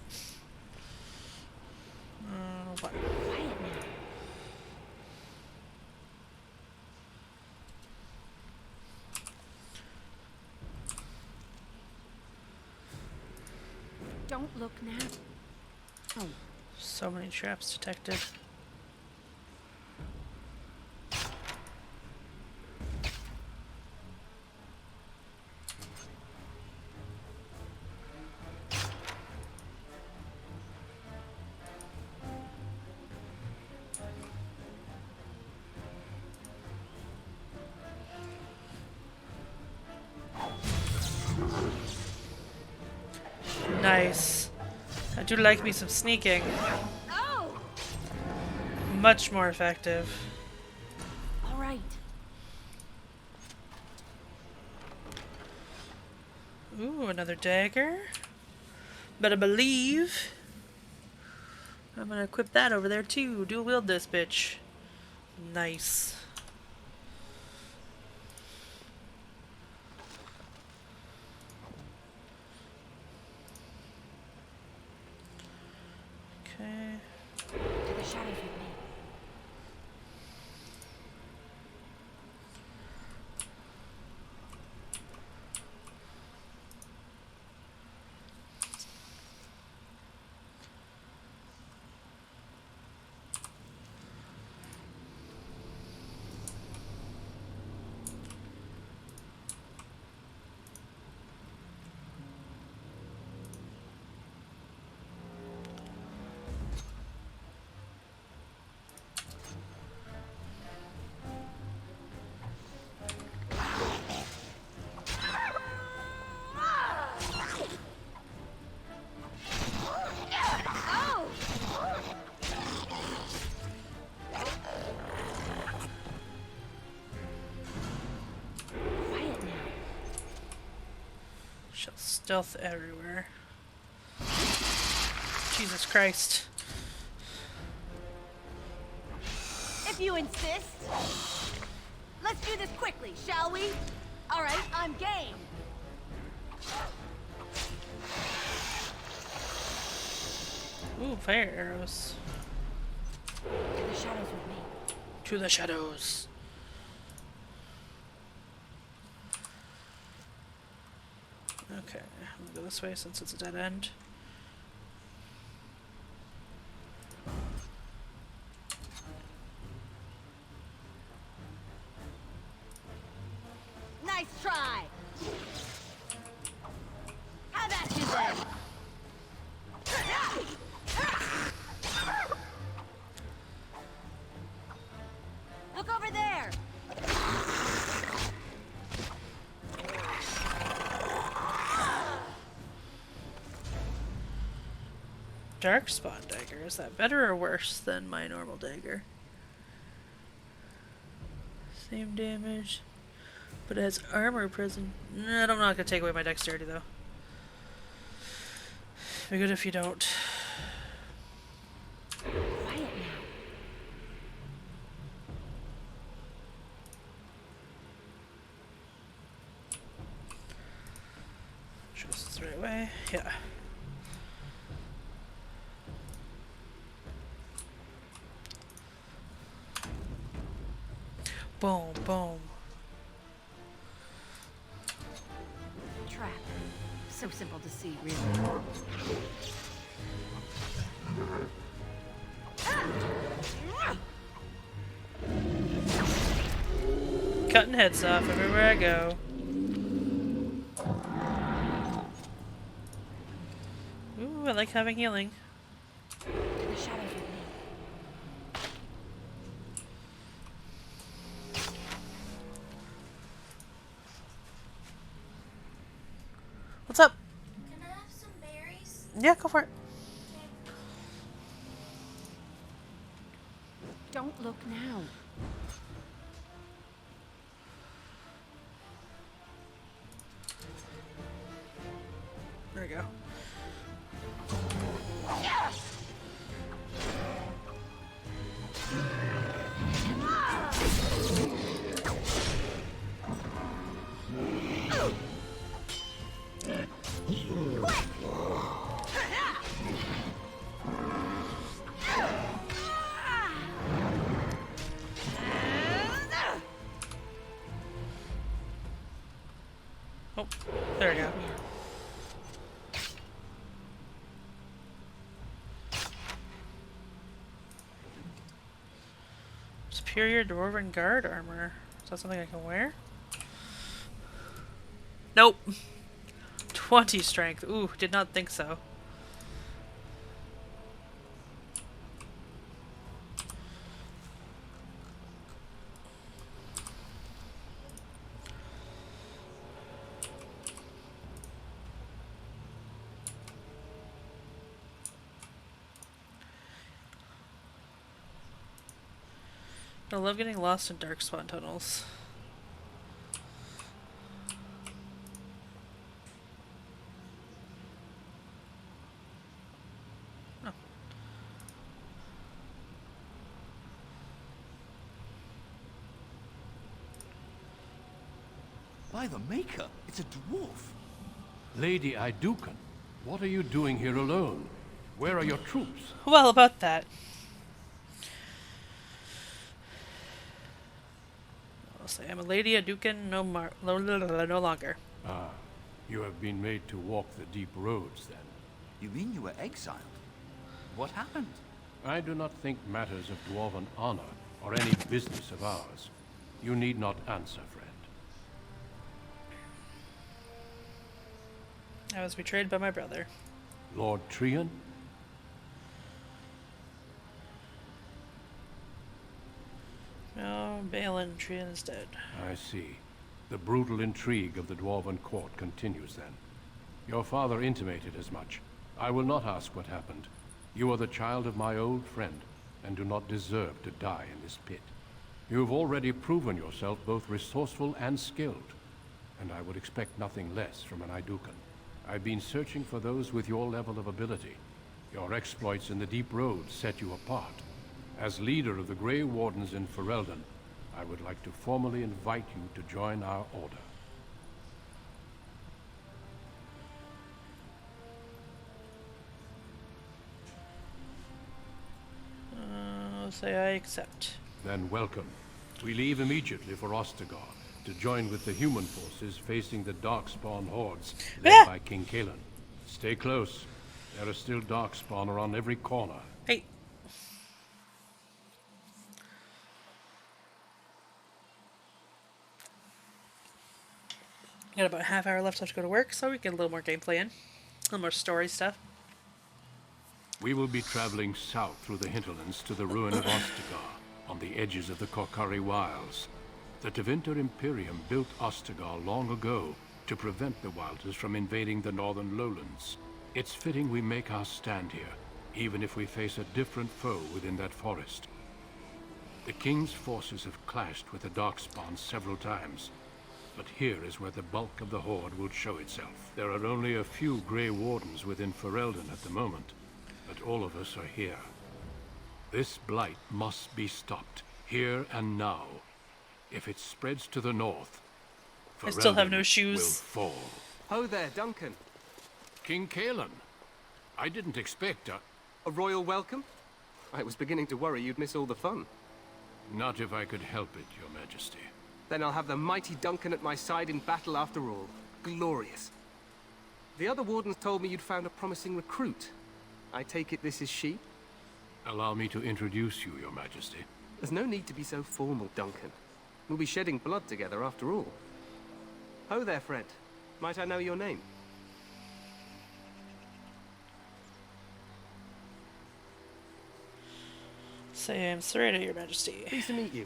What? Don't look now. Oh. So many traps detected. Nice. I do like me some sneaking. Oh. Much more effective. All right. Ooh, another dagger. Better believe I'm gonna equip that over there too. Dual wield this bitch. Nice. Okay. To the shadows with me. Stealth everywhere. Jesus Christ. If you insist. Let's do this quickly, shall we? All right, I'm game. Ooh, fire arrows. To the shadows with me. To the shadows. Okay, I'm gonna go this way since it's a dead end. Nice try. How about you then? Look over there. Darkspawn dagger, is that better or worse than my normal dagger? Same damage, but it has armor present. Nah, I'm not gonna take away my dexterity though. Be good if you don't. Quiet now. Sure this is the right way. Yeah. Boom, boom. Trap. So simple to see, really. Cutting heads off everywhere I go. Ooh, I like having healing. To the shadows with me. What's up? Can I have some berries? Yeah, go for it. Don't look now. There we go. Oh, there we go. Superior Dwarven Guard armor. Is that something I can wear? Nope. 20 strength. Ooh, did not think so. I love getting lost in darkspawn tunnels. Oh. By the Maker, it's a dwarf. Lady Idukan, what are you doing here alone? Where are your troops? Well, about that. I'll say I'm a Lady Adukan no longer. Ah, you have been made to walk the deep roads, then. You mean you were exiled? What happened? I do not think matters of dwarven honor are any business of ours. You need not answer, friend. I was betrayed by my brother. Lord Trian? No, Balin Trian is dead. I see. The brutal intrigue of the Dwarven court continues then. Your father intimated as much. I will not ask what happened. You are the child of my old friend, and do not deserve to die in this pit. You have already proven yourself both resourceful and skilled, and I would expect nothing less from an Idukan. I've been searching for those with your level of ability. Your exploits in the Deep Road set you apart. As leader of the Grey Wardens in Ferelden, I would like to formally invite you to join our order. I'll say I accept. Then welcome. We leave immediately for Ostagar to join with the human forces facing the Darkspawn hordes led by King Kaelan. Stay close. There are still Darkspawn around every corner. Hey. Got about a half hour left to go to work, so we get a little more gameplay in. A little more story stuff. We will be traveling south through the hinterlands to the ruin of Ostagar, on the edges of the Korcari Wilds. The Tevinter Imperium built Ostagar long ago to prevent the Wilders from invading the northern lowlands. It's fitting we make our stand here, even if we face a different foe within that forest. The King's forces have clashed with the Darkspawn several times, but here is where the bulk of the Horde will show itself. There are only a few Grey Wardens within Ferelden at the moment, but all of us are here. This blight must be stopped, here and now. If it spreads to the north, I still have no Ferelden shoes. will fall. Ho there, Duncan. King Kaelan. I didn't expect a royal welcome? I was beginning to worry you'd miss all the fun. Not if I could help it, Your Majesty. Then I'll have the mighty Duncan at my side in battle after all. Glorious. The other wardens told me you'd found a promising recruit. I take it this is she? Allow me to introduce you, Your Majesty. There's no need to be so formal, Duncan. We'll be shedding blood together after all. Ho there, friend. Might I know your name? Say I'm Serena, Your Majesty. Pleased to meet you.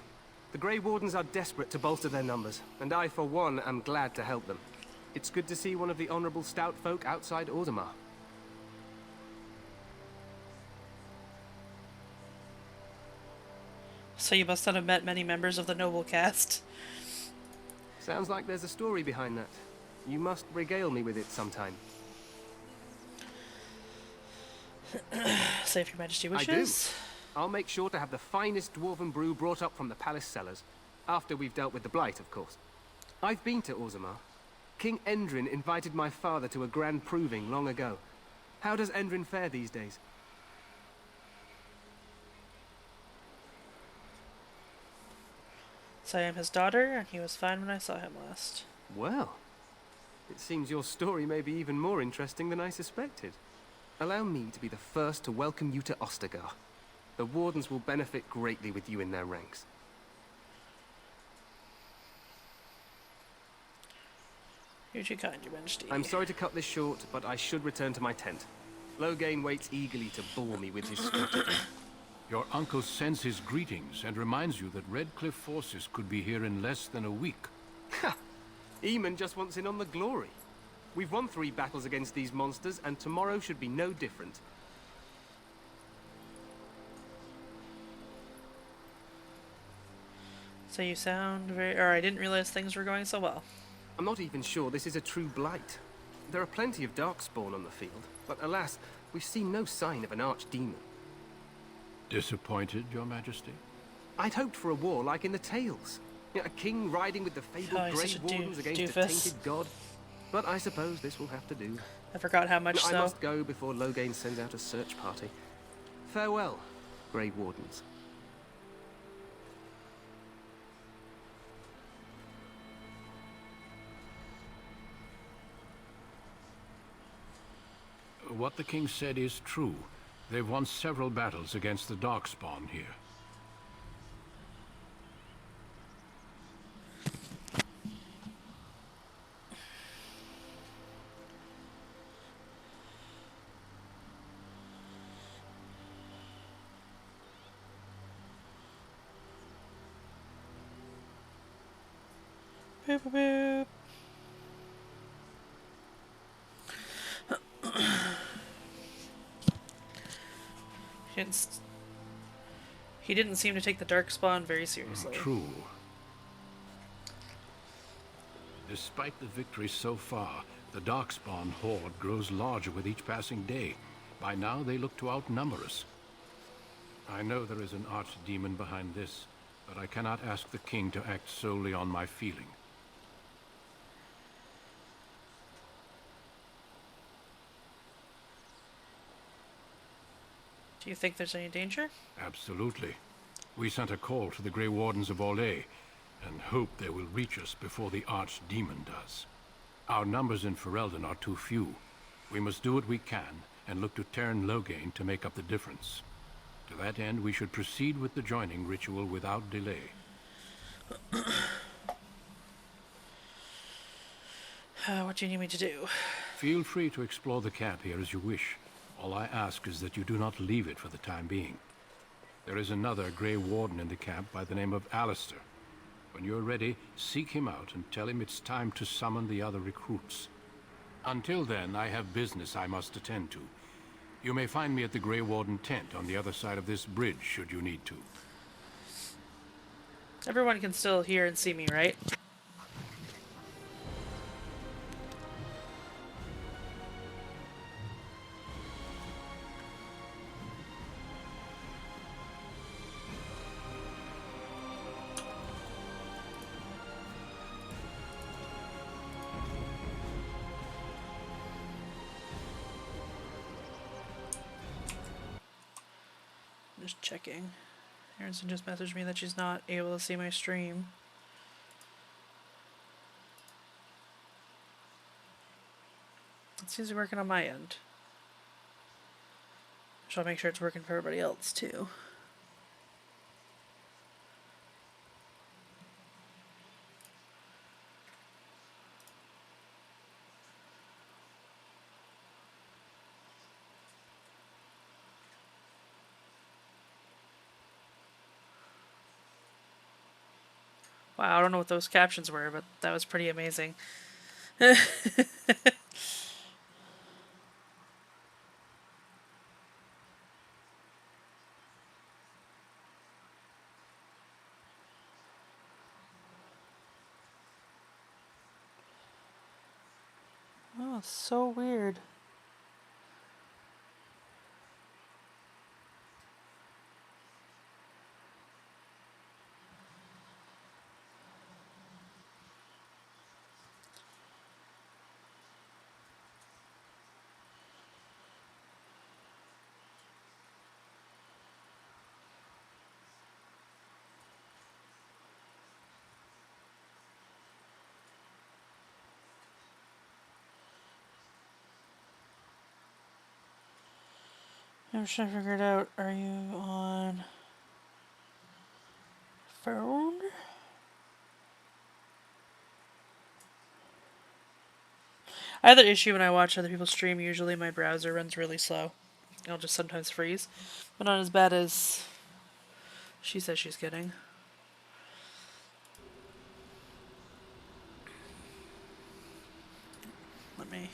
The Grey Wardens are desperate to bolster their numbers, and I, for one, am glad to help them. It's good to see one of the honorable stout folk outside Orzammar. So you must not have met many members of the noble cast. Sounds like there's a story behind that. You must regale me with it sometime. Say if Your Majesty wishes. I do. I'll make sure to have the finest dwarven brew brought up from the palace cellars. After we've dealt with the blight, of course. I've been to Orzammar. King Endrin invited my father to a grand proving long ago. How does Endrin fare these days? So I am his daughter, and he was fine when I saw him last. Well, it seems your story may be even more interesting than I suspected. Allow me to be the first to welcome you to Ostagar. The Wardens will benefit greatly with you in their ranks. You're too kind, Your Majesty. I'm sorry to cut this short, but I should return to my tent. Loghain waits eagerly to bore me with his strategy. Your uncle sends his greetings and reminds you that Redcliffe forces could be here in less than a week. Ha! Eamon just wants in on the glory. We've won 3 battles against these monsters, and tomorrow should be no different. So you sound very... Or I didn't realize things were going so well. I'm not even sure this is a true blight. There are plenty of darkspawn on the field, but alas, we've seen no sign of an archdemon. Disappointed, Your Majesty? I'd hoped for a war like in the tales. You know, a king riding with the fabled Grey Wardens against a tainted god. But I suppose this will have to do. I forgot how much I must go before Loghain sends out a search party. Farewell, Grey Wardens. What the king said is true. They've won several battles against the Darkspawn here. Boop, boop, boop. He didn't seem to take the Darkspawn very seriously. True. Despite the victory so far, The Darkspawn horde grows larger with each passing day. By now, they look to outnumber us. I know there is an archdemon behind this, but I cannot ask the king to act solely on my feeling. Do you think there's any danger? Absolutely. We sent a call to the Grey Wardens of Orlais, and hope they will reach us before the archdemon does. Our numbers in Ferelden are too few. We must do what we can, and look to Terran Loghain to make up the difference. To that end, we should proceed with the joining ritual without delay. What do you need me to do? Feel free to explore the camp here as you wish. All I ask is that you do not leave it for the time being. There is another Grey Warden in the camp by the name of Alistair. When you're ready, seek him out and tell him it's time to summon the other recruits. Until then, I have business I must attend to. You may find me at the Grey Warden tent on the other side of this bridge, should you need to. Everyone can still hear and see me, right? Just checking. Aronson just messaged me that she's not able to see my stream. It seems to be working on my end. So I'll make sure it's working for everybody else too. Wow, I don't know what those captions were, but that was pretty amazing. Oh, it's so weird. I'm trying to figure it out. Are you on phone? I have that issue when I watch other people stream. Usually my browser runs really slow. It'll just sometimes freeze. But not as bad as she says she's getting. Let me...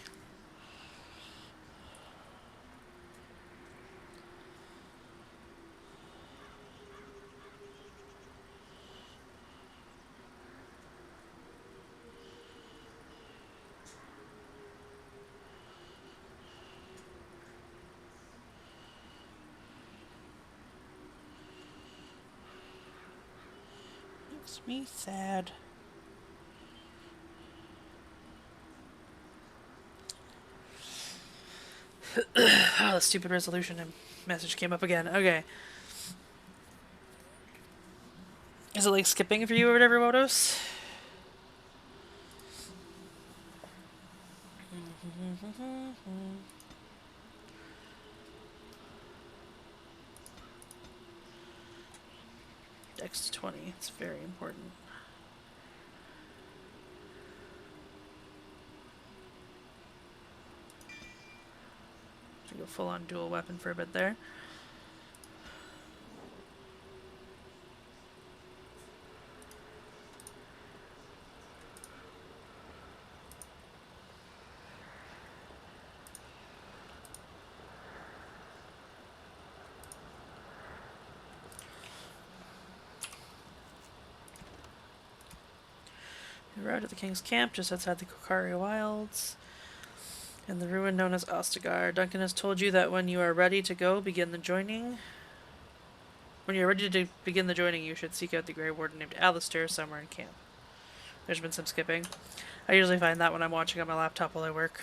Makes me sad. Oh, the stupid resolution message came up again. Okay. Is it like skipping for you or whatever, Motos? Dex 20. It's very important. Should go full on dual weapon for a bit there. We arrived at the King's Camp just outside the Kokari Wilds. In the ruin known as Ostagar, Duncan has told you that when you are ready to go, begin the joining. When you're ready to begin the joining, you should seek out the Grey Warden named Alistair somewhere in camp. There's been some skipping. I usually find that when I'm watching on my laptop while I work.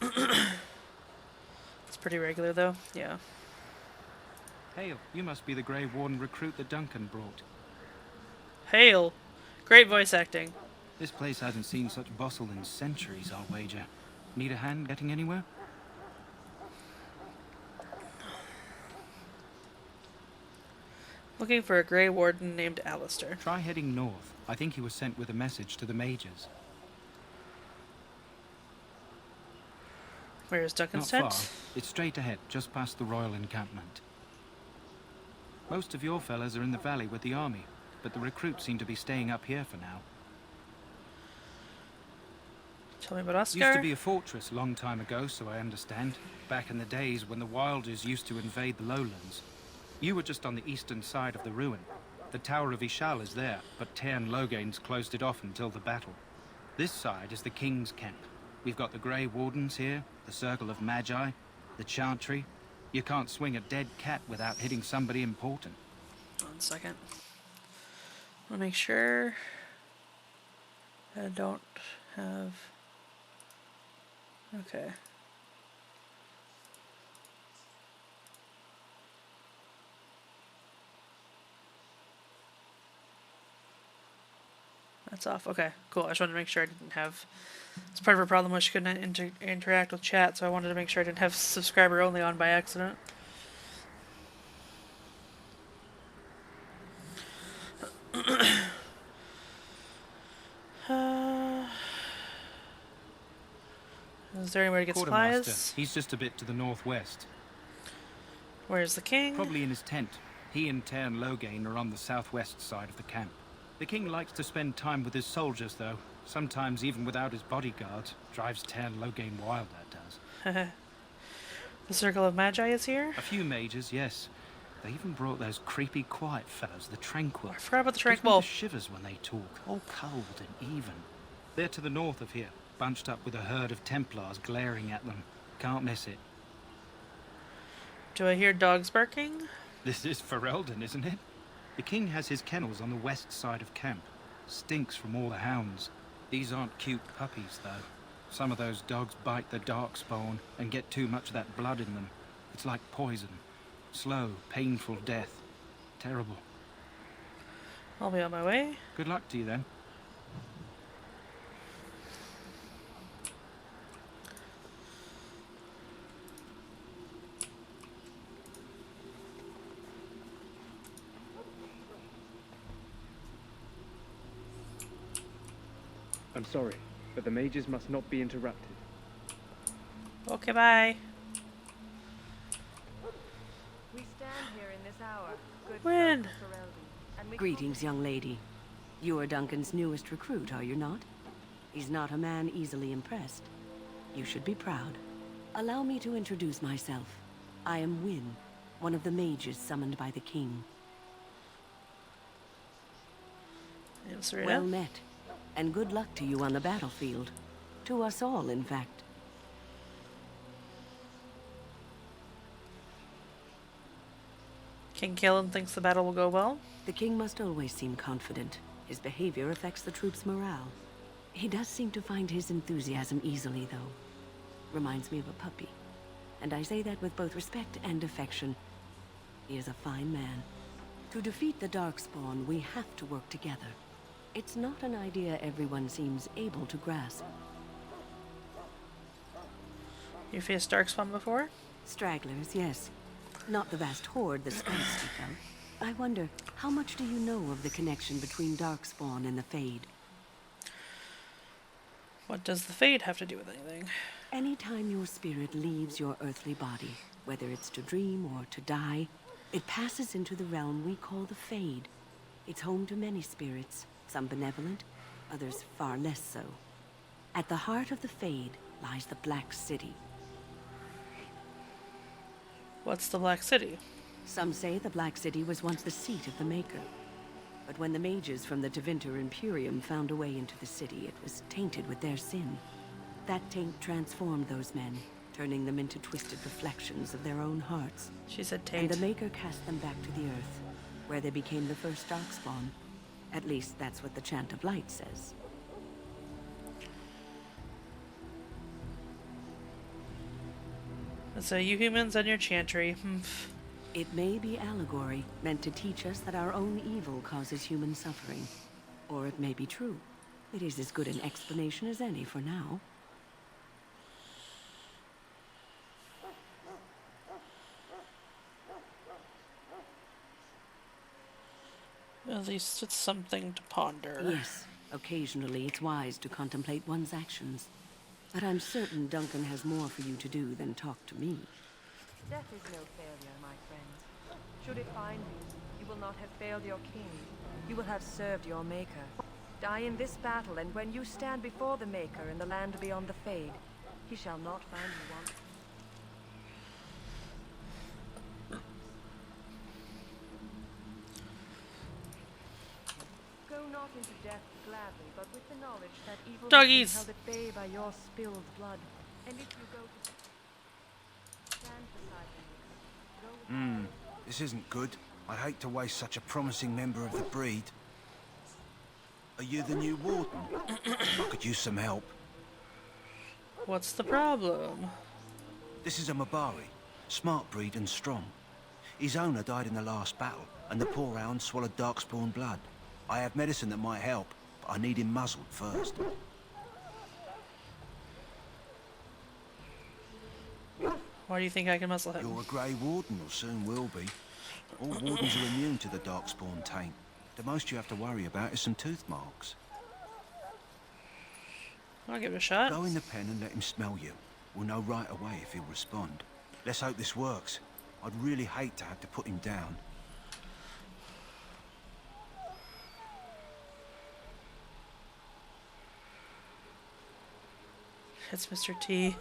It's pretty regular, though. Yeah. Hail, you must be the Grey Warden recruit that Duncan brought. Hail! Great voice acting. This place hasn't seen such bustle in centuries, I'll wager. Need a hand getting anywhere? Looking for a Grey Warden named Alistair. Try heading north. I think he was sent with a message to the mages. Where is Duncan's Not tent? far. It's straight ahead, just past the royal encampment. Most of your fellas are in the valley with the army, but the recruits seem to be staying up here for now. Tell me about Oscar. Used to be a fortress a long time ago, so I understand. Back in the days when the Wilders used to invade the lowlands. You were just on the eastern side of the ruin. The Tower of Ishal is there, but Tairn Logain's closed it off until the battle. This side is the King's camp. We've got the Grey Wardens here, the Circle of Magi, the Chantry. You can't swing a dead cat without hitting somebody important. 1 second. I want to make sure I don't have... Okay. That's off. Okay, cool. I just wanted to make sure I didn't have... It's part of a problem where she couldn't interact with chat, so I wanted to make sure I didn't have subscriber only on by accident. Is there anywhere to get supplies? He's just a bit to the northwest. Where's the king? Probably in his tent. He and Tairn Logain are on the southwest side of the camp. The king likes to spend time with his soldiers, though. Sometimes even without his bodyguards. Drives Tairn Logain wild, that does. The Circle of Magi is here? A few mages, yes. They even brought those creepy, quiet fellows, the Tranquil. I forgot about the Gives me Tranquil. the shivers when they talk, all cold and even. They're to the north of here, bunched up with a herd of Templars glaring at them. Can't miss it. Do I hear dogs barking? This is Ferelden, isn't it? The king has his kennels on the west side of camp. Stinks from all the hounds. These aren't cute puppies, though. Some of those dogs bite the darkspawn and get too much of that blood in them. It's like poison. Slow, painful death. Terrible. I'll be on my way. Good luck to you, then. I'm sorry, but the mages must not be interrupted. Okay, bye. We stand here in this hour. Good When? folk of Ferelden, and we Greetings, young lady. You are Duncan's newest recruit, are you not? He's not a man easily impressed. You should be proud. Allow me to introduce myself. I am Wynne, one of the mages summoned by the king. Well met. And good luck to you on the battlefield. To us all, in fact. King Kaelin thinks the battle will go well? The king must always seem confident. His behavior affects the troops' morale. He does seem to find his enthusiasm easily, though. Reminds me of a puppy. And I say that with both respect and affection. He is a fine man. To defeat the Darkspawn, we have to work together. It's not an idea everyone seems able to grasp. You faced Darkspawn before? Stragglers, yes. Not the vast horde the scouts speak of. I wonder, how much do you know of the connection between Darkspawn and the Fade? What does the Fade have to do with anything? Anytime your spirit leaves your earthly body, whether it's to dream or to die, it passes into the realm we call the Fade. It's home to many spirits, some benevolent, others far less so. At the heart of the Fade lies the Black City. What's the Black City? Some say the Black City was once the seat of the Maker. But when the mages from the Tevinter Imperium found a way into the city, it was tainted with their sin. That taint transformed those men, turning them into twisted reflections of their own hearts. She said taint. And the Maker cast them back to the Earth, where they became the first Darkspawn. At least that's what the Chant of Light says. So you humans and your chantry. It may be allegory, meant to teach us that our own evil causes human suffering. Or it may be true. It is as good an explanation as any for now. At least it's something to ponder. Yes, occasionally it's wise to contemplate one's actions. But I'm certain Duncan has more for you to do than talk to me. Death is no failure, my friend. Should it find you, you will not have failed your king. You will have served your Maker. Die in this battle, and when you stand before the Maker in the land beyond the Fade, he shall not find you wanting. Go not into death gladly, but with the knowledge that evil Doggies. has been held at bay by your spilled blood. And if you go to stand beside the Maker, This isn't good. I'd hate to waste such a promising member of the breed. Are you the new warden? I could use some help. What's the problem? This is a Mabari. Smart breed and strong. His owner died in the last battle, and the poor hound swallowed darkspawn blood. I have medicine that might help, but I need him muzzled first. Why do you think I can muzzle him? You're a Grey Warden, or soon will be. All wardens are immune to the darkspawn taint. The most you have to worry about is some tooth marks. I'll give it a shot. Go in the pen and let him smell you. We'll know right away if he'll respond. Let's hope this works. I'd really hate to have to put him down. It's Mr. T.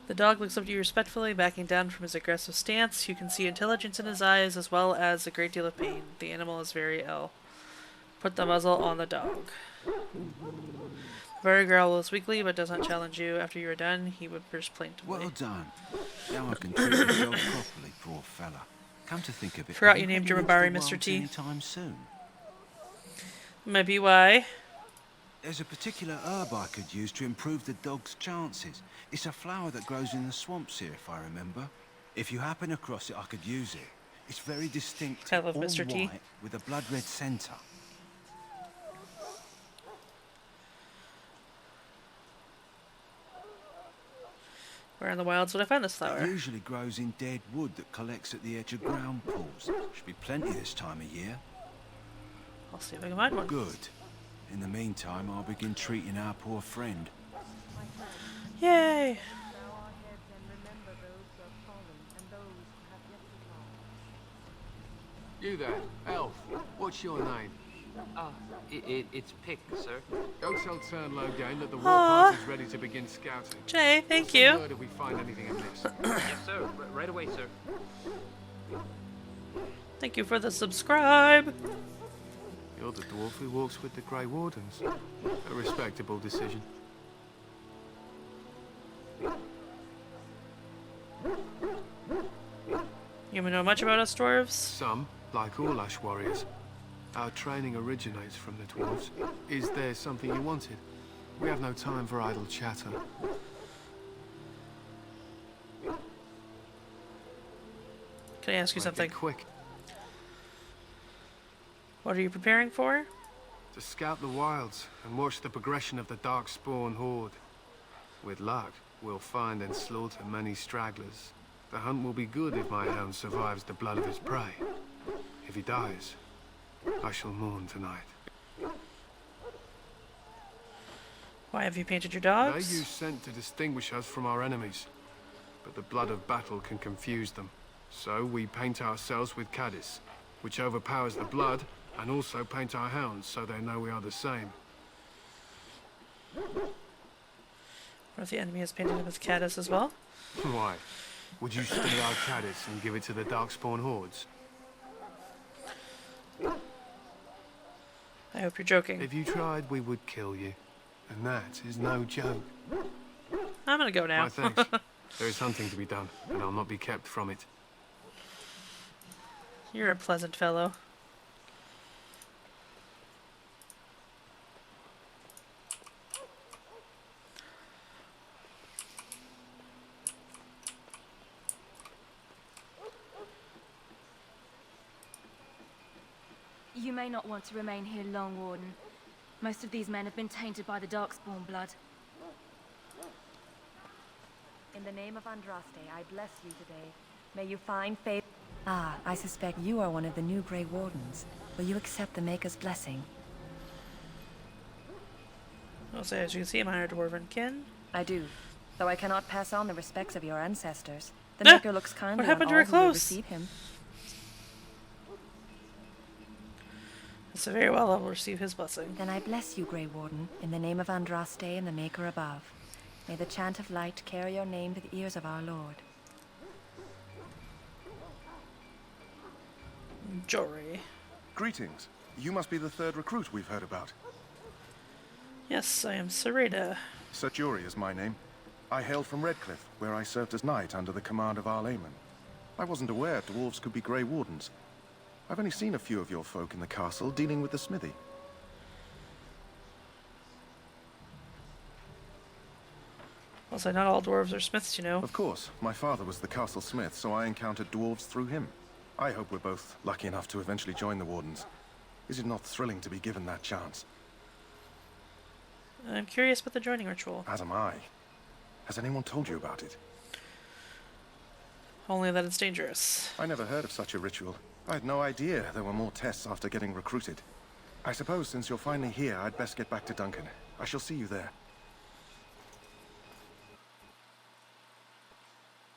The dog looks up to you respectfully, backing down from his aggressive stance. You can see intelligence in his eyes, as well as a great deal of pain. The animal is very ill. Put the muzzle on the dog. Very growls weakly, but does not challenge you. After you are done, he whimpers plaintively. Well done. Now I can treat the dog properly, poor fella. Come to think of it, Forgot have you named had your him off Mabari the Mr. wilds T. anytime soon? Maybe why? There's a particular herb I could use to improve the dog's chances. It's a flower that grows in the swamps here, if I remember. If you happen across it, I could use it. It's very distinct, I love all Mr. T. white, with a blood-red centre. Where in the wilds would I find this flower? It usually grows in dead wood that collects at the edge of ground pools. Should be plenty this time of year. I'll see if I can find one. Good. In the meantime, I'll begin treating our poor friend. Yay! You there, elf. What's your name? It's Pick, sir. Go tell Turn Logain that the war Aw. party's ready to begin scouting. Jay, thank Send you. word if we find anything amiss. Yes, sir. Right away, sir. Thank you for the subscribe. You're the dwarf who walks with the Grey Wardens. A respectable decision. You know much about us dwarves? Some, like all Ash warriors. Our training originates from the dwarves. Is there something you wanted? We have no time for idle chatter. Can I ask you something? Quick. What are you preparing for? To scout the wilds and watch the progression of the Darkspawn horde. With luck, we'll find and slaughter many stragglers. The hunt will be good if my hound survives the blood of his prey. If he dies, I shall mourn tonight. Why have you painted your They dogs? use scent to distinguish us from our enemies, but the blood of battle can confuse them. So we paint ourselves with caddis, which overpowers the blood, and also paint our hounds so they know we are the same. What if the enemy has painted him with caddis as well? Why? Would you steal our caddis and give it to the Darkspawn hordes? I hope you're joking. If you tried, we would kill you. And that is no joke. I'm gonna go now. My thanks. There is hunting to be done, and I'll not be kept from it. You're a pleasant fellow. You may not want to remain here long, Warden. Most of these men have been tainted by the Darkspawn blood. In the name of Andraste, I bless you today. May you find favor. Ah, I suspect you are one of the new Grey Wardens. Will you accept the Maker's blessing? I'll say, as you can see, I'm a dwarven kin. I do, though I cannot pass on the respects of your ancestors. The Maker looks kindly what happened on to her all who will clothes? receive him. So very well, I will receive his blessing. Then I bless you, Grey Warden, in the name of Andraste and the Maker above. May the chant of light carry your name to the ears of our Lord. Jory. Greetings. You must be the third recruit we've heard about. Yes, I am Sarita. Sir Jory is my name. I hail from Redcliffe, where I served as knight under the command of Arl Eamon. I wasn't aware dwarves could be Grey Wardens. I've only seen a few of your folk in the castle dealing with the smithy. I'll say not all dwarves are smiths, you know. Of course. My father was the castle smith, so I encountered dwarves through him. I hope we're both lucky enough to eventually join the Wardens. Is it not thrilling to be given that chance? I'm curious about the joining ritual. As am I. Has anyone told you about it? Only that it's dangerous. I never heard of such a ritual. I had no idea there were more tests after getting recruited. I suppose since you're finally here, I'd best get back to Duncan. I shall see you there.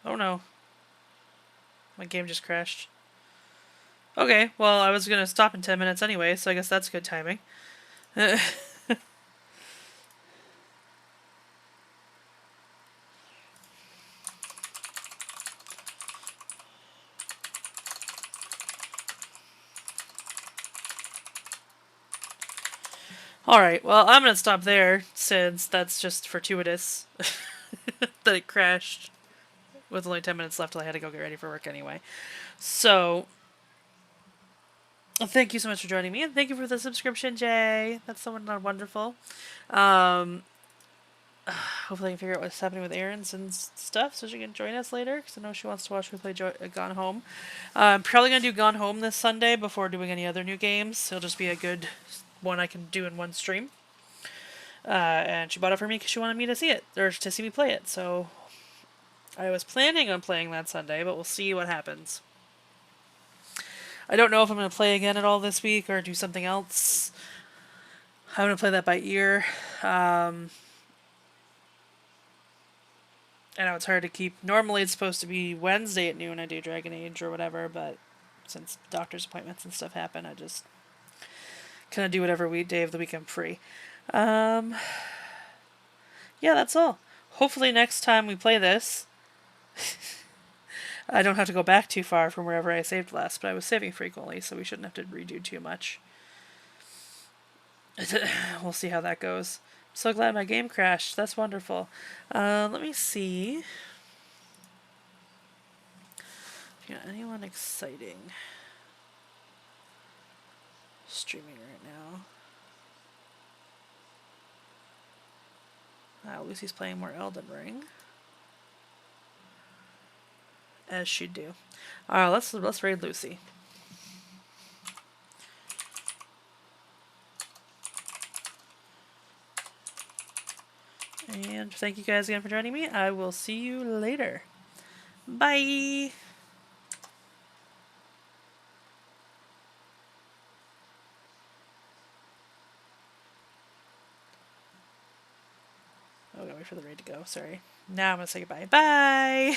Oh no. My game just crashed. Okay, well, I was gonna stop in 10 minutes anyway, so I guess that's good timing. Alright, well, I'm gonna stop there, since that's just fortuitous that it crashed with only 10 minutes left till I had to go get ready for work anyway. So, thank you so much for joining me, and thank you for the subscription, Jay. That's so wonderful. Hopefully I can figure out what's happening with errands and stuff so she can join us later, because I know she wants to watch me play Gone Home. I'm probably going to do Gone Home this Sunday before doing any other new games. It'll just be a good one I can do in one stream. And she bought it for me because she wanted me to see it, or to see me play it, so I was planning on playing that Sunday, but we'll see what happens. I don't know if I'm going to play again at all this week or do something else. I'm going to play that by ear. I know it's hard to keep. Normally it's supposed to be Wednesday at noon I do Dragon Age or whatever, but since doctor's appointments and stuff happen, I just kind of do whatever day of the week I'm free. Yeah, that's all. Hopefully next time we play this, I don't have to go back too far from wherever I saved last, but I was saving frequently, so we shouldn't have to redo too much. We'll see how that goes. I'm so glad my game crashed. That's wonderful. Let me see. Yeah, anyone exciting streaming right now? Lucy's playing more Elden Ring, as she'd do. Alright, let's raid Lucy. And thank you guys again for joining me. I will see you later. Bye! Oh, I gotta wait for the raid to go. Sorry. Now I'm gonna say goodbye. Bye!